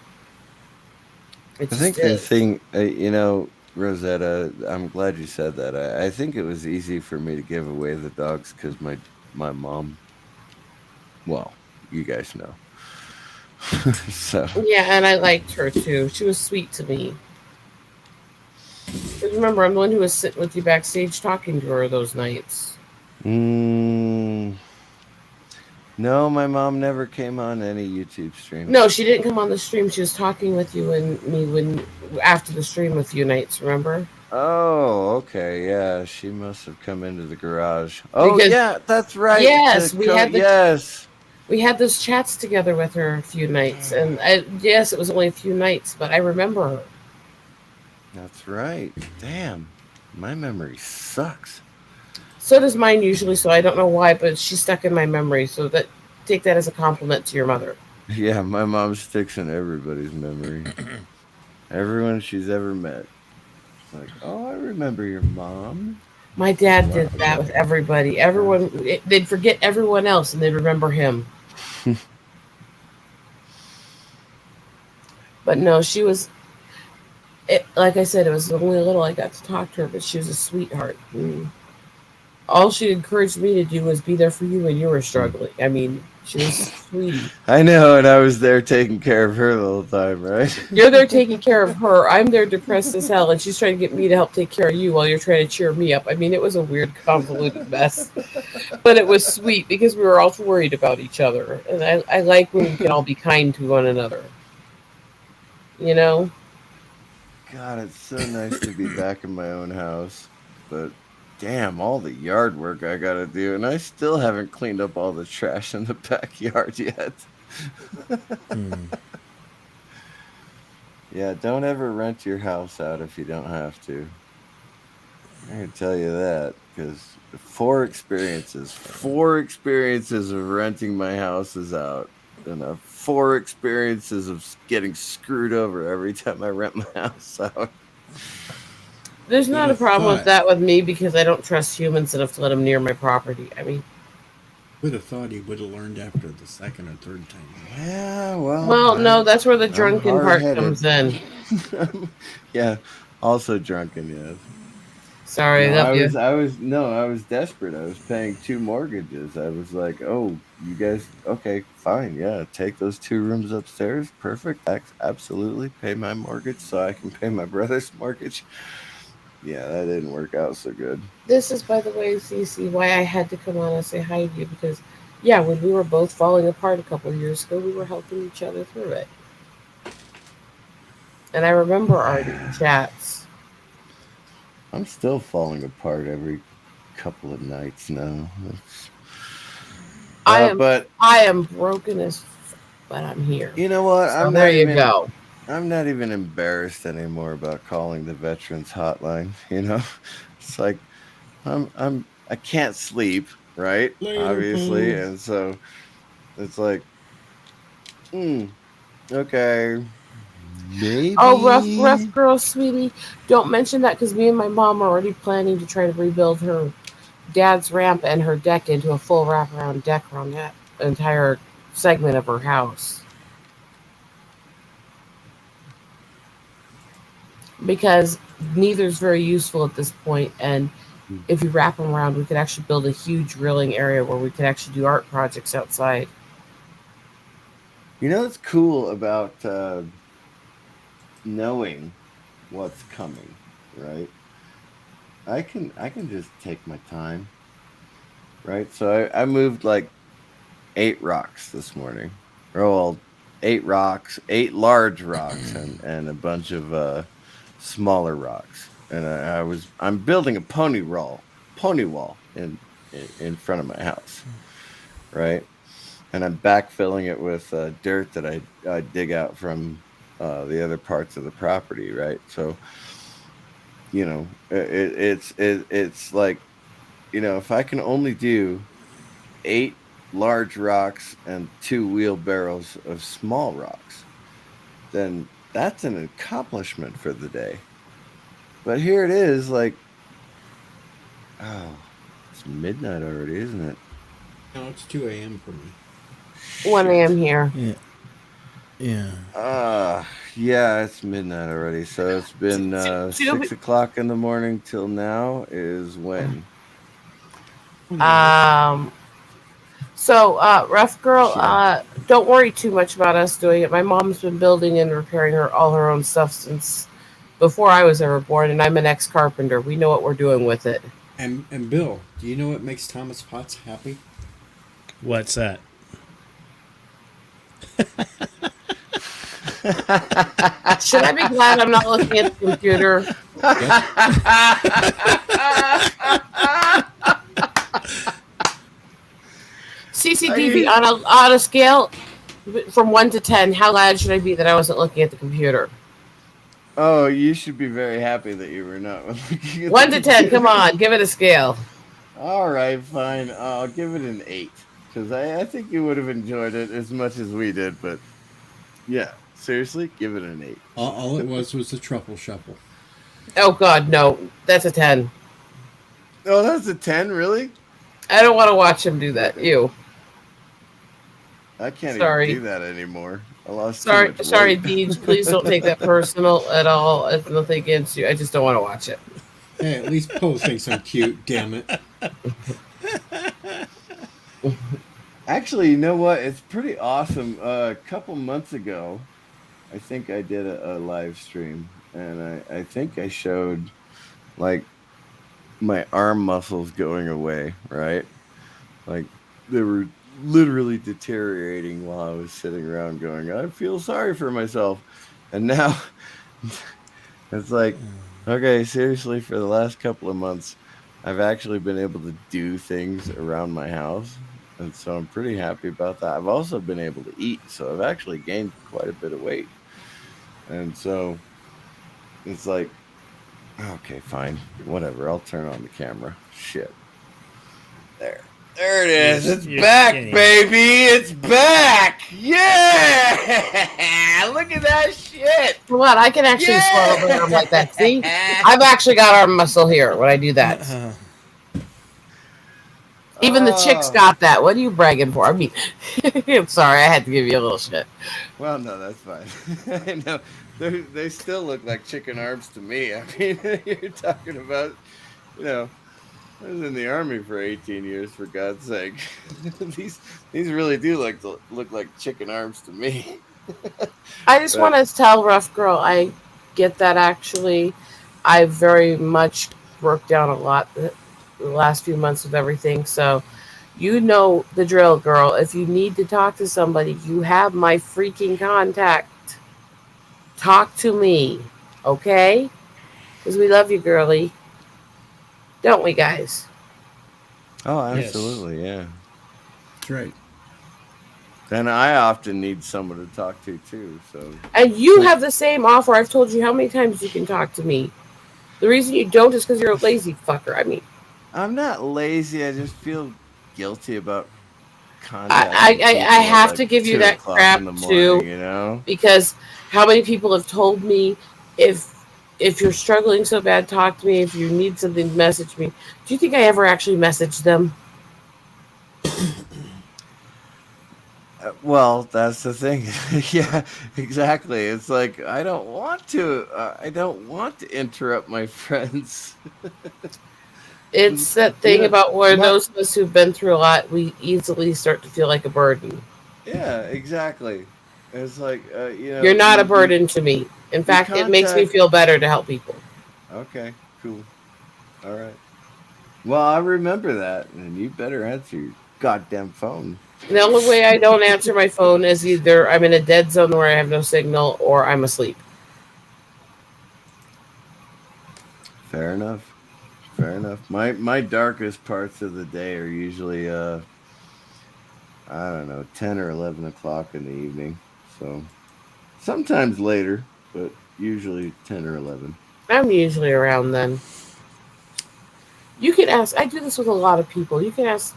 D: It
B: I
D: just
B: think the
D: is.
B: thing, Rosetta, I'm glad you said that. I think it was easy for me to give away the dogs because my mom, well, you guys know. So,
D: Yeah, and I liked her too. She was sweet to me. 'Cause remember, I'm the one who was sitting with you backstage talking to her those nights.
B: mm, no, my mom never came on any YouTube streams.
D: No, she didn't come on the stream. She was talking with you and me when after the stream a few nights. Remember?
B: Oh, okay. Yeah, she must have come into the garage. Oh,
D: Because
B: yeah, that's right.
D: yes,
B: Yes.
D: we had those chats together with her a few nights, and yes, it was only a few nights, but I remember her.
B: That's right. Damn. My memory sucks.
D: So does mine usually. So I don't know why, but she's stuck in my memory. So that take that as a compliment to your mother.
B: Yeah, my mom sticks in everybody's memory. Everyone she's ever met. It's like, oh, I remember your mom.
D: My dad did that with everybody. They'd forget everyone else and they'd remember him. But no, she was. Like I said, it was only a little I got to talk to her, but she was a sweetheart. All she encouraged me to do was be there for you when you were struggling. I mean, she was sweetie.
B: I know, and I was there taking care of her the whole time, right?
D: You're there taking care of her. I'm there depressed as hell, and she's trying to get me to help take care of you while you're trying to cheer me up. I mean, it was a weird, convoluted mess, but it was sweet because we were all worried about each other, and I like when we can all be kind to one another. You know?
B: God, it's so nice to be back in my own house, but damn, all the yard work I gotta do, and I still haven't cleaned up all the trash in the backyard yet. Yeah, don't ever rent your house out if you don't have to. I can tell you that because four experiences of renting my houses out, and 4 experiences of getting screwed over every time I rent my house out.
D: There's not a
A: have
D: problem with
A: thought-
D: that with me because I don't trust humans enough to let them near my property. I mean,
A: Would have thought he would have learned after the second or third time.
B: Yeah,
D: well, no, that's where the
B: I'm
D: drunken part
B: hard-headed.
D: comes in.
B: Yeah, also drunken, yes.
D: Sorry,
B: No,
D: love you.
B: I was desperate. I was paying 2 mortgages. I was like, oh, you guys, okay, fine, yeah, take those 2 rooms upstairs, perfect, absolutely, pay my mortgage so I can pay my brother's mortgage. Yeah, that didn't work out so good.
D: This is, by the way, Cece, why I had to come on and say hi to you because, yeah, when we were both falling apart a couple of years ago, we were helping each other through it. And I remember our chats.
B: I'm still falling apart every couple of nights now. But
D: I am broken as, but I'm here.
B: you know what?
D: So there you go.
B: I'm not even embarrassed anymore about calling the veterans hotline. It's like I can't sleep, right?
A: Later,
B: Obviously,
A: please.
B: and so it's like, okay, maybe.
D: Oh, rough girl, sweetie. Don't mention that because me and my mom are already planning to try to rebuild her dad's ramp and her deck into a full wraparound deck around that entire segment of her house. Because neither's very useful at this point, and if you wrap them around, we could actually build a huge grilling area where we could actually do art projects outside.
B: You know what's cool about knowing what's coming, right? I can just take my time, right? So I moved like 8 rocks this morning. Well, 8 rocks, 8 large rocks, and a bunch of smaller rocks. And I'm building a pony wall in front of my house, right? and I'm backfilling it with dirt that I dig out from the other parts of the property, right? So it's like, if I can only do 8 large rocks and 2 wheelbarrows of small rocks, then that's an accomplishment for the day. But here it is, like, oh, it's midnight already, isn't it?
A: No, it's 2 a.m. for me.
D: 1 a.m. here.
G: Yeah. Yeah.
B: Yeah, it's midnight already. So it's been 6 o'clock in the morning till now is when?
D: So, rough girl,
B: Shit.
D: don't worry too much about us doing it. My mom's been building and repairing all her own stuff since before I was ever born, and I'm an ex-carpenter. We know what we're doing with it.
A: And Bill, do you know what makes Thomas Potts happy?
G: What's that?
D: Should I be glad I'm not looking at the computer? CCTV on a scale from 1 to 10. How glad should I be that I wasn't looking at the computer?
B: Oh, you should be very happy that you were not looking at
D: 1 to 10. Come on, give it a scale.
B: All right, fine. I'll give it an 8 because I think you would have enjoyed it as much as we did. But yeah, seriously, give it an 8.
A: All it was the truffle shuffle.
D: Oh God, no, that's a 10.
B: Oh, that's a 10, really?
D: I don't want to watch him do that. Ew.
B: I can't
D: Sorry.
B: even do that anymore. I lost.
D: Sorry,
B: too much
D: sorry,
B: weight.
D: Deej. Please don't take that personal at all. It's nothing against you. I just don't want to watch it.
A: Hey, at least Poe thinks I'm cute. Damn it.
B: Actually, you know what? It's pretty awesome. A couple months ago, I think I did a live stream, and I think I showed like my arm muscles going away, right? Like they were literally deteriorating while I was sitting around going, I feel sorry for myself. And now it's like, okay, seriously, for the last couple of months, I've actually been able to do things around my house. And so I'm pretty happy about that. I've also been able to eat. So I've actually gained quite a bit of weight. And so it's like, okay, fine. Whatever. I'll turn on the camera. Shit. There it is. It's back, baby. It's back. Yeah. Look at that shit.
D: What? I can actually swallow the arm like that. See? I've actually got arm muscle here when I do that. Even the chicks got that. What are you bragging for? I mean, I'm sorry. I had to give you a little shit.
B: Well, no, that's fine. I know. They still look like chicken arms to me. I mean, you're talking about, I was in the army for 18 years, for God's sake. These really do look like chicken arms to me.
D: I just want to tell Rough Girl, I get that actually. I very much broke down a lot the last few months with everything. So you know the drill, girl. If you need to talk to somebody, you have my freaking contact. Talk to me, okay? Because we love you, girly. Don't we, guys?
B: Oh, absolutely, yeah.
A: That's right.
B: And I often need someone to talk to, too. So.
D: And you have the same offer. I've told you how many times you can talk to me. The reason you don't is because you're a lazy fucker. I mean,
B: I'm not lazy. I just feel guilty about contacting
D: I have to give you that crap too, because how many people have told me if you're struggling so bad, talk to me. If you need something, message me. Do you think I ever actually messaged them?
B: Well, that's the thing. Yeah, exactly. It's like I don't want to interrupt my friends.
D: It's that thing about where those of us who've been through a lot, we easily start to feel like a burden.
B: Yeah, exactly. It's like
D: you're not a burden to me. In fact, it makes me feel better to help people.
B: Okay, cool. All right. Well, I remember that, and you better answer your goddamn phone.
D: The only way I don't answer my phone is either I'm in a dead zone where I have no signal or I'm asleep.
B: Fair enough. Fair enough. My darkest parts of the day are usually I don't know, 10 or 11 o'clock in the evening. So sometimes later, but usually 10 or 11.
D: I'm usually around then. You can ask. I do this with a lot of people. You can ask.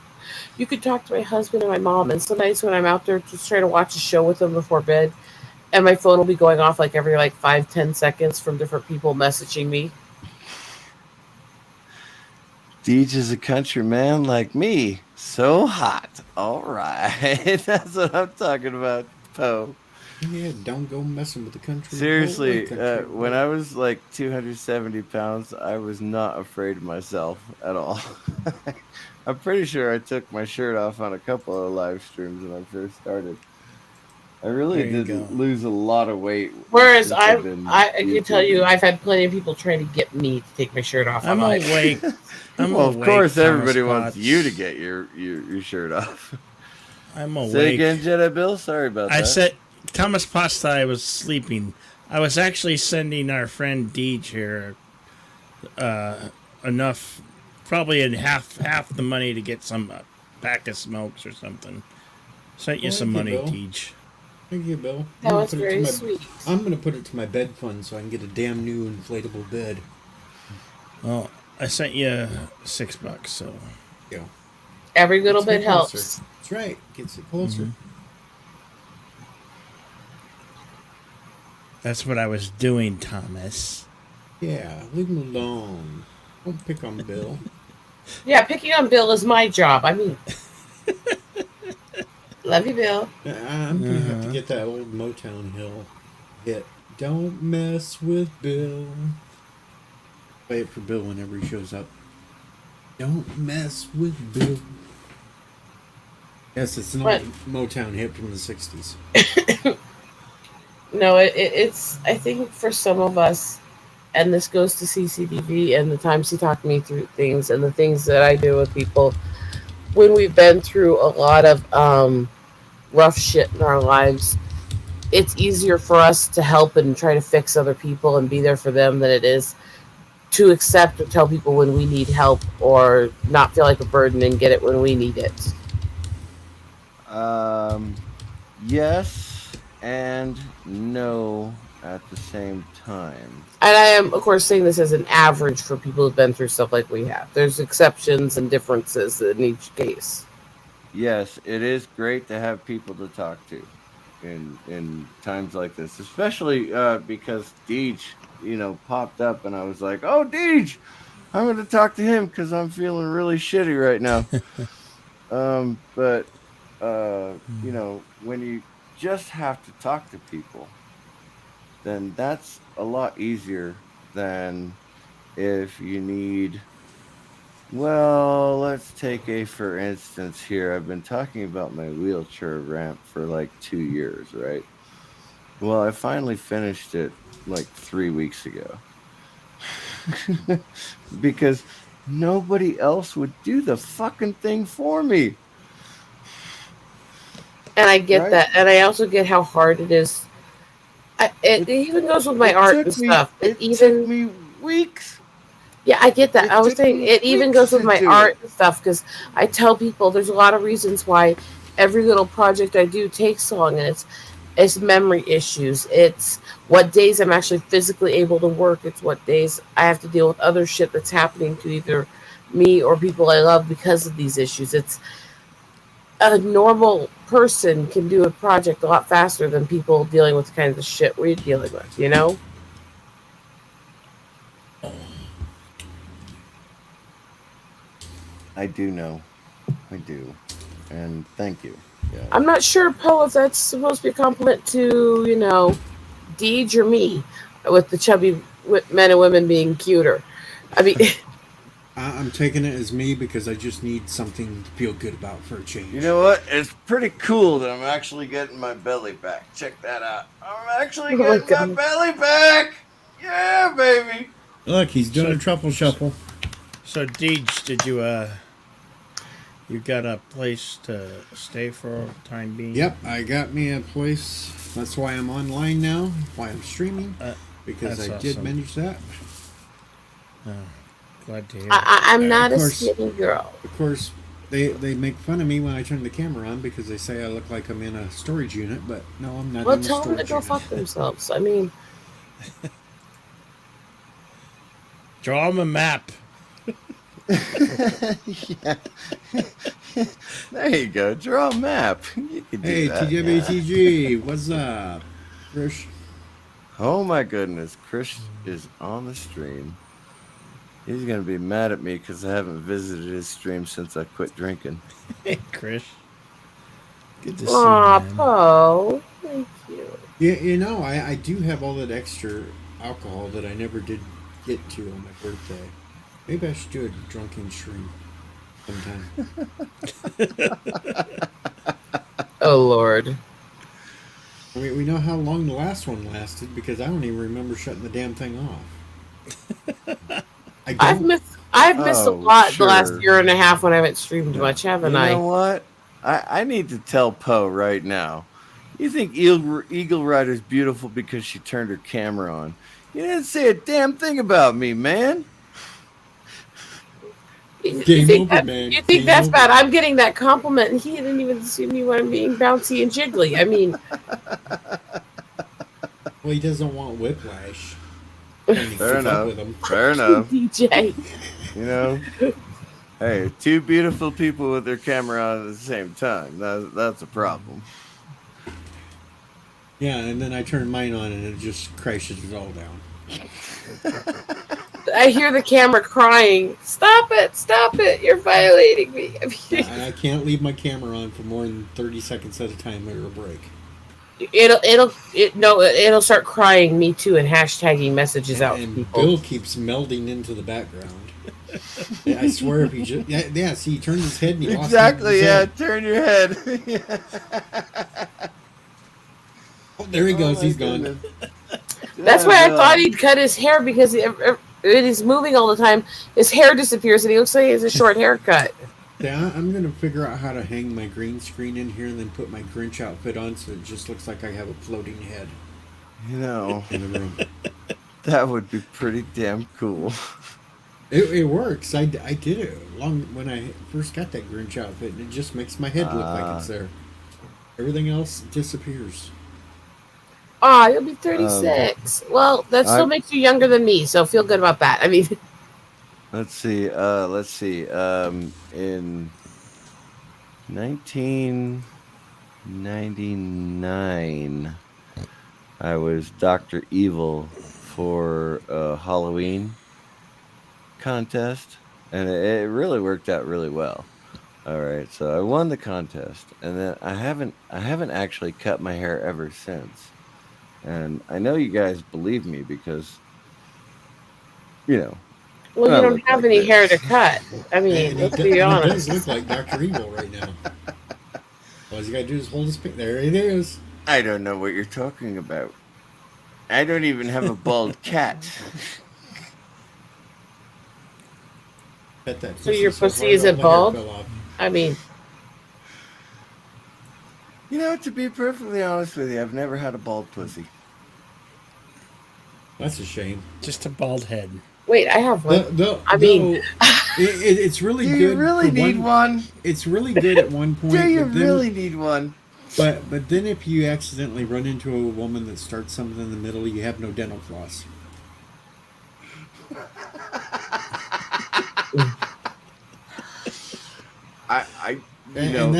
D: You could talk to my husband and my mom. And some nights when I'm out there just trying to watch a show with them before bed, and my phone will be going off like every like 5-10 seconds from different people messaging me.
B: Deej is a country man like me. So hot. All right. That's what I'm talking about, Poe.
A: Yeah, don't go messing with the country.
B: Seriously,
A: country
B: when I was like 270 pounds, I was not afraid of myself at all. I'm pretty sure I took my shirt off on a couple of live streams when I first started. I really
G: There you
B: did
G: go.
B: lose a lot of weight
D: Whereas
B: since I've been
D: I can tell you,
B: YouTubing.
D: I've had plenty of people trying to get me to take my shirt off
G: I'm
D: on live.
G: awake. I'm
B: Well, of
G: awake,
B: course,
G: Thomas
B: everybody wants
G: Potts.
B: you to get your shirt off.
G: I'm
B: Say
G: awake.
B: again, Jedi Bill. Sorry about
G: I
B: that.
G: said Thomas Potts thought I was sleeping. I was actually sending our friend Deej here enough, probably in half the money to get some pack of smokes or something. Sent you
A: Well,
G: some
A: thank you,
G: money,
A: Bill.
G: Deej.
A: Thank you, Bill.
D: That was very sweet.
A: I'm gonna put it to my bed fund so I can get a damn new inflatable bed.
G: Well, I sent you $6, so
A: Yo,
D: Every little
A: gets me
D: bit
A: closer.
D: helps.
A: That's right. Gets it closer.
G: that's what I was doing, Thomas.
A: Yeah, leave him alone. Don't pick on Bill.
D: Yeah, picking on Bill is my job. I mean, love you, Bill.
A: I'm gonna have to get that old Motown Hill hit. Don't mess with Bill. Play it for Bill whenever he shows up. Don't mess with Bill. Yes, it's an old Motown hit from the 60s.
D: No, it's, I think for some of us, and this goes to CCDV and the times he talked me through things and the things that I do with people, when we've been through a lot of rough shit in our lives, it's easier for us to help and try to fix other people and be there for them than it is to accept or tell people when we need help or not feel like a burden and get it when we need it.
B: Yes and no at the same time.
D: And I am, of course, saying this as an average for people who've been through stuff like we have. There's exceptions and differences in each case.
B: Yes, it is great to have people to talk to in times like this, especially because Deej, popped up, and I was like, "Oh, Deej, I'm going to talk to him because I'm feeling really shitty right now." But when you just have to talk to people, then that's a lot easier than if you need. Well, let's take a for instance here. I've been talking about my wheelchair ramp for like 2 years, right? Well, I finally finished it like 3 weeks ago. Because nobody else would do the fucking thing for me.
D: And I get
B: Right.
D: that. And I also get how hard it is. It even goes with my art and stuff.
B: It
D: even
B: took me weeks.
D: Yeah, I get that.
B: It
D: I was
B: took
D: saying
B: me
D: it even
B: weeks
D: goes with
B: to
D: my
B: do
D: art
B: it.
D: and stuff because I tell people there's a lot of reasons why every little project I do takes so long, and it's memory issues. It's what days I'm actually physically able to work. It's what days I have to deal with other shit that's happening to either me or people I love because of these issues. It's a normal person can do a project a lot faster than people dealing with the kind of shit we're dealing with, you know?
B: I do know. I do. And thank you. Yeah.
D: I'm not sure, Poe, if that's supposed to be a compliment to, Deej or me, with the chubby men and women being cuter. I mean,
A: I'm taking it as me because I just need something to feel good about for a change.
B: You know what? It's pretty cool that I'm actually getting my belly back. Check that out. I'm actually
D: Oh my
B: getting my
D: God.
B: belly back. Yeah, baby.
A: Look, he's doing a truffle shuffle.
G: So, Deej, did you got a place to stay for a time being?
A: Yep, I got me a place. That's why I'm online now. Why I'm streaming. Because
G: that's
A: I did
G: awesome.
A: manage that.
G: Glad to hear.
D: I'm not
A: Of
D: a
A: course.
D: skinny girl.
A: Of course, They make fun of me when I turn the camera on because they say I look like I'm in a storage unit, but no, I'm not
D: Well,
A: in a
D: tell them to
A: storage
D: go
A: unit.
D: fuck themselves. I mean,
G: Draw them a map.
B: Yeah. There you go. Draw a map. You can do
A: Hey,
B: that. Yeah.
A: TWTG, what's up? Trish?
B: Oh my goodness, Chris is on the stream. He's gonna be mad at me because I haven't visited his stream since I quit drinking.
G: Hey, Chris. Good to see
D: aw,
G: you, man.
D: Poe. Thank you.
A: Yeah, you know, I do have all that extra alcohol that I never did get to on my birthday. Maybe I should do a drunken stream sometime.
D: Oh, Lord.
A: We know how long the last one lasted because I don't even remember shutting the damn thing off.
D: I've missed a
B: Oh,
D: lot the last
B: sure.
D: year and a half when I haven't streamed much, haven't
B: You
D: I?
B: know what? I need to tell Poe right now. You think Eagle Rider's beautiful because she turned her camera on. You didn't say a damn thing about me, man.
D: You
A: Game
D: think,
A: over, man.
D: you think
A: Game
D: that's
A: over.
D: bad? I'm getting that compliment, and he didn't even see me when I'm being bouncy and jiggly. I mean,
A: Well, he doesn't want whiplash. Trying to
B: Fair
A: keep up
B: enough.
A: with him.
B: Fair enough.
D: DJ.
B: You know, hey, two beautiful people with their camera on at the same time. That's a problem.
A: Yeah, and then I turn mine on and it just crashes it all down.
D: I hear the camera crying. Stop it! Stop it! You're violating me. I mean,
A: I can't leave my camera on for more than 30 seconds at a time or it'll break.
D: it'll start crying me too and hashtagging messages out to
A: And
D: people.
A: Bill keeps melding into the background. I swear if he just... Yeah, see, he turned his head and he lost
B: Exactly,
A: his
B: yeah.
A: head.
B: Turn your head.
A: Oh, there he goes.
B: my
A: He's gone.
B: goodness.
D: That's
B: Yeah,
D: why I
B: Bill.
D: thought he'd cut his hair because it is moving all the time. His hair disappears and he looks like he has a short haircut.
A: Yeah, I'm going to figure out how to hang my green screen in here and then put my Grinch outfit on so it just looks like I have a floating head
B: You know,
A: in the room.
B: that would be pretty damn cool.
A: It works. I did it long when I first got that Grinch outfit, and it just makes my head look like it's there. Everything else disappears.
D: Aw, you'll be 36. Well, that still makes you younger than me, so feel good about that. I mean,
B: Let's see. In 1999, I was Dr. Evil for a Halloween contest, and it really worked out really well. All right, so I won the contest, and then I haven't actually cut my hair ever since. And I know you guys believe me because, you know.
D: well,
B: I
D: you don't
B: look
D: have
B: like
D: any
B: this.
D: hair to cut. I mean,
A: And
D: let's
A: he
D: be
A: does
D: honest.
A: look like Dr. Evil right now. All you gotta do is hold his pick. There it is.
B: I don't know what you're talking about. I don't even have a bald cat.
A: Pet that
D: So your
A: hard
D: pussy isn't
A: all the hair
D: bald?
A: fell off.
D: I mean,
B: You know, to be perfectly honest with you, I've never had a bald pussy.
A: That's a shame.
G: Just a bald head.
D: wait, I have one.
A: I mean, it's really
B: Do
A: good.
B: you really
A: for
B: need one?
A: It's really good at one point.
B: Do you
A: but then,
B: really need one?
A: But then if you accidentally run into a woman that starts something in the middle, you have no dental floss.
B: You know,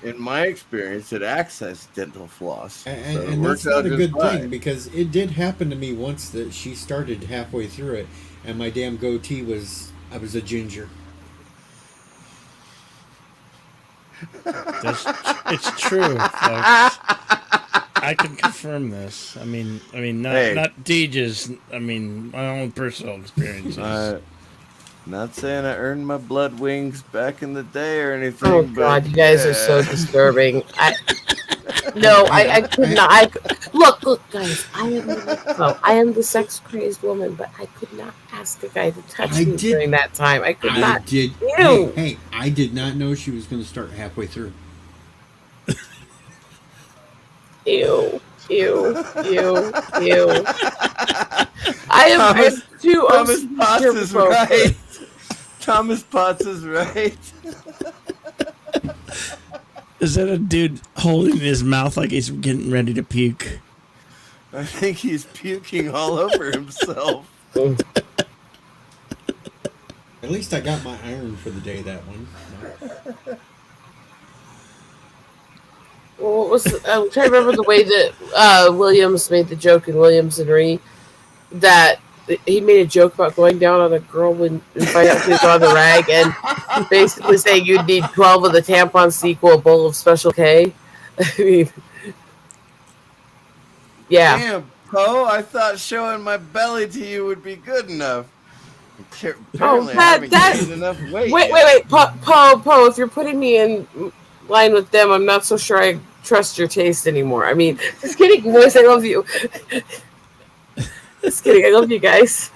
B: in my experience, it accessed dental floss.
A: And,
B: So it
A: and
B: works
A: that's
B: out
A: not a
B: just
A: good
B: fine.
A: thing because it did happen to me once that she started halfway through it, and my damn goatee I was a ginger.
G: It's true, folks. I can confirm this. I mean, not Deej's. I mean, my own personal experiences.
B: Not saying I earned my blood wings back in the day or anything.
D: Oh
B: but,
D: God, you guys are so disturbing. I could not. Look, guys. I am the sex crazed woman, but I could not ask a guy to touch me during that time. I could not.
A: Did.
D: Ew.
A: Hey, I did not know she was going to start halfway through.
D: Ew. I am too
B: Thomas Boss is
D: germophobic.
B: right. Thomas Potts is right.
G: Is that a dude holding his mouth like he's getting ready to puke?
B: I think he's puking all over himself.
A: At least I got my iron for the day, that one.
D: Well, what was I'm trying to remember the way that Williams made the joke in Williams and Ree that he made a joke about going down on a girl and find out she was on the rag and basically saying you'd need 12 of the tampons to equal a bowl of Special K. I mean, yeah.
B: Damn, Poe, I thought showing my belly to you would be good enough. Apparently, I haven't gained enough weight.
D: Wait, Poe, if you're putting me in line with them, I'm not so sure I trust your taste anymore. I mean, just kidding, boys, I love you. Just kidding, I love you guys.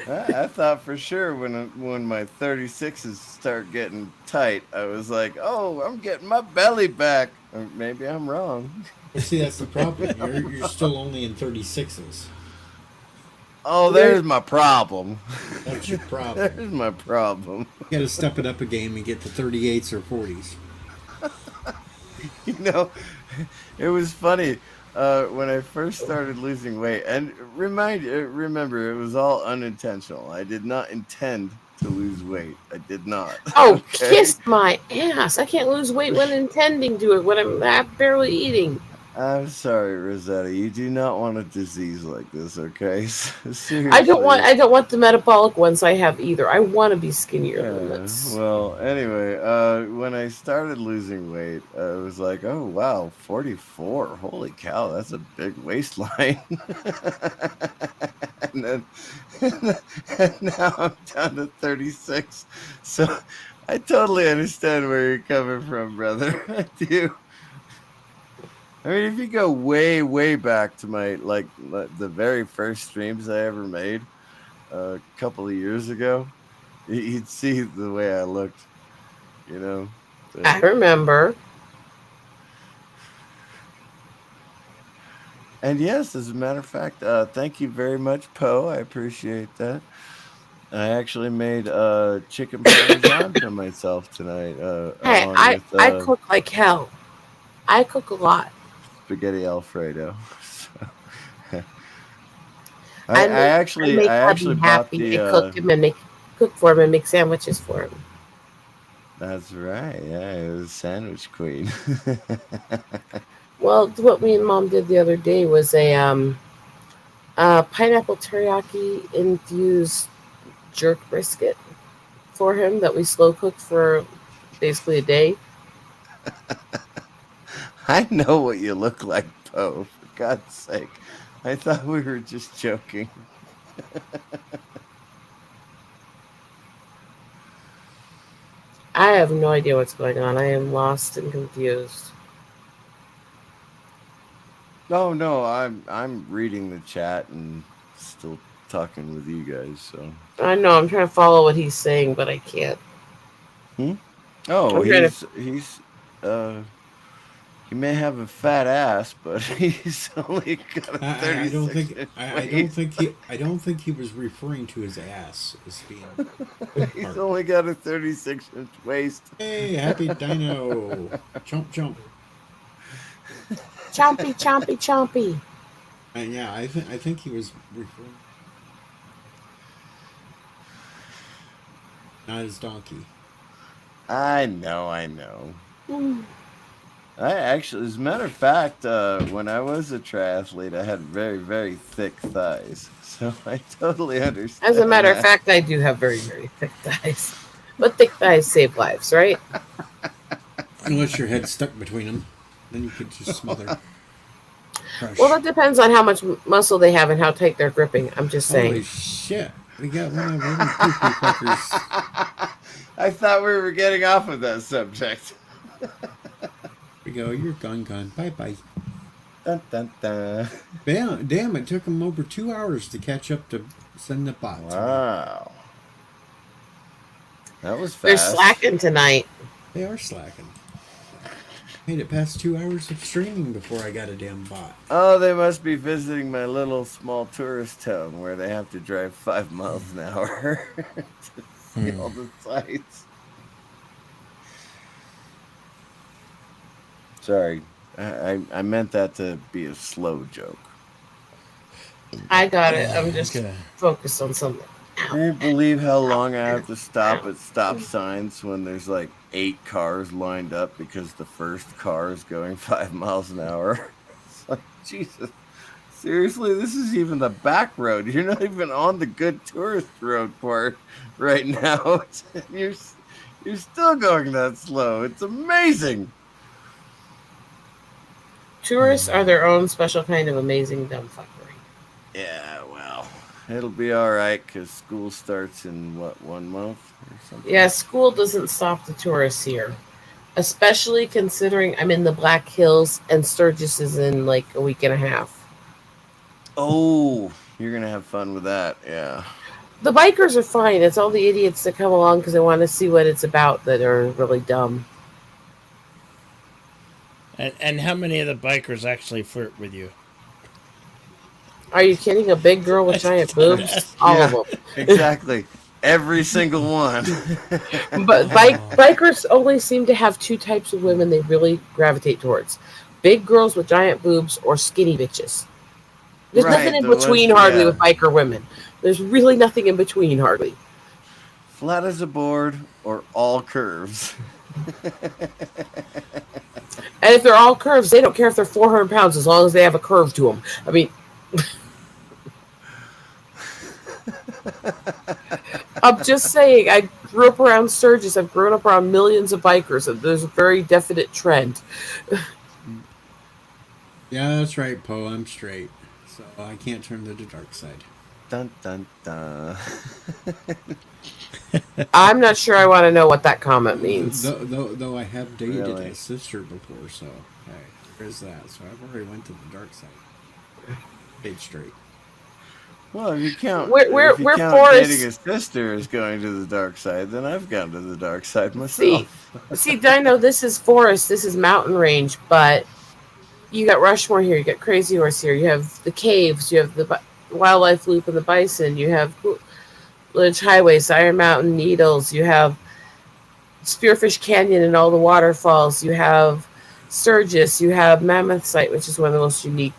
B: I thought for sure when my 36s start getting tight, I was like, oh, I'm getting my belly back. Or maybe I'm wrong.
A: Well, see, that's the problem. You're still only in 36s.
B: Oh, there's my problem.
A: That's your problem.
B: There's my problem.
A: You got to step it up a game and get to 38s or 40s.
B: You know, it was funny when I first started losing weight. And remember, it was all unintentional. I did not intend to lose weight. I did not.
D: Oh,
B: Okay?
D: kiss my ass. I can't lose weight when intending to it, when I'm barely eating.
B: I'm sorry, Rosetta. You do not want a disease like this, okay? Seriously.
D: I don't want the metabolic ones I have either. I want to be skinnier than this.
B: Well, anyway, when I started losing weight, I was like, oh, wow, 44. Holy cow, that's a big waistline. and now I'm down to 36. So I totally understand where you're coming from, brother. I do. I mean, if you go way, way back to my, the very first streams I ever made a couple of years ago, you'd see the way I looked, you know. But,
D: I remember.
B: and yes, as a matter of fact, thank you very much, Poe. I appreciate that. I actually made chicken parmesan for myself tonight.
D: Hey, I cook like hell. I cook a lot.
B: Spaghetti Alfredo. So,
D: I
B: actually bought the.
D: Cook for him and make sandwiches for him.
B: That's right. Yeah, it was Sandwich Queen.
D: Well, what me and Mom did the other day was a pineapple teriyaki infused jerk brisket for him that we slow cooked for basically a day.
B: I know what you look like, Poe. For God's sake. I thought we were just joking.
D: I have no idea what's going on. I am lost and confused.
B: No, I'm reading the chat and still talking with you guys, so.
D: I know, I'm trying to follow what he's saying, but I can't.
B: Oh, he may have a fat ass, but he's only got a 36
A: I don't think he was referring to his ass as being.
B: He's only got a 36-inch waist.
A: Hey, happy dino! Chomp.
D: Chompy.
A: Yeah, I think he was referring. Not his donkey.
B: I know. I actually, as a matter of fact, when I was a triathlete, I had very, very thick thighs. So I totally understand.
D: As a matter of fact, I do have very, very thick thighs. But thick thighs save lives, right?
A: Unless your head's stuck between them, then you could just smother. Crush.
D: Well, that depends on how much muscle they have and how tight they're gripping. I'm just saying.
A: Holy shit. We got one of them poopy fuckers.
B: I thought we were getting off of that subject.
A: We go, you're gone. Bye.
B: Dun, dun, dun.
A: Damn, it took them over 2 hours to catch up to send the bot.
B: Wow. That was fast.
D: They're slacking tonight.
A: They are slacking. Made it past 2 hours of streaming before I got a damn bot.
B: Oh, they must be visiting my little small tourist town where they have to drive 5 miles an hour. all the sights. Sorry, I meant that to be a slow joke.
D: I got it. I'm just
G: Okay.
D: focused on something.
B: Can you believe how long I have to stop at stop signs when there's like 8 cars lined up because the first car is going 5 miles an hour? It's like, Jesus. Seriously, this is even the back road. You're not even on the good tourist road part right now. You're still going that slow. It's amazing.
D: Tourists are their own special kind of amazing dumb fuckery.
B: Yeah, well, it'll be all right because school starts in what, 1 month or something.
D: Yeah, school doesn't stop the tourists here, especially considering I'm in the Black Hills and Sturgis is in like a week and a half.
B: Oh, you're gonna have fun with that. Yeah.
D: The bikers are fine. It's all the idiots that come along because they want to see what it's about that are really dumb.
G: And how many of the bikers actually flirt with you?
D: Are you kidding? A big girl with giant boobs? All of them.
B: Exactly. Every single one.
D: But bikers only seem to have 2 types of women they really gravitate towards: big girls with giant boobs or skinny bitches. There's nothing in between hardly with biker women. There's really nothing in between hardly.
B: Flat as a board or all curves.
D: And if they're all curves, they don't care if they're 400 pounds as long as they have a curve to them. I mean, I'm just saying, I grew up around Sturgis. I've grown up around millions of bikers, and there's a very definite trend.
A: Yeah, that's right, Poe. I'm straight, so I can't turn to the dark side.
B: Dun dun dun.
D: I'm not sure I want to know what that comment means.
A: Though I have dated
B: Really?
A: his sister before, so hey, there is that. So I've already went to the dark side. Stayed straight.
B: Well, if you count,
D: We're
B: if you count
D: Forrest.
B: dating his sister as going to the dark side, then I've gone to the dark side myself.
D: See, Dino, this is forest, this is mountain range, but you got Rushmore here, you got Crazy Horse here, you have the caves, you have the wildlife loop and the bison, you have Lynch Highway, Iron Mountain, Needles, you have Spearfish Canyon and all the waterfalls, you have Sturgis, you have Mammoth Site, which is one of the most unique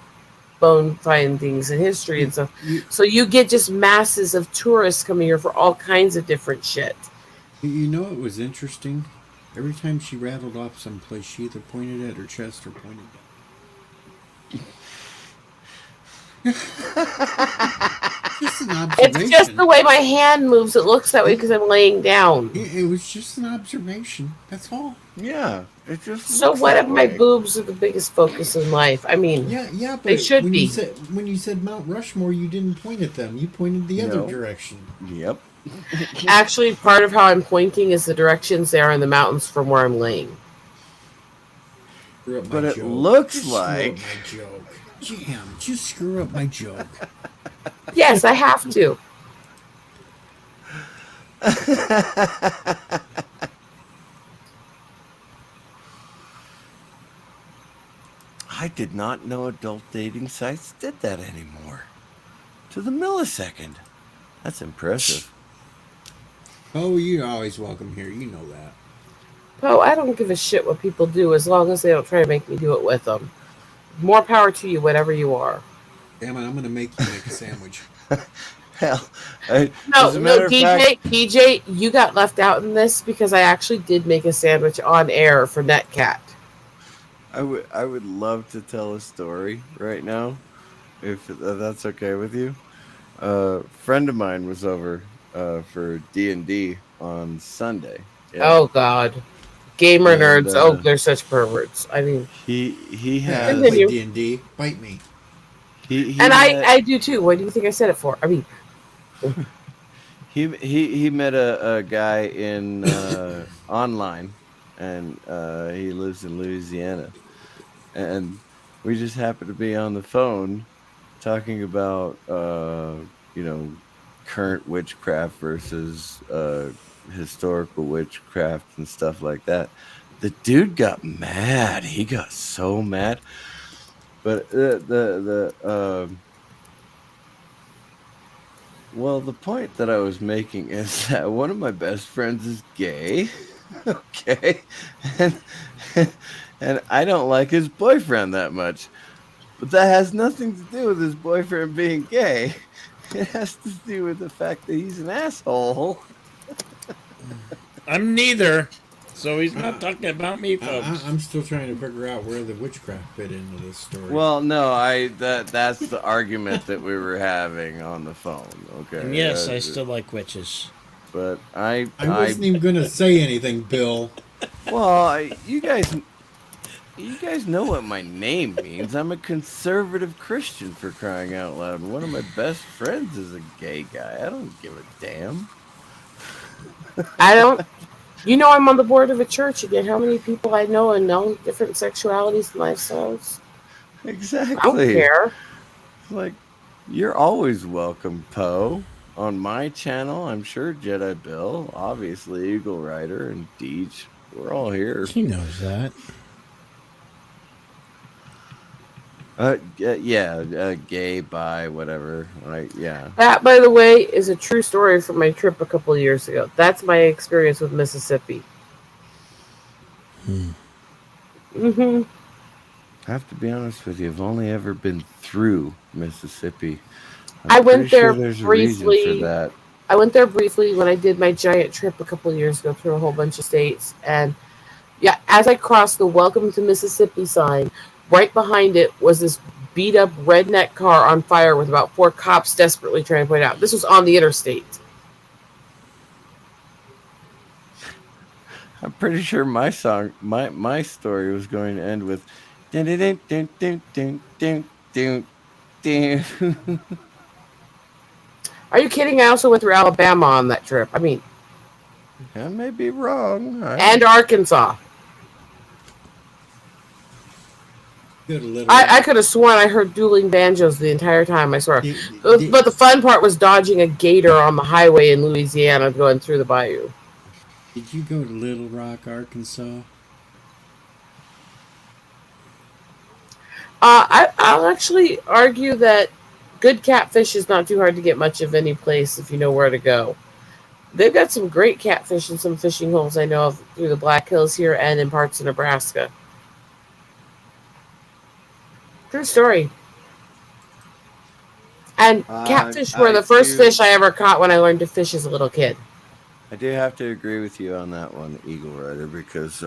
D: bone findings in history and stuff. So you get just masses of tourists coming here for all kinds of different shit.
A: You know what was interesting? Every time she rattled off someplace, she either pointed at her chest or pointed down. Just an observation.
D: It's just the way my hand moves. It looks that way because I'm laying down.
A: It was just an observation. That's all.
B: Yeah, it just.
D: So
B: looks
D: what
B: that
D: if my
B: way.
D: boobs are the biggest focus in life? I mean,
A: Yeah, but
D: they should
A: when
D: be.
A: when you said Mount Rushmore, you didn't point at them. You pointed the other
B: No.
A: direction.
B: Yep.
D: Actually, part of how I'm pointing is the directions they are in the mountains from where I'm laying.
A: Screw up my
B: But it
A: joke.
B: looks
A: Just screw up
B: like-
A: my joke. Jam, just screw up my joke.
D: Yes, I have to.
B: I did not know adult dating sites did that anymore. To the millisecond. That's impressive.
A: Oh, you're always welcome here. You know that.
D: Oh, I don't give a shit what people do as long as they don't try to make me do it with them. More power to you, whatever you are.
A: Damn it, I'm going to make you make a sandwich.
B: Hell,
D: No,
B: as a matter of fact,
D: DJ, you got left out in this because I actually did make a sandwich on air for Netcat.
B: I would love to tell a story right now, if that's okay with you. A friend of mine was over for D&D on Sunday. Yeah.
D: Oh God, gamer
B: And,
D: nerds. Oh, they're such perverts. I mean,
B: he
A: Yeah, I
B: has
D: Continue.
A: play D&D. Bite me.
B: he
D: and
B: met,
D: I do too. What do you think I said it for? I mean,
B: he met a guy in online, and he lives in Louisiana, and we just happened to be on the phone talking about current witchcraft versus historical witchcraft and stuff like that. The dude got mad. He got so mad. But Well, the point that I was making is that one of my best friends is gay. Okay. And, and I don't like his boyfriend that much. But that has nothing to do with his boyfriend being gay. It has to do with the fact that he's an asshole.
G: I'm neither. So he's not talking about me, folks.
A: I'm still trying to figure out where the witchcraft fit into this story.
B: Well, no, that's the argument that we were having on the phone. Okay.
G: And yes, I still like witches.
B: But I
A: wasn't even going to say anything, Bill.
B: well, you guys know what my name means. I'm a conservative Christian, for crying out loud. One of my best friends is a gay guy. I don't give a damn.
D: I don't. You know, I'm on the board of a church. Again, how many people I know and all different sexualities and lifestyles?
B: Exactly.
D: I don't care.
B: Like, you're always welcome, Poe. On my channel, I'm sure Jedi Bill, obviously Eagle Rider, and Deej. We're all here.
G: He knows that.
B: Gay, bi, whatever. Right? Yeah.
D: That, by the way, is a true story from my trip a couple of years ago. That's my experience with Mississippi. Mm-hmm.
B: I have to be honest with you. I've only ever been through Mississippi.
D: I went there
B: there's
D: briefly.
B: a reason for that.
D: I went there briefly when I did my giant trip a couple of years ago through a whole bunch of states. And yeah, as I crossed the Welcome to Mississippi sign, right behind it was this beat up redneck car on fire with about 4 cops desperately trying to put it out. This was on the interstate.
B: I'm pretty sure my story was going to end with dun dun dun dun dun dun dun dun dun.
D: Are you kidding? I also went through Alabama on that trip. I mean,
B: I may be wrong.
D: and Arkansas.
A: Good
D: I could have sworn I heard dueling banjos the entire time, I swear. But the fun part was dodging a gator on the highway in Louisiana going through the bayou.
A: Did you go to Little Rock, Arkansas?
D: I'll actually argue that good catfish is not too hard to get much of any place if you know where to go. They've got some great catfish and some fishing holes I know of through the Black Hills here and in parts of Nebraska. True story. And catfish were the first fish I ever caught when I learned to fish as a little kid.
B: I do have to agree with you on that one, Eagle Rider, because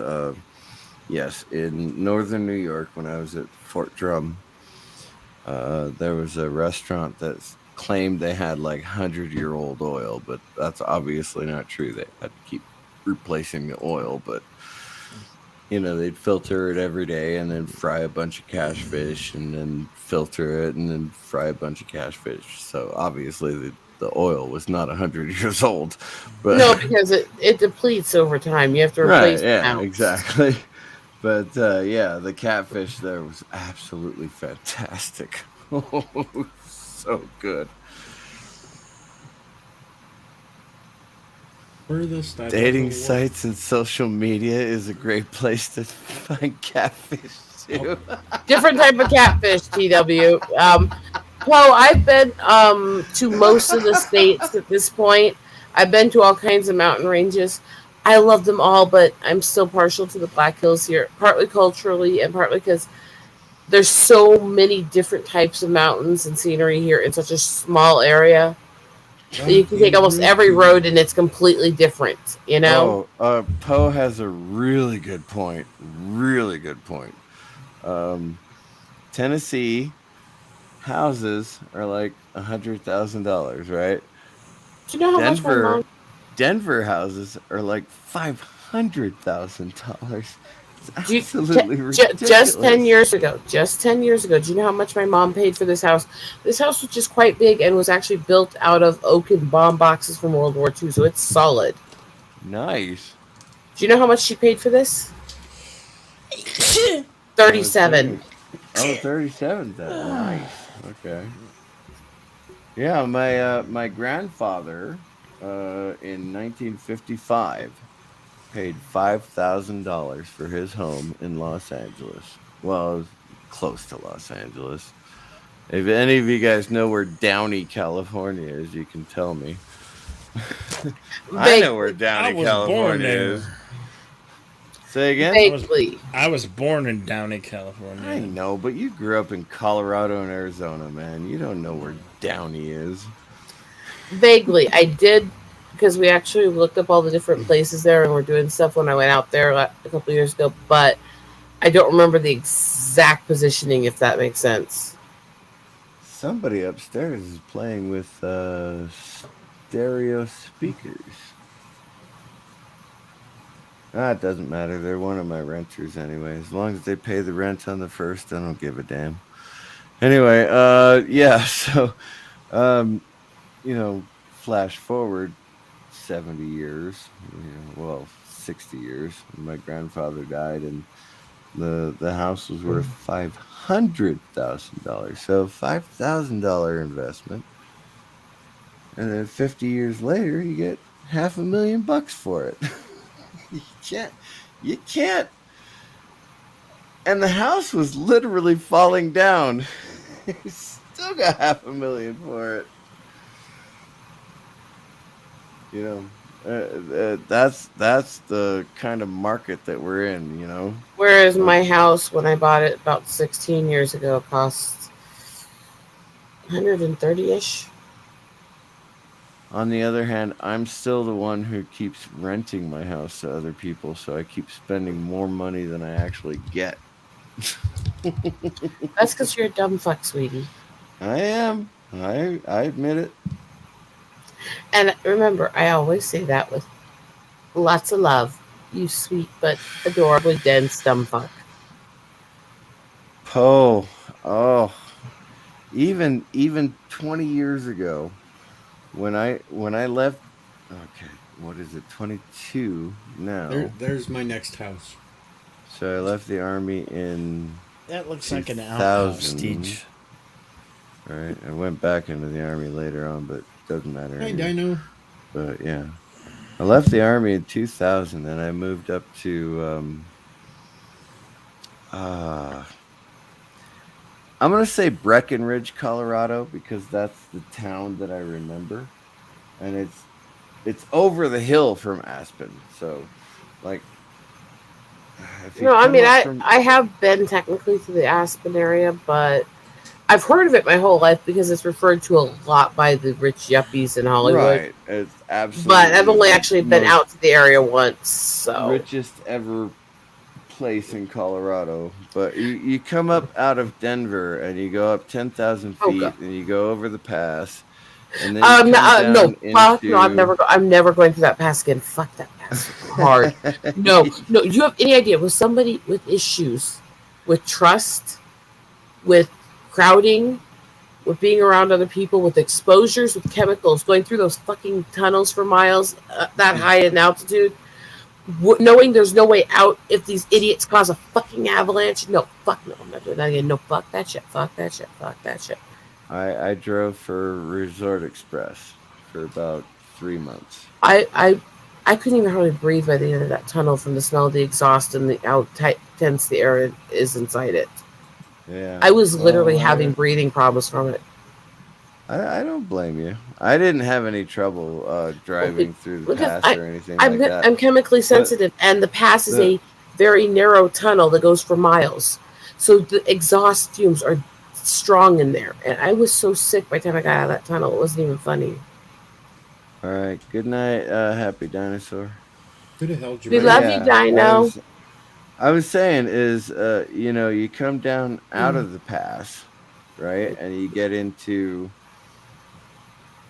B: yes, in northern New York, when I was at Fort Drum, there was a restaurant that claimed they had like 100-year-old oil, but that's obviously not true. They had to keep replacing the oil, but they'd filter it every day and then fry a bunch of catfish and then filter it and then fry a bunch of catfish. So obviously the oil was not 100 years old. But
D: no, because it depletes over time. You have to replace it.
B: Yeah, exactly. But the catfish there was absolutely fantastic. So good. Dating sites and social media is a great place to find catfish too.
D: Different type of catfish, TW. I've been to most of the states at this point. I've been to all kinds of mountain ranges. I love them all, but I'm still partial to the Black Hills here, partly culturally and partly because there's so many different types of mountains and scenery here in such a small area. You can take almost every road and it's completely different,
B: Poe has a really good point. Really good point. Tennessee houses are like $100,000, right?
D: Do you know how much
B: Denver houses are like $500,000. It's absolutely ridiculous.
D: Just 10 years ago, do you know how much my mom paid for this house? This house was just quite big and was actually built out of oak and bomb boxes from World War II, so it's solid.
B: Nice.
D: Do you know how much she paid for this? 37.
B: Oh, 37. Nice. Okay. Yeah, my grandfather in 1955 paid $5,000 for his home in Los Angeles. Well, it was close to Los Angeles. If any of you guys know where Downey, California is, you can tell me. I know where
G: I
B: Downey,
G: was born
B: California
G: there.
B: is. Say again?
D: Vaguely.
G: I was born in Downey, California.
B: I know, but you grew up in Colorado and Arizona, man. You don't know where Downey is.
D: Vaguely. I did, because we actually looked up all the different places there and we're doing stuff when I went out there a couple years ago, but I don't remember the exact positioning, if that makes sense.
B: Somebody upstairs is playing with stereo speakers. It doesn't matter. They're one of my renters anyway. As long as they pay the rent on the first, I don't give a damn. Anyway, yeah, so flash forward 70 years, 60 years. My grandfather died and the house was worth $500,000. So $5,000 investment. And then 50 years later, you get $500,000 for it. You can't. And the house was literally falling down. You still got $500,000 for it. That's the kind of market that we're in.
D: Whereas my house, when I bought it about 16 years ago, cost 130-ish.
B: On the other hand, I'm still the one who keeps renting my house to other people, so I keep spending more money than I actually get.
D: That's because you're a dumb fuck, sweetie.
B: I am. I admit it.
D: And remember, I always say that with lots of love. You sweet but adorably dense dumb fuck.
B: Oh, even 20 years ago, when I left. Okay, what is it? 22 now.
A: There's my next house.
B: So I left the army in.
G: That looks like an outhouse,
B: 2000.
G: Deej.
B: Right, I went back into the army later on, but it doesn't matter.
A: Hi,
B: anyway.
A: Dino.
B: But yeah, I left the army in 2000, and I moved up to. I'm gonna say Breckenridge, Colorado, because that's the town that I remember, and it's over the hill from Aspen. So, like,
D: No, I mean, I have been technically to the Aspen area, but I've heard of it my whole life because it's referred to a lot by the rich yuppies in Hollywood.
B: Right, it's absolutely.
D: But I've only actually been out to the area once. So
B: richest ever place in Colorado. But you come up out of Denver and you go up 10,000 feet and you go over the pass. And then
D: no, I'm never going through that pass again. Fuck that pass. Hard. No. You have any idea? With somebody with issues, with trust, with crowding, with being around other people, with exposures, with chemicals, going through those fucking tunnels for miles that high in altitude, knowing there's no way out if these idiots cause a fucking avalanche. No, fuck no. I'm not doing that again. No, fuck that shit. Fuck that shit. Fuck that shit.
B: I drove for Resort Express for about 3 months.
D: I couldn't even hardly breathe by the end of that tunnel from the smell of the exhaust and how tense the air is inside it.
B: Yeah,
D: I was literally having breathing problems from it.
B: I don't blame you. I didn't have any trouble driving through the pass or anything like that.
D: I'm chemically sensitive, and the pass is a very narrow tunnel that goes for miles. So the exhaust fumes are strong in there. And I was so sick by the time I got out of that tunnel. It wasn't even funny.
B: All right. Good night, Happy Dinosaur.
A: Who the hell?
D: We love you, Dino.
B: I was saying is, you come down out of the pass, right? And you get into,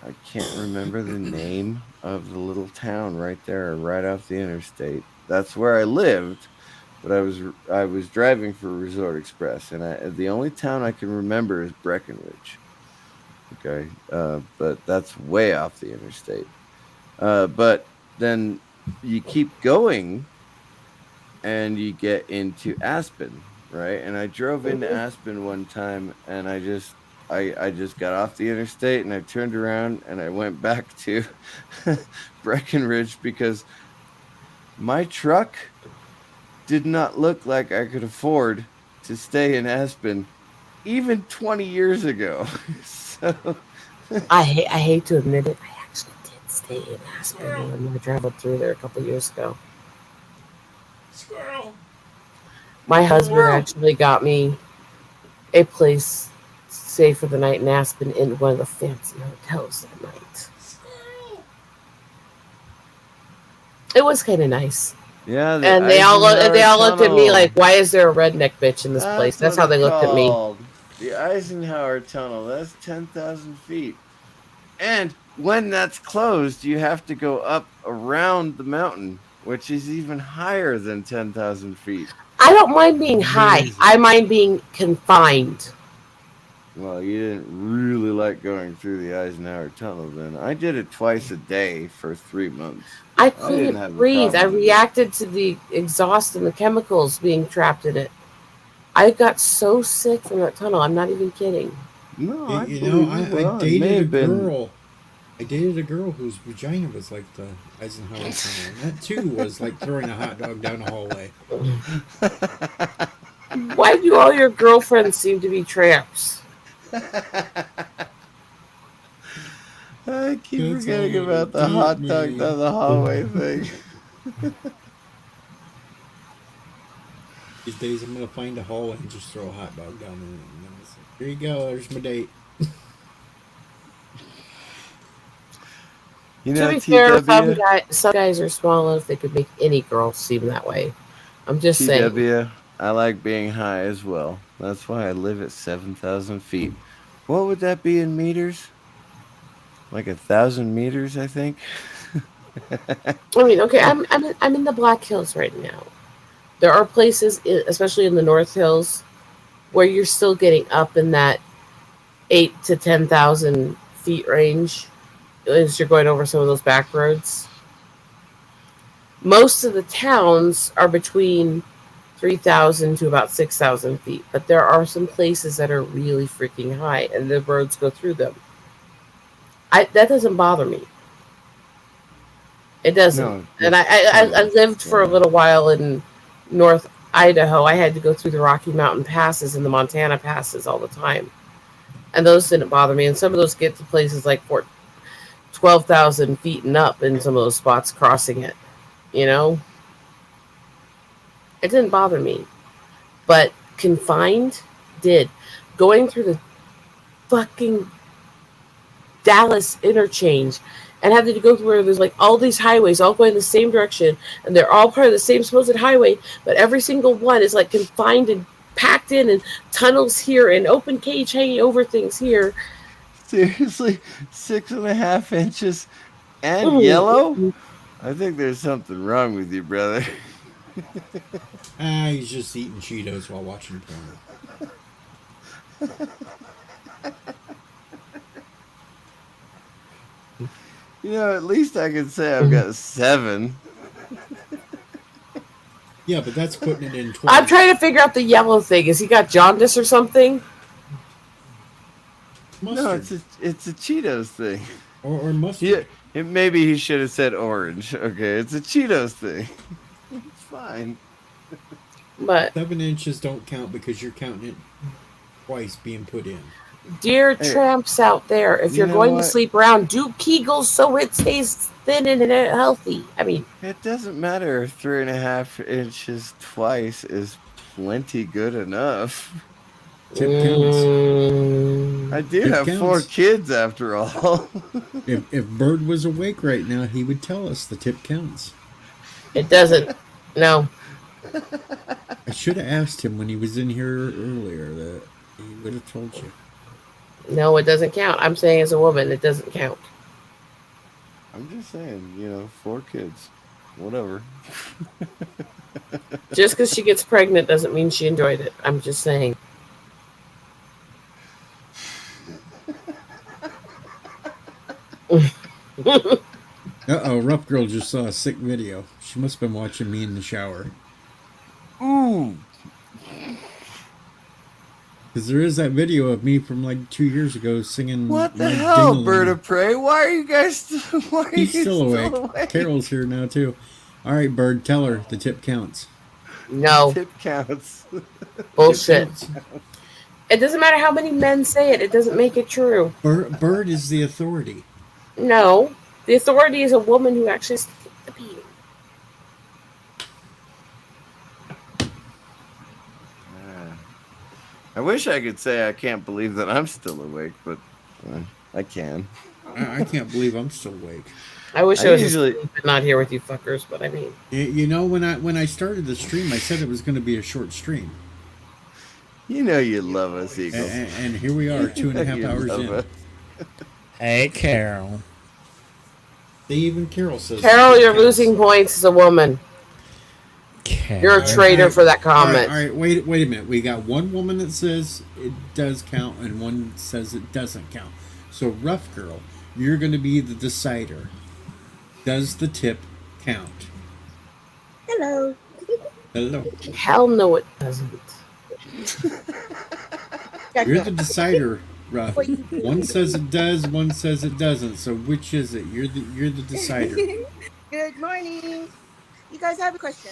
B: I can't remember the name of the little town right there, right off the interstate. That's where I lived, but I was driving for Resort Express, and the only town I can remember is Breckenridge. Okay, but that's way off the interstate. But then you keep going, and you get into Aspen, right? And I drove into Aspen one time, and I just got off the interstate, and I turned around, and I went back to Breckenridge because my truck did not look like I could afford to stay in Aspen even 20 years ago. So
D: I hate to admit it. I actually did stay in Aspen when I traveled through there a couple years ago.
G: Squirrel.
D: My husband
B: Squirrel.
D: actually got me a place to stay for the night in Aspen in one of the fancy hotels that night.
G: Squirrel.
D: It was kind of nice.
B: yeah, the
D: And they all looked at me
B: Tunnel.
D: like, "Why is there a redneck bitch in this place?" That's
B: what
D: how they
B: it's
D: looked at me.
B: called. The Eisenhower Tunnel. That's 10,000 feet. And when that's closed, you have to go up around the mountain, which is even higher than 10,000 feet.
D: I don't mind being high.
A: Amazing.
D: I mind being confined.
B: Well, you didn't really like going through the Eisenhower Tunnel then. I did it twice a day for 3 months.
D: I
B: didn't
D: couldn't
B: have a
D: breathe. I
B: problem with it.
D: reacted to the exhaust and the chemicals being trapped in it. I got so sick from that tunnel. I'm not even kidding.
B: No, I
A: You
B: believe
A: know,
B: you. Well,
A: I
B: it may
A: dated a
B: have been.
A: girl. I dated a girl whose vagina was like the Eisenhower Tunnel, and that too was like throwing a hot dog down a hallway.
D: Why do all your girlfriends seem to be tramps?
B: I keep
A: That's
B: forgetting
A: all
B: about the
A: it
B: hot
A: did,
B: dog
A: man.
B: down the hallway thing.
A: These days, I'm gonna find a hallway and just throw a hot dog down in it, and then it's like, here you go. There's my date.
B: You
D: To
B: know,
D: be fair,
B: TW,
D: some guys are small enough they could make any girl seem that way. I'm just saying.
B: TW, I like being high as well. That's why I live at 7,000 feet. What would that be in meters? Like 1,000 meters, I think.
D: I mean, okay, I'm in the Black Hills right now. There are places, especially in the North Hills, where you're still getting up in that 8 to 10,000 feet range as you're going over some of those back roads. Most of the towns are between 3,000 to about 6,000 feet, but there are some places that are really freaking high, and the roads go through them. That doesn't bother me. It doesn't.
B: No,
D: And
B: just
D: I lived for a
B: yeah.
D: little while in North Idaho. I had to go through the Rocky Mountain passes and the Montana passes all the time, and those didn't bother me. And some of those get to places like 12,000 feet and up in some of those spots crossing it. You know, it didn't bother me, but confined did. Going through the fucking Dallas interchange and having to go through where there's like all these highways all going the same direction, and they're all part of the same supposed highway, but every single one is like confined and packed in, and tunnels here and open cage hanging over things here.
B: Seriously, 6.5 inches and
D: Mm.
B: yellow? I think there's something wrong with you, brother.
A: He's just eating Cheetos while watching porn.
B: You know, at least I can say I've got 7.
A: Yeah, but that's putting it in 12.
D: I'm trying to figure out the yellow thing. Has he got jaundice or something?
B: No,
A: Mustard.
B: it's a Cheetos thing.
A: Or mustard.
B: Yeah, maybe he should have said orange. Okay, it's a Cheetos thing. It's fine.
D: But
A: 7 inches don't count because you're counting it twice being put in.
D: dear
B: Hey,
D: tramps out there, if
B: you
D: you're
B: know
D: going
B: what?
D: to sleep around, do Kegels so it stays thin and healthy. I mean,
B: It doesn't matter if 3.5 inches twice is plenty good enough.
A: Tip counts.
B: I do
A: Tip
B: have 4
A: counts.
B: kids after all.
A: If Bird was awake right now, he would tell us the tip counts.
D: It doesn't. No.
A: I should have asked him when he was in here earlier that he would have told you.
D: No, it doesn't count. I'm saying as a woman, it doesn't count.
B: I'm just saying, 4 kids. Whatever.
D: Just because she gets pregnant doesn't mean she enjoyed it. I'm just saying.
A: Uh-oh, Rough Girl just saw a sick video. She must have been watching me in the shower.
B: Ooh.
A: Because there is that video of me from like 2 years ago singing.
B: What the
A: My
B: hell,
A: Ding-a-ling.
B: Bird of Prey? Why are you guys why are
A: He's
B: you
A: still awake. Carol's here now, too. All right, Bird, tell her the tip counts.
D: No.
B: Tip counts.
D: Bullshit.
A: Tip counts.
D: It doesn't matter how many men say it. It doesn't make it true.
A: Bird is the authority.
D: No. The authority is a woman who actually sticks the pee.
B: I wish I could say I can't believe that I'm still awake, but I can.
A: I can't believe I'm still awake.
D: I wish
B: I
D: I was
B: usually-
D: asleep and not here with you fuckers, but I mean.
A: You know, when I started the stream, I said it was going to be a short stream.
B: You know you love us, Eagle.
A: And here we are, 2.5
B: You
A: hours
B: love
A: in.
B: us.
G: Hey, Carol.
A: Even Carol says.
D: Carol, you're losing points as a woman.
G: Carol.
D: You're a traitor for that comment.
A: All right, wait a minute. We got one woman that says it does count, and one says it doesn't count. So, Rough Girl, you're going to be the decider. Does the tip count?
F: Hello.
A: Hello.
D: Hell no, it doesn't.
A: You're the decider, Rough. One says it does, one says it doesn't. So which is it? You're the decider.
F: Good morning. You guys have a question.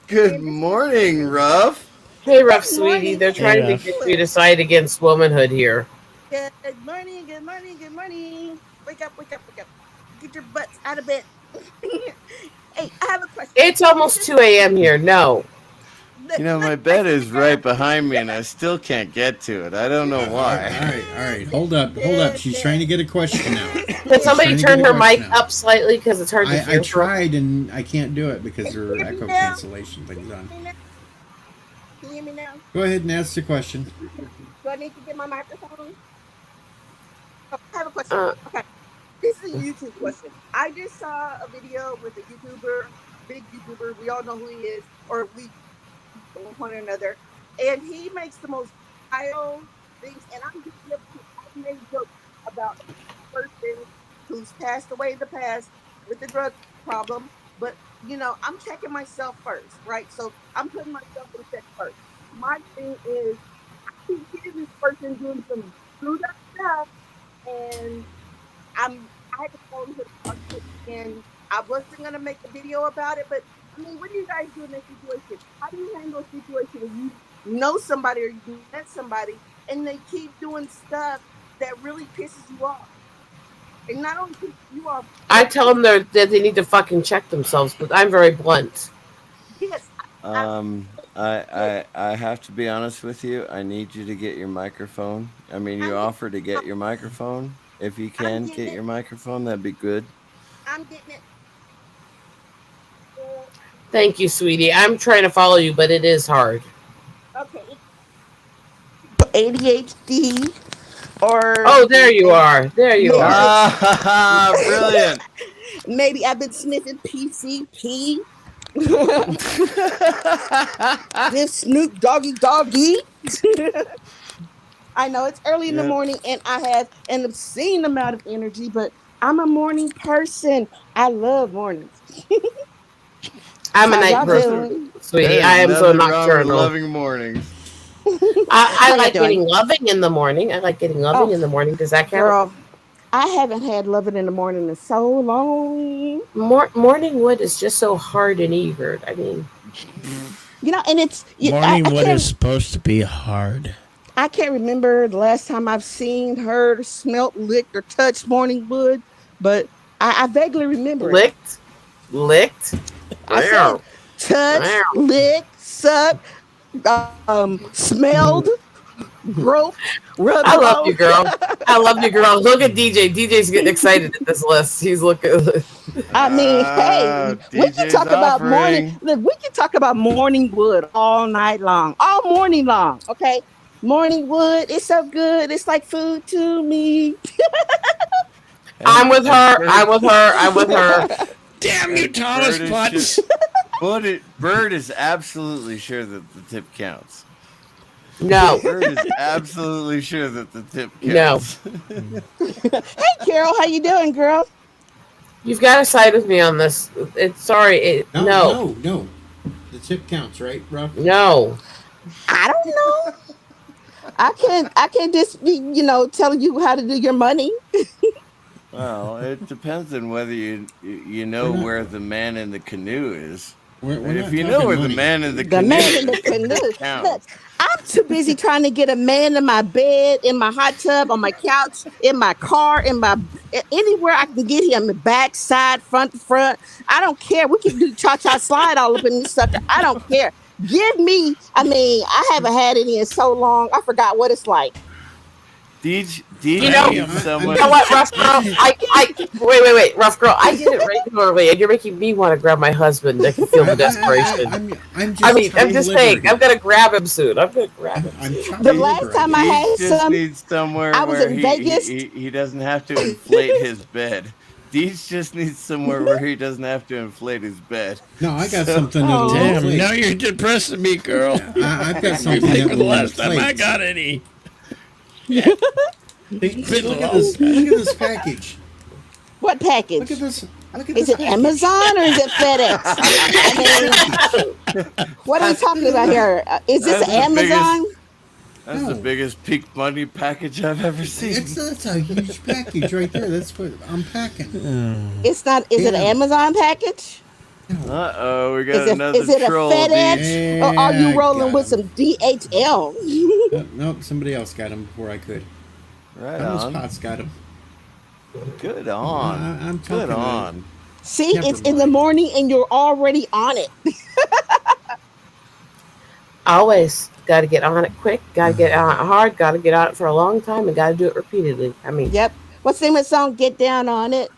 B: Good morning, Ruff.
D: Hey, Rough
F: Good
D: Sweetie,
F: morning.
D: they're trying to
G: Rough.
D: get you to side against womanhood here.
F: Good morning. Good morning. Good morning. Wake up. Wake up. Wake up. Get your butts out of bed. Hey, I have a question.
D: It's almost 2 a.m. here. No.
B: You know, my bed is right behind me, and I still can't get to it. I don't know why.
A: All right. Hold up. She's trying to get a question now.
D: Can somebody
A: She's trying to
D: turn
A: get
D: her
A: a
D: mic
A: question out.
D: up slightly because it's hard to hear?
A: I tried and I can't do it because there are echo cancellation things on.
F: Can you hear me now?
A: Go ahead and ask the question.
F: Do I need to get my microphone? Oh, I have a question.
D: Uh.
F: Okay. This is a YouTube question. I just saw a video with a YouTuber, big YouTuber. We all know who he is, or we one point or another. And he makes the most vile things. And I'm just I've made jokes about a person who's passed away in the past with the drug problem. But, you know, I'm checking myself first, right? So I'm putting myself in check first. My thing is, I keep hearing this person doing some screwed up stuff. And I had to phone him and I wasn't gonna make a video about it, but I mean, what do you guys do in that situation? How do you handle a situation where you know somebody or you met somebody and they keep doing stuff that really pisses you off? And not only pisses you off,
D: I tell them that they need to fucking check themselves, but I'm very blunt.
F: yes,
B: I have to be honest with you. I need you to get your microphone. I mean, you offer to get your microphone. If you can get your microphone, that'd be good.
F: I'm getting it.
D: Thank you, sweetie. I'm trying to follow you, but it is hard.
F: Okay. ADHD or
D: Oh, there you are. There you are.
B: Ah, brilliant.
F: maybe I've been sniffing PCP. This Snoop Doggy. I know it's early in the morning and I have an obscene amount of energy, but I'm a morning person. I love mornings.
D: I'm a
F: How
D: night
F: y'all
D: person,
F: doing?
D: sweetie.
B: There's
D: I am so
B: nothing wrong with
D: nocturnal.
B: loving mornings.
D: I like
F: y'all doing?
D: getting loving in the morning. I like getting loving in the morning. Does that count?
F: Girl, I haven't had loving in the morning in so long.
D: Morning wood is just so hard and eager. I mean,
F: You know, and it's
G: Morning wood is supposed to be hard.
F: I can't remember the last time I've seen, heard, smelt, licked, or touched morning wood, but I vaguely remember it.
D: Licked.
F: I said touched, licked, sucked, smelled, groped, rubbed.
D: I love you, girl. I love you, girl. Look at DJ. DJ's getting excited at this list. He's looking.
F: I mean, hey, we can
B: DJ's
F: talk about
B: offering.
F: morning. Look, we can talk about morning wood all night long, all morning long. Okay, morning wood. It's so good. It's like food to me.
D: I'm with her. I'm with her. I'm with her.
G: Damn you, Thomas Butts.
B: Bird is absolutely sure that the tip counts.
D: No.
B: Bird is absolutely sure that the tip
D: No.
B: counts.
F: Hey, Carol, how you doing, girl?
D: You've got to side with me on this. It's sorry. No.
A: The tip counts, right, Rough?
D: No.
F: I don't know. I can't just be, telling you how to do your money.
B: Well, it depends on whether you know where the man in the canoe is.
A: We're
B: And
A: not
B: if you
A: talking
B: know where the
A: money.
B: man in the
F: The
B: canoe
F: man in the
B: is,
F: canoe.
B: it counts.
F: Look, I I'm too busy trying to get a man in my bed, in my hot tub, on my couch, in my car, anywhere I can get him, the back, side, front. I don't care. We can do cha-cha slide all up in this sucker. I don't care. Give me, I haven't had any in so long. I forgot what it's like.
B: Deej
D: You know,
B: needs someone.
D: You know what, rough girl? Wait, rough girl. I get it regularly, and you're making me want to grab my husband. I can feel the desperation.
A: I'm
D: just saying, I'm gonna grab him soon. I'm gonna grab him.
F: The last time I had
B: just needs somewhere
F: I was
B: where
F: in Vegas.
B: he doesn't have to inflate his bed. Deej just needs somewhere where he doesn't have to inflate his bed.
A: No, I got something that'll
G: Damn,
A: inflate.
G: now you're depressing me, girl.
A: I've got
G: You
A: something
G: think
A: that
G: the
A: will
G: last time I
A: inflate.
G: got any.
A: Look at this package.
F: What package?
A: Look at this.
F: Is it Amazon or is it FedEx? What are we talking about here? Is this
B: That's the
F: Amazon?
B: That's the biggest peak money package I've ever seen.
A: That's a huge package right there. That's what I'm packing.
F: It's not. Is it an Amazon package?
B: We got another
F: Is it a
B: troll.
F: FedEx? Or are you rolling with some DHL?
A: Nope, somebody else got them before I could.
B: Right
A: Thomas
B: on.
A: Potts got them.
B: Good on.
A: I'm
B: Good
A: talking
B: on.
F: See, it's in the morning and you're already on it.
D: Always got to get on it quick. Got to get on it hard. Got to get on it for a long time, and got to do it repeatedly. I mean,
F: yep. What's the name of the song? Get down on it.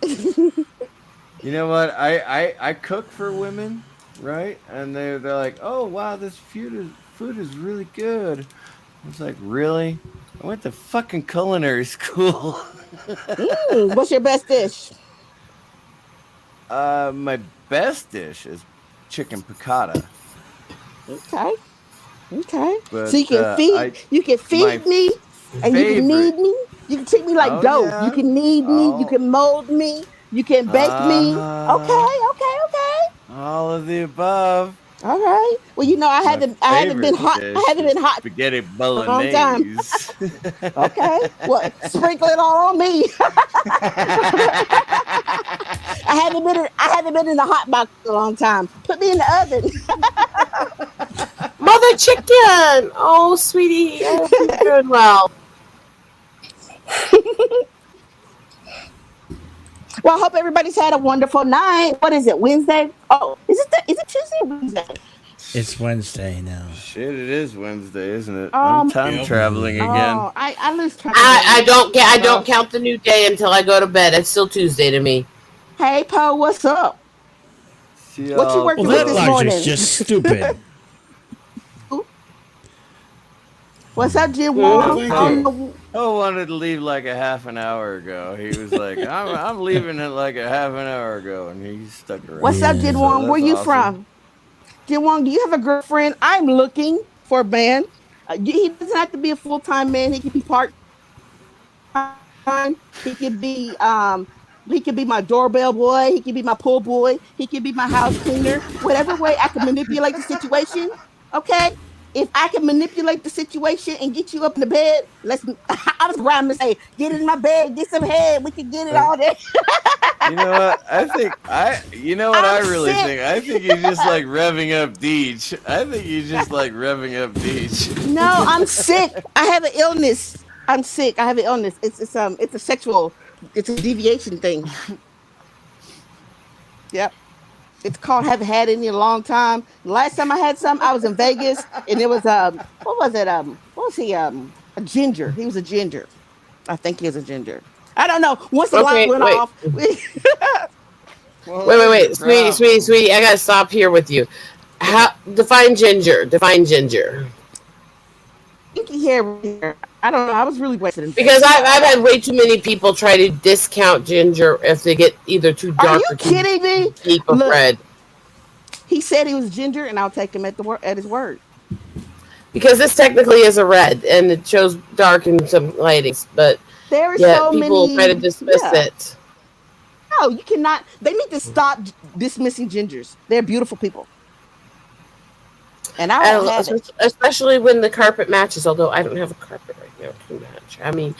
B: You know what? I cook for women, right? And they're like, oh wow, this food is really good. I was like, really? I went to fucking culinary school.
F: What's your best dish?
B: My best dish is chicken piccata.
F: Okay.
B: But,
F: so you can feed me, and you can knead me. You can treat me like dough.
B: Yeah.
F: You can knead me. You can mold me. You can bake me. Okay.
B: All of the above.
F: All right. Well, I haven't been hot. I haven't been hot
B: Spaghetti
F: for a long time.
B: bolognese.
F: Okay. Well, sprinkle it all on me. I haven't been in the hot box for a long time. Put me in the oven.
D: Mother chicken. Oh, sweetie, I hope you're doing well.
F: Well, I hope everybody's had a wonderful night. What is it? Wednesday? Oh, is it Tuesday or Wednesday?
G: It's Wednesday now.
B: Shit, it is Wednesday, isn't it? I'm time traveling again.
F: Oh, I lose track.
D: I don't count the new day until I go to bed. It's still Tuesday to me.
F: Hey, Poe, what's up? What you working with
G: That
F: this morning?
G: logic's just stupid.
F: What's up, Jim
A: Thank
F: Wong?
A: you.
B: Poe wanted to leave like a half an hour ago. He was like, I'm leaving it like a half an hour ago, and he stuck around.
F: What's up, Jin
B: So
F: Wong? Where
B: that's
F: you
B: awesome.
F: from? Jin Wong, do you have a girlfriend? I'm looking for a man. He doesn't have to be a full-time man. He can be part-time. He could be my doorbell boy. He could be my pool boy. He could be my house cleaner. Whatever way I can manipulate the situation. Okay. If I can manipulate the situation and get you up in the bed, I was around to say, get in my bed, get some head. We can get it all day.
B: You know what? I really think. I think you're just like revving up Deej. I think you're just like revving up Deej.
F: No, I'm sick. I have an illness. I'm sick. I have an illness. It's a deviation thing. Yep. It's called haven't had any in a long time. Last time I had some, I was in Vegas, and it was what was he? A ginger. He was a ginger. I think he was a ginger. I don't know. Once the light went off.
D: Wait, sweetie. I gotta stop here with you. Define ginger.
F: Pinky hair. I don't know. I was really wasted.
D: Because I've had way too many people try to discount ginger if they get either too dark
F: Are you
D: or too
F: kidding me?
D: deep of red.
F: He said he was ginger, and I'll take him at his word.
D: Because this technically is a red, and it shows dark in some lightings, but
F: there are
D: yeah,
F: so
D: people
F: many.
D: try to dismiss it.
F: No, you cannot. They need to stop dismissing gingers. They're beautiful people. And I don't have it.
D: Especially when the carpet matches, although I don't have a carpet right now to match. I mean,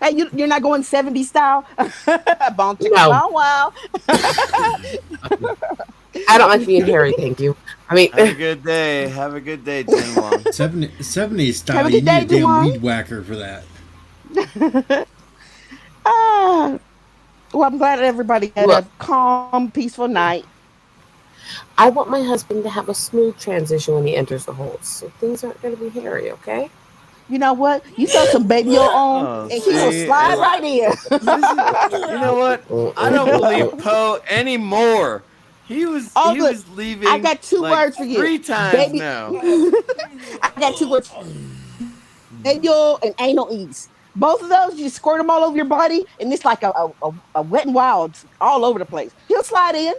F: hey, you're not going 70s style?
D: No.
F: Wow.
D: I don't like being hairy, thank you. I mean,
B: Have a good day. Have a good day, Tin Wong.
A: 70s style.
F: Have a
A: You
F: good
A: need a
F: day,
A: damn
F: Juwan.
A: weed whacker for that.
F: Ah, well, I'm glad everybody had
D: Look.
F: a calm, peaceful night.
D: I want my husband to have a smooth transition when he enters the holes, so things aren't going to be hairy, okay?
F: You know what? You throw some baby oil on,
B: Oh,
F: and he will
B: see,
F: slide
B: and
F: right in.
B: you know what? I don't believe Poe anymore. He was
F: Oh, look,
B: leaving.
F: I got two
B: like
F: words for you,
B: 3 times
F: baby.
B: now.
F: I got 2 words: baby oil and anal ease. Both of those, you squirt them all over your body, and it's like a wet and wild all over the place. He'll slide in.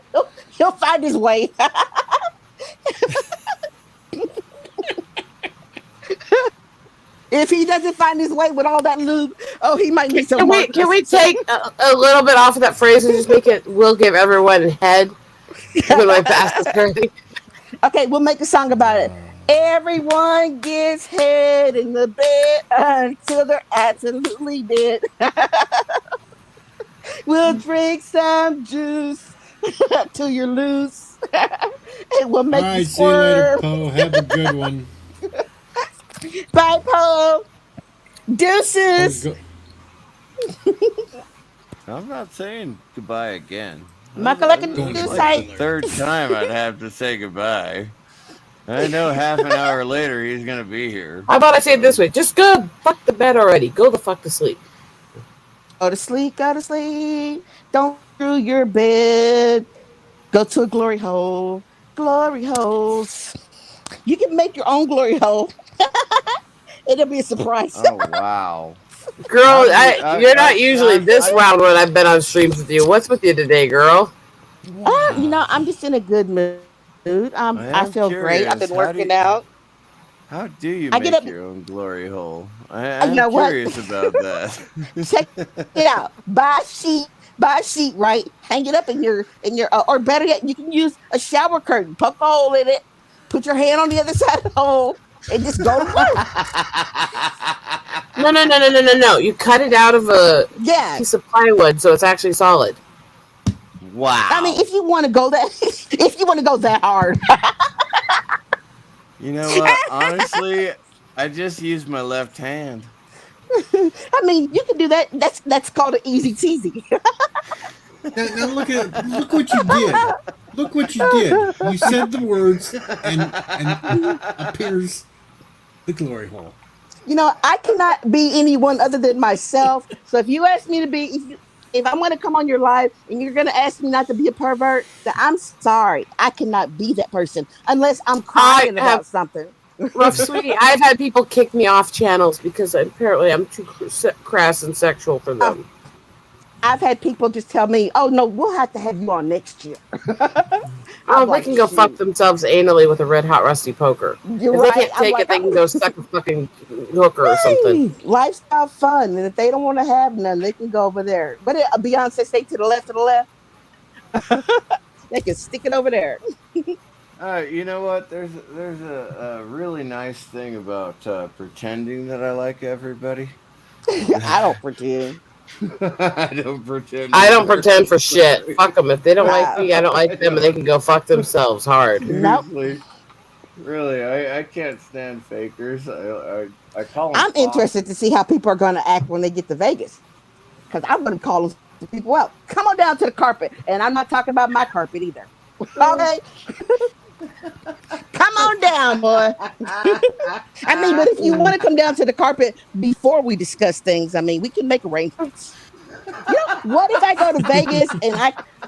F: He'll find his way. If he doesn't find his way with all that lube, oh, he might need some more.
D: Can we take a little bit off of that phrase and just make it, we'll give everyone head when my past is dirty?
F: Okay, we'll make a song about it. Everyone gets head in the bed until they're absolutely dead. We'll drink some juice till you're loose. It will
A: All
F: make you
A: right, see you later,
F: squirm.
A: Poe. Have a good one.
F: Bye, Poe.
A: Poe,
F: Deuces.
A: go-
B: I'm not saying goodbye again.
F: Makalaka
A: Going to
F: Deuce.
B: Like the 3rd time I'd have to say goodbye. I know half an hour later he's gonna be here.
D: How about I say it this way? Just go fuck the bed already. Go the fuck to sleep.
F: Go to sleep, go to sleep. Don't through your bed. Go to a glory hole. Glory holes. You can make your own glory hole. It'll be a surprise.
B: Oh wow.
D: Girl, you're not usually this round when I've been on streams with you. What's with you today, girl?
F: I'm just in a good mood. I feel great. I've been working out.
B: How do you
F: I
B: make
F: get up-
B: your own glory hole? I'm
F: You know what?
B: curious about that.
F: Check it out. Buy a sheet, right? Hang it up in your or better yet, you can use a shower curtain. Poke a hole in it. Put your hand on the other side of the hole and just go to work.
D: No. You cut it out of a
F: Yeah.
D: piece of plywood so it's actually solid.
B: Wow.
F: I mean, if you want to go that hard.
B: You know what? Honestly, I just used my left hand.
F: I mean, you can do that. That's called an easy teasy.
A: Now look what you did. Look what you did. You said the words and appears the glory hole.
F: You know, I cannot be anyone other than myself. So if you ask me to be, if I'm going to come on your live and you're going to ask me not to be a pervert, then I'm sorry. I cannot be that person unless I'm crying about something.
D: Rough sweetie, I've had people kick me off channels because apparently I'm too crass and sexual for them.
F: I've had people just tell me, "Oh no, we'll have to have you on next year."
D: They can go fuck themselves anally with a red hot rusty poker.
F: You're
D: if
F: right.
D: they can't take it, they can go suck a fucking hooker or something.
F: Lifestyle fun, and if they don't want to have none, they can go over there. But Beyonce, stay to the left of the left. They can stick it over there.
B: You know what? There's a really nice thing about pretending that I like everybody.
F: I don't pretend.
B: I don't pretend.
D: I don't pretend for shit. Fuck them. If they don't like me, I don't like them, and they can go fuck themselves hard.
B: Seriously. Really, I can't stand fakers. I call them.
F: I'm interested to see how people are going to act when they get to Vegas, because I'm going to call people out. Come on down to the carpet, and I'm not talking about my carpet either. Okay. Come on down, boy. I mean, but if you want to come down to the carpet before we discuss things, I mean, we can make arrangements. You know, what if I go to Vegas and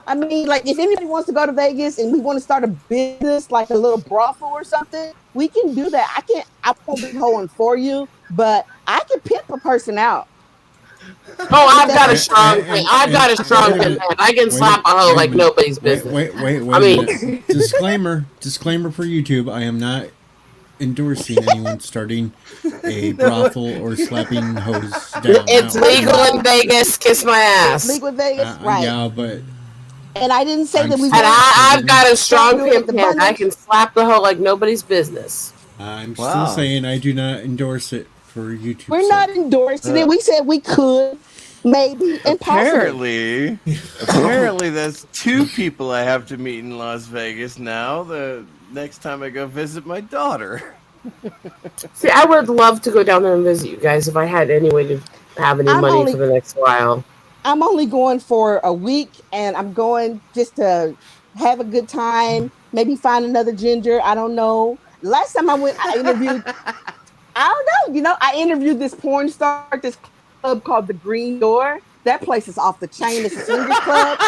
F: I mean, like, if anybody wants to go to Vegas and we want to start a business, like a little brothel or something, we can do that. I won't be holding for you, but I can pimp a person out.
D: Oh, I've got a strong pimp. I've got a strong pimp. I can slap a hoe like nobody's business.
A: Wait
D: I mean,
A: disclaimer for YouTube. I am not endorsing anyone starting a brothel or slapping hoes down.
D: It's legal in Vegas. Kiss my ass.
F: Legal in Vegas, right?
A: Yeah, but.
F: And I didn't say that we.
D: And I've got a strong pimp hand. I can slap the hoe like nobody's business.
A: I'm still saying I do not endorse it for YouTube.
F: We're not endorsing it. We said we could, maybe, and
B: apparently, that's 2 people I have to meet in Las Vegas now. next time I go visit my daughter.
D: See, I would love to go down there and visit you guys if I had any way to have any money for the next while.
F: I'm only going for a week, and I'm going just to have a good time. Maybe find another ginger. I don't know. Last time I went, I interviewed. I don't know. I interviewed this porn star at this club called the Green Door. That place is off the chain. It's a swingers club.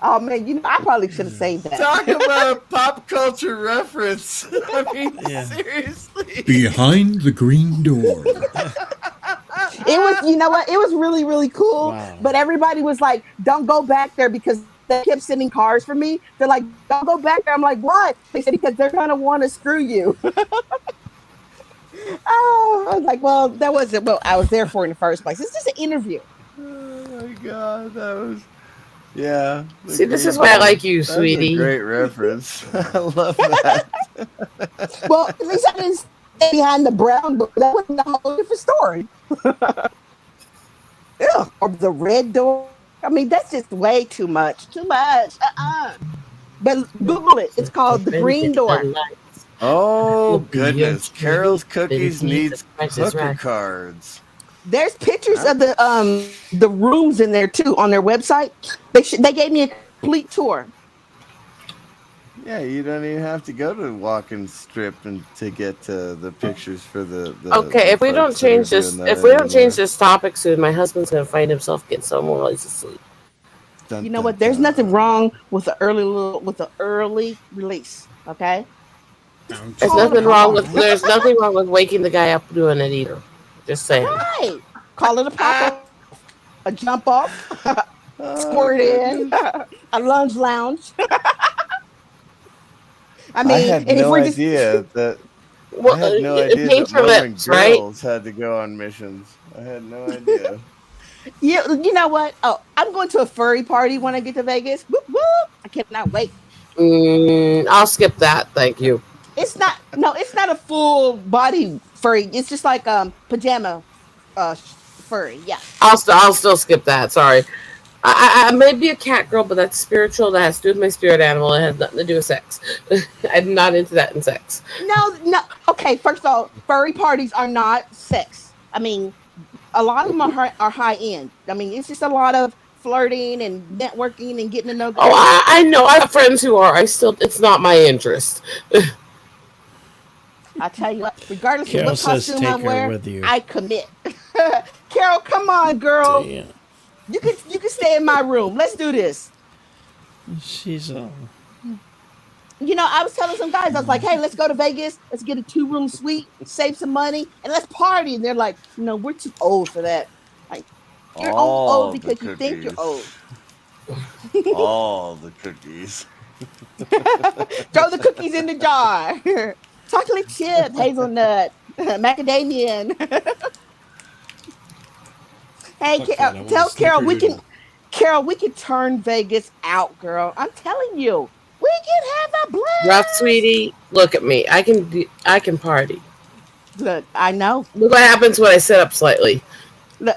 F: Oh man, I probably should have saved that.
B: Talk about a pop culture reference. I mean, seriously.
A: Behind the green door.
F: It was, you know what? It was really, really cool.
G: Wow.
F: But everybody was like, "Don't go back there," because they kept sending cars for me. They're like, "Don't go back there." I'm like, "Why?" They said because they're gonna want to screw you. Oh, I was like, "Well, that wasn't what I was there for in the first place. It's just an interview."
B: Oh my god, that was. Yeah.
D: See, this is why I like you,
B: That's
D: sweetie.
B: a great reference. I love that.
F: Well, at least I didn't stay behind the brown book. That was a whole different story. Ew, or the red door. I mean, that's just way too much. Too much. But Google it. It's called the Green Door.
B: Oh goodness, Carol's Cookies needs hooker cards.
F: There's pictures of the rooms in there too on their website. They gave me a complete tour.
B: Yeah, you don't even have to go to Walking Strip and to get to the pictures for the
D: Okay, if we don't change this, this topic soon, my husband's gonna find himself getting somewhere while he's asleep.
B: Dun,
F: You know
B: dun,
F: what? There's
B: dun.
F: nothing wrong with the early release. Okay.
D: There's nothing wrong with waking the guy up doing it either. Just saying.
F: Right. Call it a pop up, a jump off, squirt in, a lunge lounge. I mean,
B: I had
F: and if
B: no
F: we're
B: idea that.
D: Well,
B: I had no idea
D: paint
B: that
D: your
B: Mormon
D: lips, right?
B: girls had to go on missions. I had no idea.
F: you know what? Oh, I'm going to a furry party when I get to Vegas. Whoop, whoop. I cannot wait.
D: I'll skip that. Thank you.
F: It's not a full body furry. It's just like pajama furry. Yeah.
D: I'll still skip that. Sorry. I may be a cat girl, but that's spiritual. That has to do with my spirit animal. It has nothing to do with sex. I'm not into that in sex.
F: No. Okay, first of all, furry parties are not sex. I mean, a lot of them are high end. I mean, it's just a lot of flirting and networking and getting to know.
D: Oh, I know. I have friends who are. It's not my interest.
F: I tell you what, regardless
G: Carol
F: of what
G: says
F: costume
G: take
F: I
G: her
F: wear,
G: with you.
F: I commit. Carol, come on, girl.
G: Damn.
F: You can stay in my room. Let's do this.
G: She's
F: I was telling some guys, I was like, hey, let's go to Vegas. Let's get a 2-room suite, save some money, and let's party. And they're like, no, we're too old for that. Like, you're old because you think you're old.
B: All the cookies.
F: Throw the cookies in the jar. Chocolate chip, hazelnut, macadamia. Hey, tell Carol we can turn Vegas out, girl. I'm telling you, we can have a blast.
D: Rough, sweetie, look at me. I can party.
F: Look, I know.
D: Look what happens when I sit up slightly.
F: Look,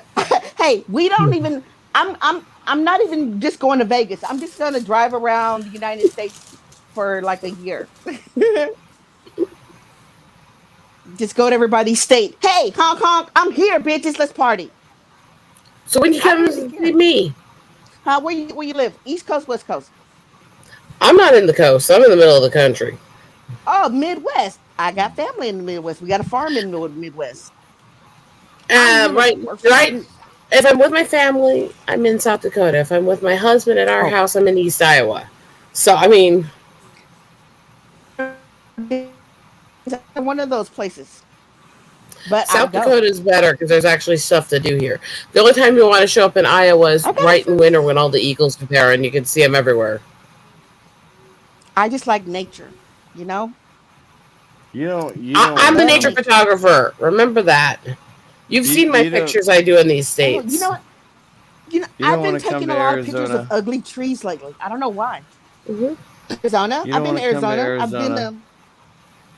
F: hey, we don't even. I'm not even just going to Vegas. I'm just going to drive around the United States for like a year. Just go to everybody's state. Hey, honk honk, I'm here, bitches. Let's party.
D: So when you come to see me,
F: Where you live? East Coast, West Coast?
D: I'm not in the coast. I'm in the middle of the country.
F: Oh, Midwest. I got family in the Midwest. We got a farm in the Midwest.
D: Right. If I'm with my family, I'm in South Dakota. If I'm with my husband at our house, I'm in East Iowa. So I mean,
F: one of those places. But
D: South Dakota is better because there's actually stuff to do here. The only time you want to show up in Iowa is right in winter when all the eagles prepare and you can see them everywhere.
F: I just like nature, you know.
D: I'm the nature photographer. Remember that. You've seen my pictures I do in these states.
F: You know what? I've been taking a lot of pictures of ugly trees lately. I don't know why.
D: Mm-hmm.
F: Arizona. I've been to Arizona. I've been to.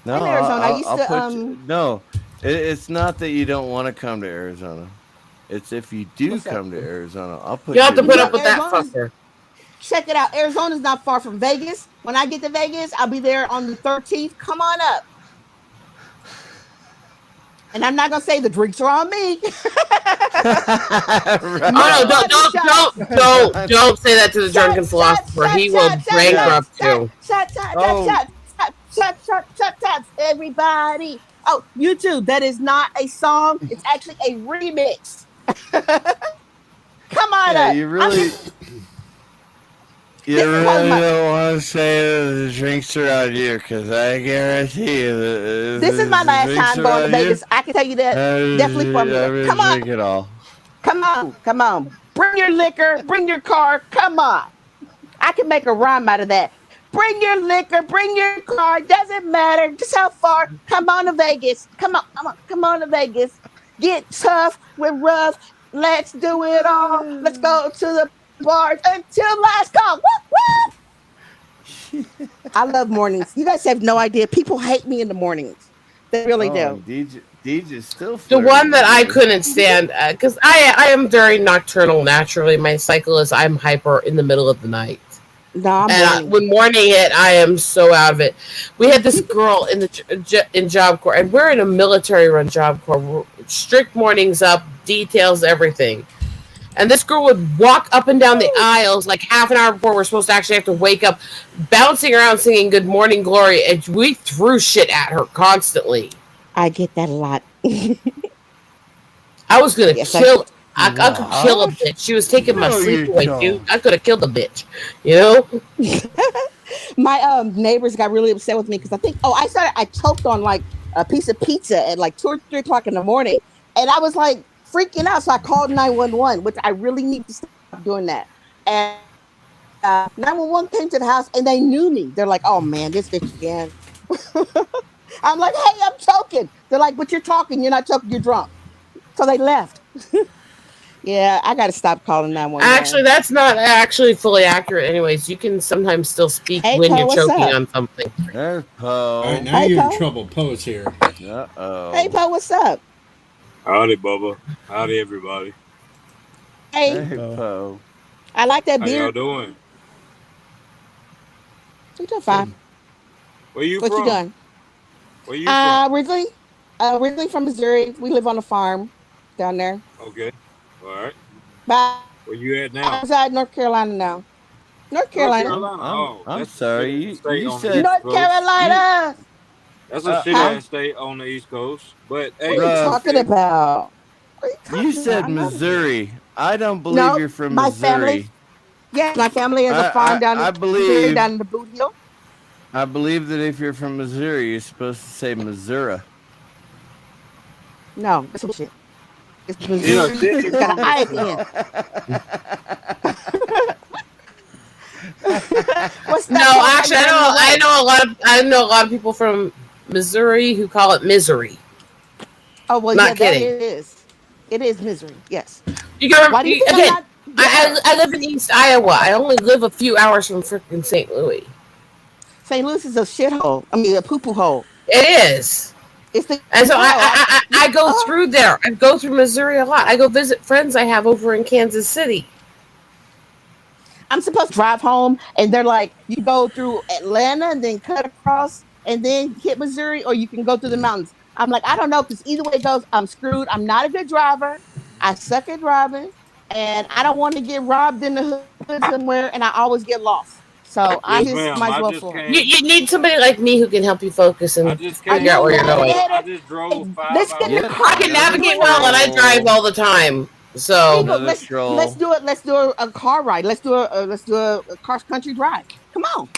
B: No,
F: in Arizona. I used to.
B: No, it's not that you don't want to come to Arizona. It's if you do come to Arizona, I'll put
D: you have to put up with that fucker.
F: Check it out. Arizona's not far from Vegas. When I get to Vegas, I'll be there on the 13th. Come on up. And I'm not gonna say the drinks are on me.
D: Oh no! Don't say that to the drunken philosopher. He will bankrupt you.
F: Shots, everybody. Oh, YouTube, that is not a song. It's actually a remix. Come on up.
B: You really don't want to say that the drinks are on you, because I guarantee you that
F: this is my last time going to Vegas. I can tell you that. Definitely for me. Come on.
B: It all.
F: Come on. Bring your liquor. Bring your car. Come on. I can make a rhyme out of that. Bring your liquor. Bring your car. Doesn't matter just how far. Come on to Vegas. Come on to Vegas. Get tough. We're rough. Let's do it all. Let's go to the bars until last call. Woo, woo. I love mornings. You guys have no idea. People hate me in the mornings. They really do.
B: DJ still
D: the one that I couldn't stand, because I am very nocturnal naturally. My cycle is I'm hyper in the middle of the night.
F: No,
D: when morning hit, I am so out of it. We had this girl in Job Corps, and we're in a military-run Job Corps. Strict mornings up, details, everything. And this girl would walk up and down the aisles like half an hour before we're supposed to actually have to wake up, bouncing around singing Good Morning Glory, and we threw shit at her constantly.
F: I get that a lot.
D: I was going to kill I could kill a bitch. She was taking my sleep away, dude. I could have killed a bitch. You know?
F: My neighbors got really upset with me because I choked on like a piece of pizza at like 2 or 3 o'clock in the morning. And I was like freaking out. So I called 911, which I really need to stop doing that. And 911 came to the house and they knew me. They're like, oh man, this bitch again. I'm like, hey, I'm choking. They're like, but you're talking. You're not choking. You're drunk. So they left. Yeah, I got to stop calling 911.
D: Actually, that's not actually fully accurate. Anyways, you can sometimes still speak when you're choking on something.
B: There's Poe.
A: All right, now you're in trouble. Poe's here.
B: Uh-oh.
F: Hey, Poe, what's up?
H: Howdy, Bubba. Howdy, everybody.
F: Hey,
B: Poe.
F: I like that
H: How
F: beard.
H: y'all doing?
F: You're doing fine.
H: Where you
F: what
H: from?
F: You doing?
H: Where you from?
F: Originally from Missouri. We live on a farm down there.
H: Okay. All right.
F: But
H: Where you at now?
F: I'm outside North Carolina now. North Carolina.
B: I'm sorry. You said
F: North Carolina.
H: That's a shit-ass state on the East Coast. But hey,
F: what are you talking about?
B: You said Missouri. I don't believe you're from Missouri.
F: My family has a farm down in the Boot Hill.
B: I believe that if you're from Missouri, you're supposed to say Missouri.
F: No, that's bullshit. It's Missouri. It's got an I at the end.
D: No, actually, I know a lot of people from Missouri who call it misery.
F: Oh well,
D: not kidding.
F: It is. It is misery. Yes.
D: You got I live in East Iowa. I only live a few hours from freaking St. Louis.
F: St. Louis is a shithole. I mean, a poo-poo hole.
D: It is. And so I go through there. I go through Missouri a lot. I go visit friends I have over in Kansas City.
F: I'm supposed to drive home, and they're like, you go through Atlanta and then cut across and then hit Missouri, or you can go through the mountains. I'm like, I don't know, because either way it goes, I'm screwed. I'm not a good driver. I suck at driving, and I don't want to get robbed in the hood somewhere, and I always get lost. So I just might as well fall.
D: You need somebody like me who can help you focus and figure out where you're going.
H: I just drove 5 hours.
D: I can navigate well, and I drive all the time. So
F: let's do it. Let's do a car ride. Let's do a cross country drive. Come on.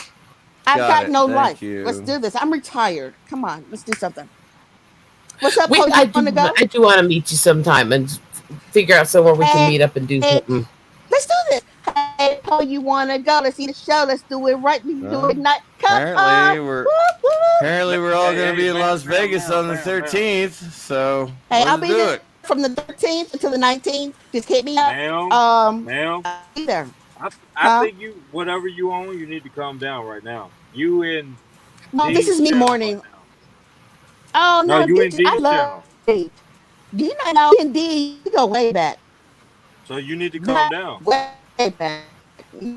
F: I've got no life. Let's do this. I'm retired. Come on. Let's do something. What's up, Poe?
D: I do want to meet you sometime and figure out somewhere we can meet up and do something.
F: Let's do this. Hey, Poe, you want to go? Let's see the show. Let's do it right. We can do it night.
B: Apparently, we're all going to be in Las Vegas on the 13th. So
F: I'll be there from the 13th until the 19th. Just hit me up.
H: Ma'am,
F: I'll be there.
H: I think you, whatever you own, you need to calm down right now. You in?
F: No, this is me morning. Oh no,
H: you in
F: I love it. Do you not know? Indeed, you go way back.
H: So you need to calm down.
F: Way back.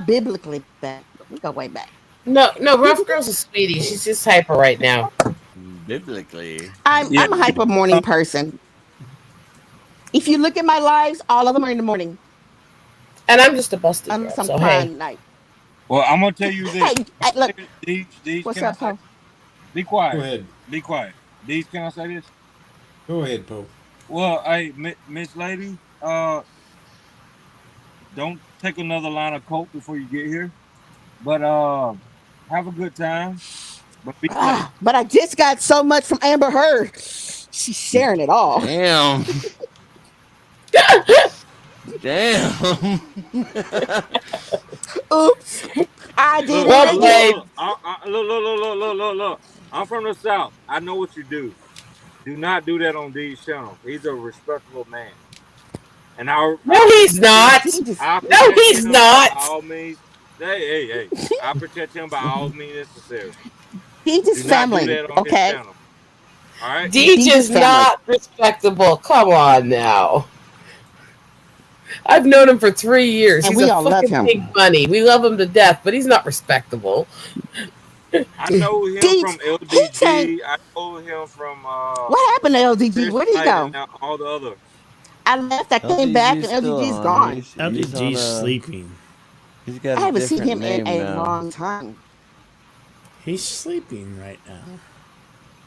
F: biblically back. We go way back.
D: No, Rough Girl's a sweetie. She's just hyper right now.
B: Biblically.
H: Yeah.
F: I'm a hyper morning person. If you look at my lives, all of them are in the morning.
D: And I'm just a busted girl,
F: I'm some
D: so hey.
F: fine night.
H: Well, I'm gonna tell you this.
F: Hey, look,
H: These
F: what's
H: can I
F: up,
H: say?
F: Poe?
H: Be
A: Go
H: quiet.
A: ahead.
H: Be quiet. These can I say this?
A: Go ahead, Poe.
H: Well, hey, Miss Lady, don't take another line of coke before you get here. But have a good time. But be safe.
F: But I just got so much from Amber Heard. She's sharing it all.
B: Damn. Damn.
F: Oops, I did
H: Look,
F: it
H: look,
F: again.
H: look, look. I'm from the South. I know what you do. Do not do that on D's channel. He's a respectable man. And
D: No, he's not. No, he's not.
H: By all means. Hey. I protect him by all means necessary.
F: He just
H: Do not do
F: family,
H: that on his
F: okay?
H: channel. All right?
D: Deej
F: Deej
D: is
F: family.
D: not respectable. Come on now. I've known him for 3 years.
F: And
D: He's
F: we
D: a
F: all love
D: fucking
F: him.
D: big bunny. We love him to death, but he's not respectable.
H: I know him
F: Deej,
H: from
F: he sang.
H: LDG. I know him from
F: What happened to LDG? Where did he go?
H: and all the others.
F: I left. I came back, and LDG's gone.
B: He's
G: LDG's
B: on
G: sleeping.
B: He's got
F: I
B: a
F: haven't seen
B: different
F: him in
B: name
F: a
B: now.
F: long time.
G: He's sleeping right now.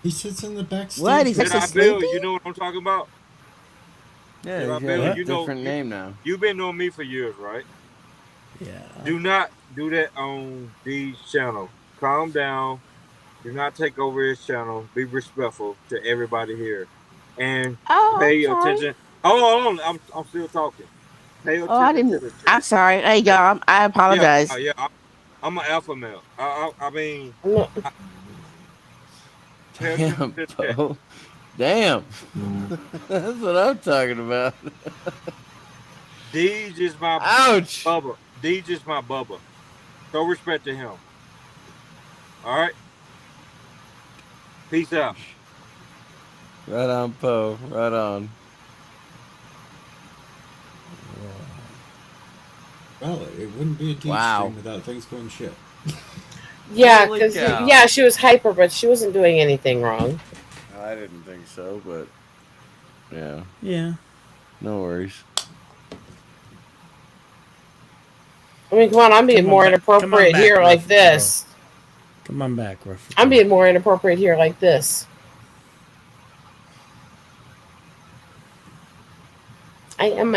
A: He sits in the backstage.
F: What? He's
A: with
F: actually
A: us.
H: Bill,
F: sleeping?
H: you know what I'm talking about?
B: Yeah,
H: Did I
B: he's got
H: Bill,
B: a
H: you know
B: different name now.
H: you've been knowing me for years, right?
G: Yeah.
H: Do not do that on D's channel. Calm down. Do not take over his channel. Be respectful to everybody here, and
F: Oh,
H: pay
F: I'm sorry.
H: attention. Hold on. I'm still talking. Pay attention
F: Oh, I
H: to
F: didn't.
H: the
F: I'm
H: chat.
F: sorry. Hey, y'all. I apologize.
H: Yeah. I'm an alpha male. I mean,
D: No.
H: pay attention
B: Damn,
H: to the chat.
B: Poe. Damn. That's what I'm talking about.
H: Deej is my
B: Ouch.
H: bubba. Deej is my bubba. Show respect to him. All right. Peace out.
B: Right on, Poe. Right on.
A: Well, it wouldn't be a deep
B: Wow.
A: stream without things going shit.
D: Yeah,
B: Holy
D: because
B: cow.
D: yeah, she was hyper, but she wasn't doing anything wrong.
B: I didn't think so, but yeah,
G: Yeah.
B: no worries.
D: I mean, come on, I'm being
G: Come on
D: more
G: back- come on
D: inappropriate
G: back,
D: here like
G: Ruff
D: this.
G: Come on back, Ruff.
D: I'm being more inappropriate here like this. I am.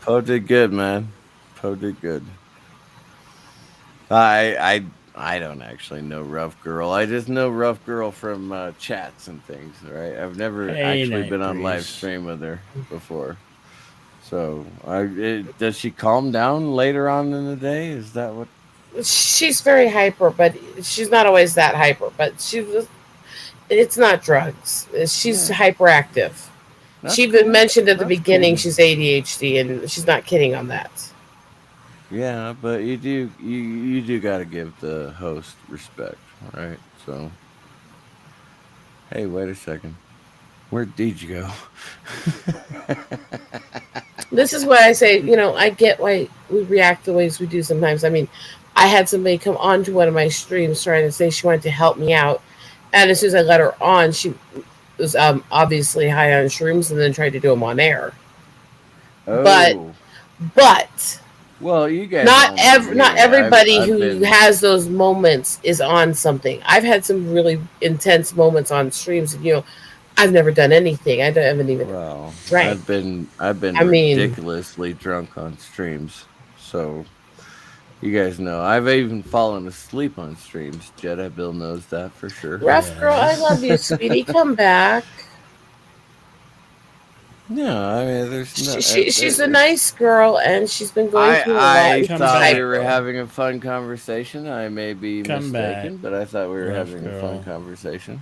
B: Poe did good, man. Poe did good. I don't actually know Rough Girl. I just know Rough Girl from chats and things, right? I've never
G: Hey,
B: actually been
G: Night
B: on live
G: Breeze.
B: stream with her before. So, does she calm down later on in the day? Is that what?
D: She's very hyper, but she's not always that hyper. But it's not drugs. She's hyperactive.
B: That's
D: She even
B: cool.
D: mentioned at the
B: That's
D: beginning
B: cool.
D: she's ADHD, and she's not kidding on that.
B: Yeah, but you do got to give the host respect, right? So, hey, wait a second. Where'd Deej go?
D: This is why I say, I get why we react the ways we do sometimes. I mean, I had somebody come on to one of my streams trying to say she wanted to help me out, and as soon as I let her on, she was obviously high on shrooms and then tried to do them on air.
B: Oh,
D: But
B: well, you guys.
D: not everybody
B: I've
D: who
B: been-
D: has those moments is on something. I've had some really intense moments on streams, and I've never done anything. I haven't even
B: Well,
D: drank.
B: I've been
D: I mean-
B: ridiculously drunk on streams, so you guys know. I've even fallen asleep on streams. Jedi Bill knows that for sure.
D: Rough girl, I love you, sweetie. Come back.
B: No, I mean, there's no.
D: She's a nice girl, and she's been going through a lot.
B: I
G: Come
B: thought
G: back.
B: we were having a fun conversation. I may be
G: Come
B: mistaken,
G: back,
B: but I thought we were
G: rough
B: having a
G: girl.
B: fun conversation.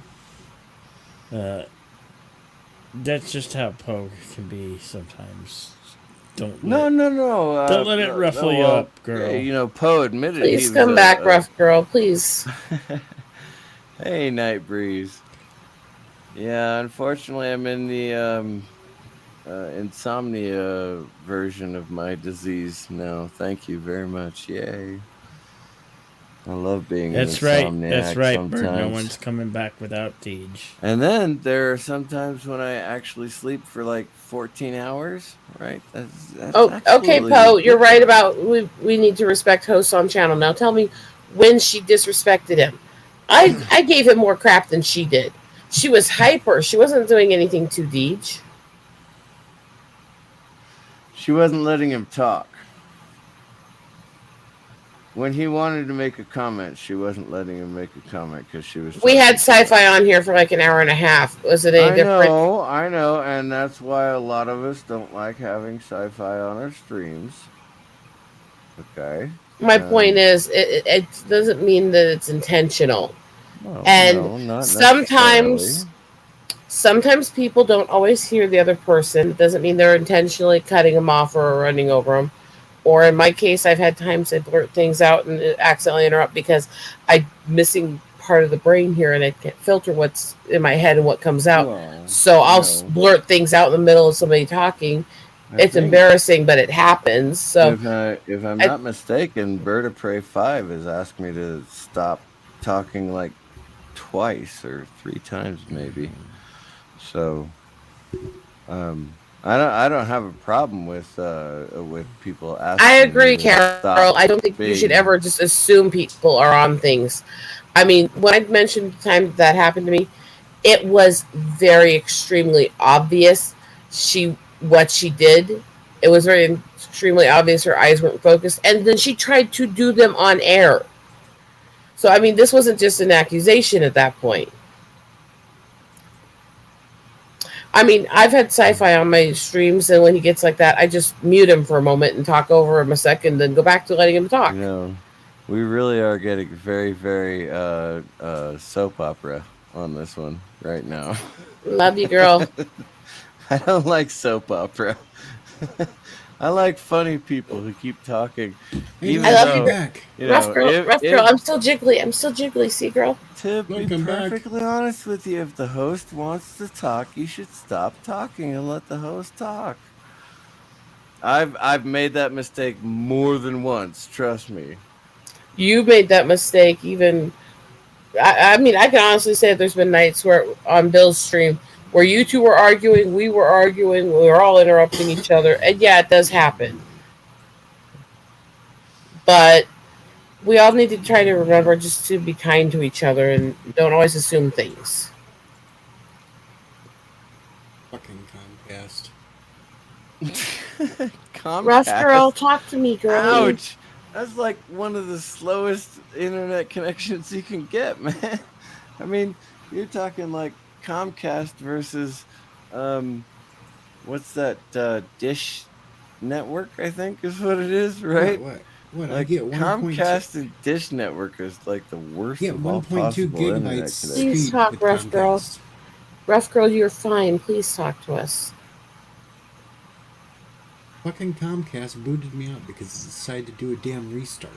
G: That's just how Poe can be sometimes. Don't
B: No.
G: Don't let it ruffle you up, girl.
B: Poe admitted he
D: Please
B: was
D: come back, rough girl. Please.
B: Hey, Night Breeze. Yeah, unfortunately, I'm in the insomnia version of my disease now. Thank you very much. Yay. I love being an
G: That's right.
B: insomniac
G: That's right, Bert. No
B: sometimes.
G: one's coming back without Deej.
B: And then there are sometimes when I actually sleep for like 14 hours, right? That's
D: Oh, okay,
B: actually
D: Poe, you're right
B: ridiculous.
D: about we need to respect hosts on channel. Now tell me when she disrespected him. I gave him more crap than she did. She was hyper. She wasn't doing anything to Deej.
B: She wasn't letting him talk. When he wanted to make a comment, she wasn't letting him make a comment because she was.
D: We had
B: talking too much.
D: sci-fi on here for like an hour and a half. Was it any different?
B: I know, and that's why a lot of us don't like having sci-fi on our streams. Okay.
D: My point is, it doesn't mean that it's intentional.
B: Well,
D: And
B: no, not
D: sometimes people don't always hear the other person. It doesn't mean they're intentionally cutting them off or running over them. Or in my case, I've had times I blurt things out and accidentally interrupt because I'm missing part of the brain here and I can't filter what's in my head and what comes out.
B: Well,
D: so I'll
B: no.
D: blurt things out in the middle of somebody talking. It's embarrassing, but it happens. So
B: if I'm not mistaken, Bird of Prey 5 has asked me to stop talking like twice or 3 times maybe. So I don't have a problem with people asking.
D: I agree,
B: me to
D: Carol.
B: stop
D: I don't think you should ever just assume people are on things. I mean, when I mentioned the time that happened to me, it was very extremely obvious what she did. It was very extremely obvious her eyes weren't focused, and then she tried to do them on air. So I mean, this wasn't just an accusation at that point. I mean, I've had sci-fi on my streams, and when he gets like that, I just mute him for a moment and talk over him a second, then go back to letting him talk.
B: You know, we really are getting very, very soap opera on this one right now.
D: Love you, girl.
B: I don't like soap opera. I like funny people who keep talking.
A: Hey, I love you back.
D: Rough girl. I'm still jiggly. See, girl.
B: To be perfectly honest with you, if the host wants to talk, you should stop talking and let the host talk. I've made that mistake more than once. Trust me.
D: You made that mistake. Even I mean, I can honestly say there's been nights where on Bill's stream where you two were arguing, we were arguing, we were all interrupting each other, and yeah, it does happen. But we all need to try to remember just to be kind to each other and don't always assume things.
A: Fucking Comcast.
B: Comcast.
D: Rough girl, talk to me, girl.
B: Ouch. That's like one of the slowest internet connections you can get, man. I mean, you're talking like Comcast versus what's that Dish Network, I think is what it is, right?
A: What?
B: Like
A: I get
B: Comcast and Dish Network is like the worst of all
A: 1.2
B: possible internet
A: gigabytes
B: connections.
D: Please talk, Rough girl. Rough girl, you're fine. Please talk to us.
A: Fucking Comcast booted me out because it decided to do a damn restart.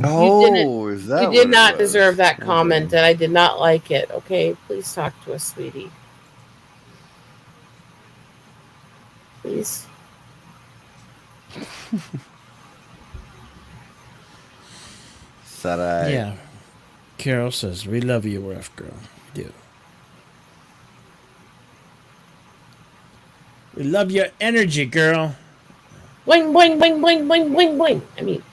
B: Oh, is that
D: you did not deserve that comment, and I did not like it. Okay, please talk to us, sweetie. Please.
B: Sarai.
G: Yeah. Carol says, we love you, Rough girl. We do. We love your energy, girl.
D: Boing, boing, boing, boing, boing, boing, boing. I mean.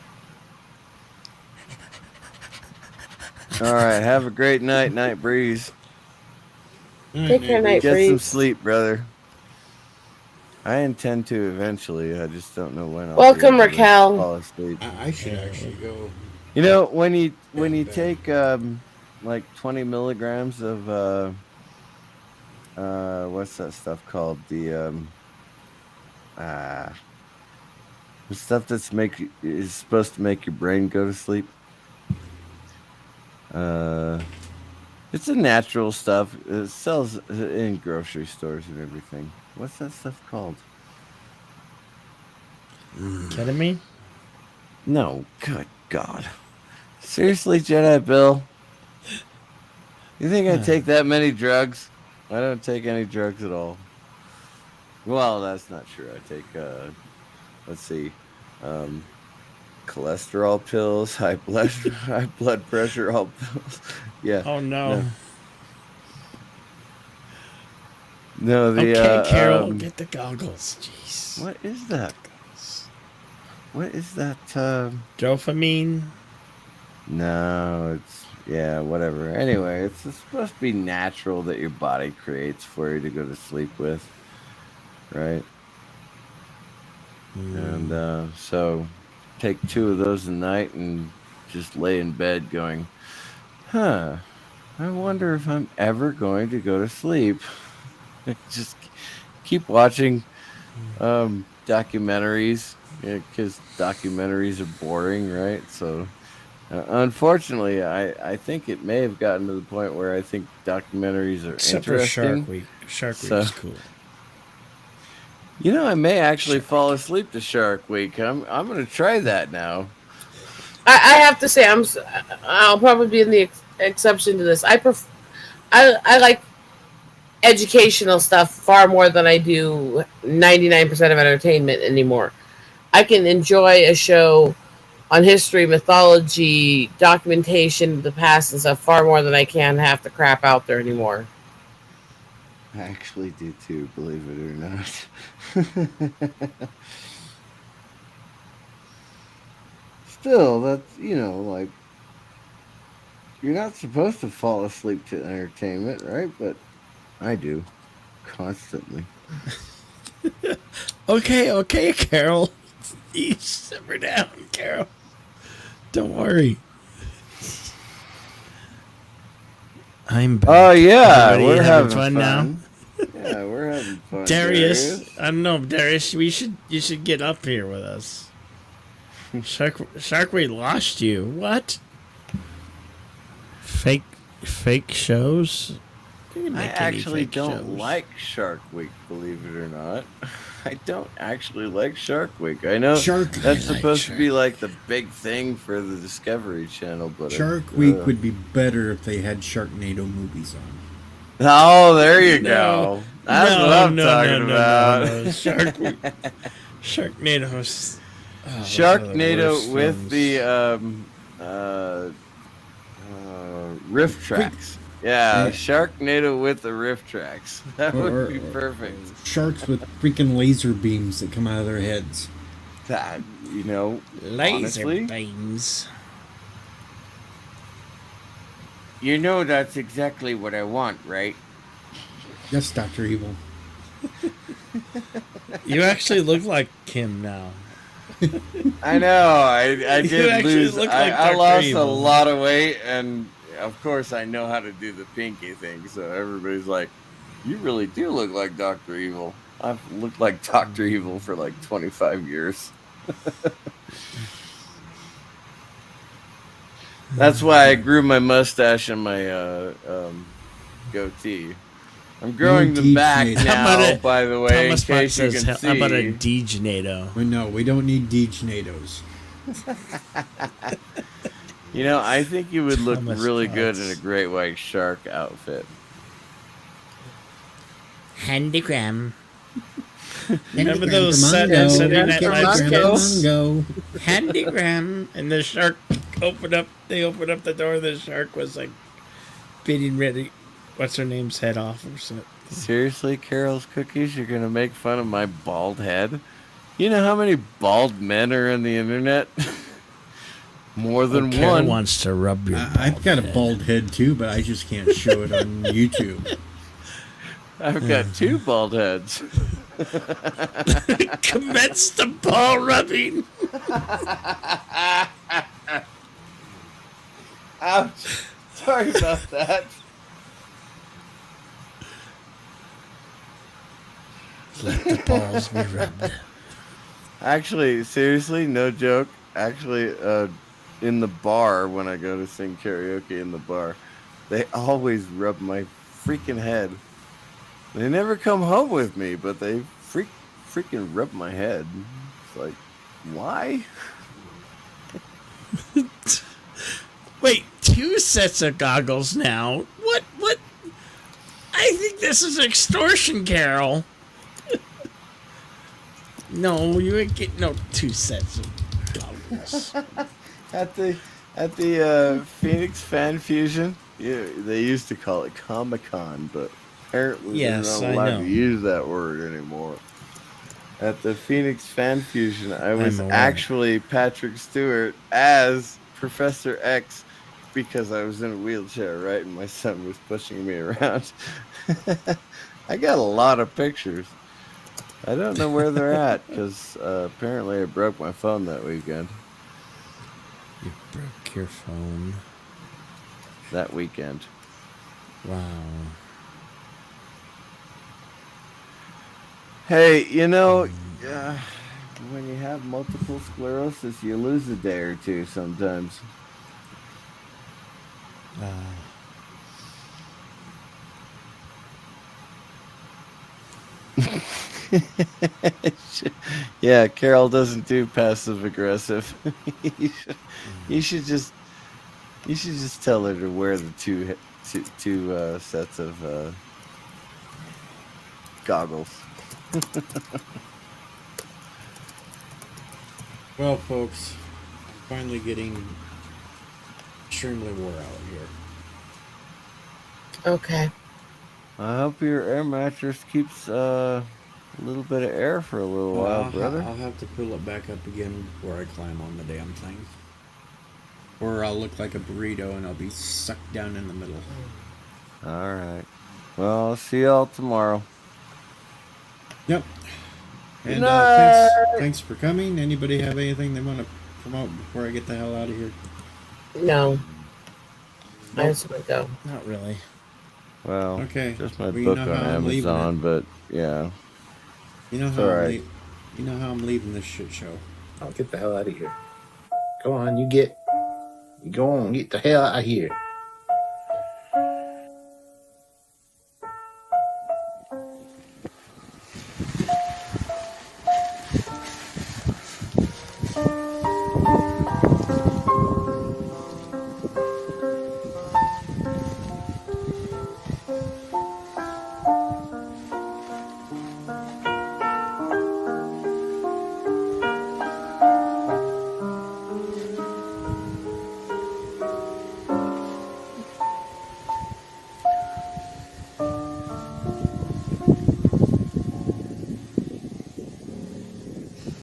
B: All right, have a great night, Night Breeze.
D: Take care, Night
B: Get
D: Breeze.
B: some sleep, brother. I intend to eventually. I just don't know when.
D: Welcome, Raquel.
B: Fall asleep.
A: I should actually go.
B: You know, when you take like 20 milligrams of what's that stuff called? The stuff is supposed to make your brain go to sleep. It's a natural stuff. It sells in grocery stores and everything. What's that stuff called?
G: Ketamine?
B: No, good God. Seriously, Jedi Bill? You think I take that many drugs? I don't take any drugs at all. Well, that's not true. I take let's see, cholesterol pills, high blood pressure, all pills. Yeah.
G: Oh no.
B: No, the
G: Okay, Carol, get the goggles. Jeez.
B: what is that? What is that?
G: Dopamine.
B: No, it's whatever. Anyway, it's supposed to be natural that your body creates for you to go to sleep with, right? And so take 2 of those a night and just lay in bed going, I wonder if I'm ever going to go to sleep. Just keep watching documentaries, because documentaries are boring, right? So unfortunately, I think it may have gotten to the point where I think documentaries are
G: Except for
B: interesting.
G: Shark Week. Shark Week
B: So-
G: is cool.
B: You know, I may actually fall asleep to Shark Week. I'm going to try that now.
D: I have to say, I'll probably be in the exception to this. I like educational stuff far more than I do 99% of entertainment anymore. I can enjoy a show on history, mythology, documentation of the past and stuff far more than I can half the crap out there anymore.
B: I actually do too, believe it or not. Still, that's, like, you're not supposed to fall asleep to entertainment, right? But I do, constantly.
G: Okay, Carol. You simmer down, Carol. Don't worry. I'm back.
B: Oh yeah,
G: Everybody
B: we're
G: having
B: having
G: fun now?
B: Yeah, we're having fun.
G: Darius, I don't know, Darius. You should get up here with us. Shark Week lost you. What? Fake shows?
B: I actually don't like Shark Week, believe it or not. I don't actually like Shark Week. I know that's supposed to be like the big thing for the Discovery Channel, but
A: Shark Week would be better if they had Sharknado movies on.
B: Oh, there you go. That's what I'm talking about.
G: No. Shark Week. Sharknado's.
B: Sharknado with the riff tracks. Yeah, Sharknado with the riff tracks. That would be perfect.
A: Sharks with freaking laser beams that come out of their heads.
B: That,
G: laser
B: honestly,
G: beams.
B: That's exactly what I want, right?
A: Yes, Dr. Evil.
G: You actually look like Kim now.
B: I know. I did lose.
G: Look like
B: I
G: Dr.
B: lost
G: Evil.
B: a lot of weight, and of course I know how to do the pinky thing. So everybody's like, "You really do look like Dr. Evil." I've looked like Dr. Evil for like 25 years. That's why I grew my mustache and my goatee. I'm growing them back now, by the way,
G: Thomas
B: in case you
G: says,
B: can see.
G: how about a Degenado?
A: No, we don't need Degenados.
B: I think you would look
G: Thomas
B: really
G: Potts.
B: good in a great white shark outfit.
G: Handygram. Remember those Saturday Night Live skits? Handygram. And the shark they opened up the door, the shark was like beating ready. What's her name's head off or something.
B: Seriously, Carol's Cookies, you're going to make fun of my bald head? You know how many bald men are on the internet? More than
G: Carol
B: one.
G: wants to rub your
A: I've got a bald head too, but I just can't show it on YouTube.
B: I've got 2 bald heads.
G: Commence the ball rubbing.
B: Ouch. Sorry about that.
G: Let the balls be rubbed.
B: Actually, seriously, no joke. Actually, in the bar, when I go to sing karaoke in the bar, they always rub my freaking head. They never come home with me, but they freaking rub my head. It's like, why?
G: Wait, 2 sets of goggles now? What? I think this is extortion, Carol. No, you ain't getting no 2 sets of goggles.
B: At the Phoenix Fan Fusion, yeah, they used to call it Comic-Con, but apparently
G: Yes,
B: they're not
G: I
B: allowed
G: know.
B: to use that word anymore. At the Phoenix Fan Fusion, I was
G: I'm aware.
B: actually Patrick Stewart as Professor X because I was in a wheelchair, right? And my son was pushing me around. I got a lot of pictures. I don't know where they're at because apparently I broke my phone that weekend.
G: You broke your phone.
B: That weekend.
G: Wow.
B: Hey, you know, when you have multiple sclerosis, you lose a day or two sometimes. Yeah, Carol doesn't do passive aggressive. you should just tell her to wear the two sets of goggles.
A: Well, folks, I'm finally getting extremely wore out here.
D: Okay.
B: I hope your air mattress keeps a little bit of air for a little
A: Well,
B: while, brother.
A: I'll have to pull it back up again before I climb on the damn thing. Or I'll look like a burrito and I'll be sucked down in the middle.
B: All right. Well, I'll see y'all tomorrow.
A: Yep.
B: Good
A: And
B: night.
A: thanks for coming. Anybody have anything they want to promote before I get the hell out of here?
D: No. I
A: Nope.
D: just want to go.
G: Not really.
B: Well,
A: Okay.
B: just my
A: Well, you
B: book
A: know
B: on
A: how I'm leaving
B: Amazon, but yeah.
A: You know
B: It's
A: how
B: all
A: I'm
B: right.
A: You know how I'm leaving this shit show.
I: I'll get the hell out of here. Go on, you go on, get the hell out of here.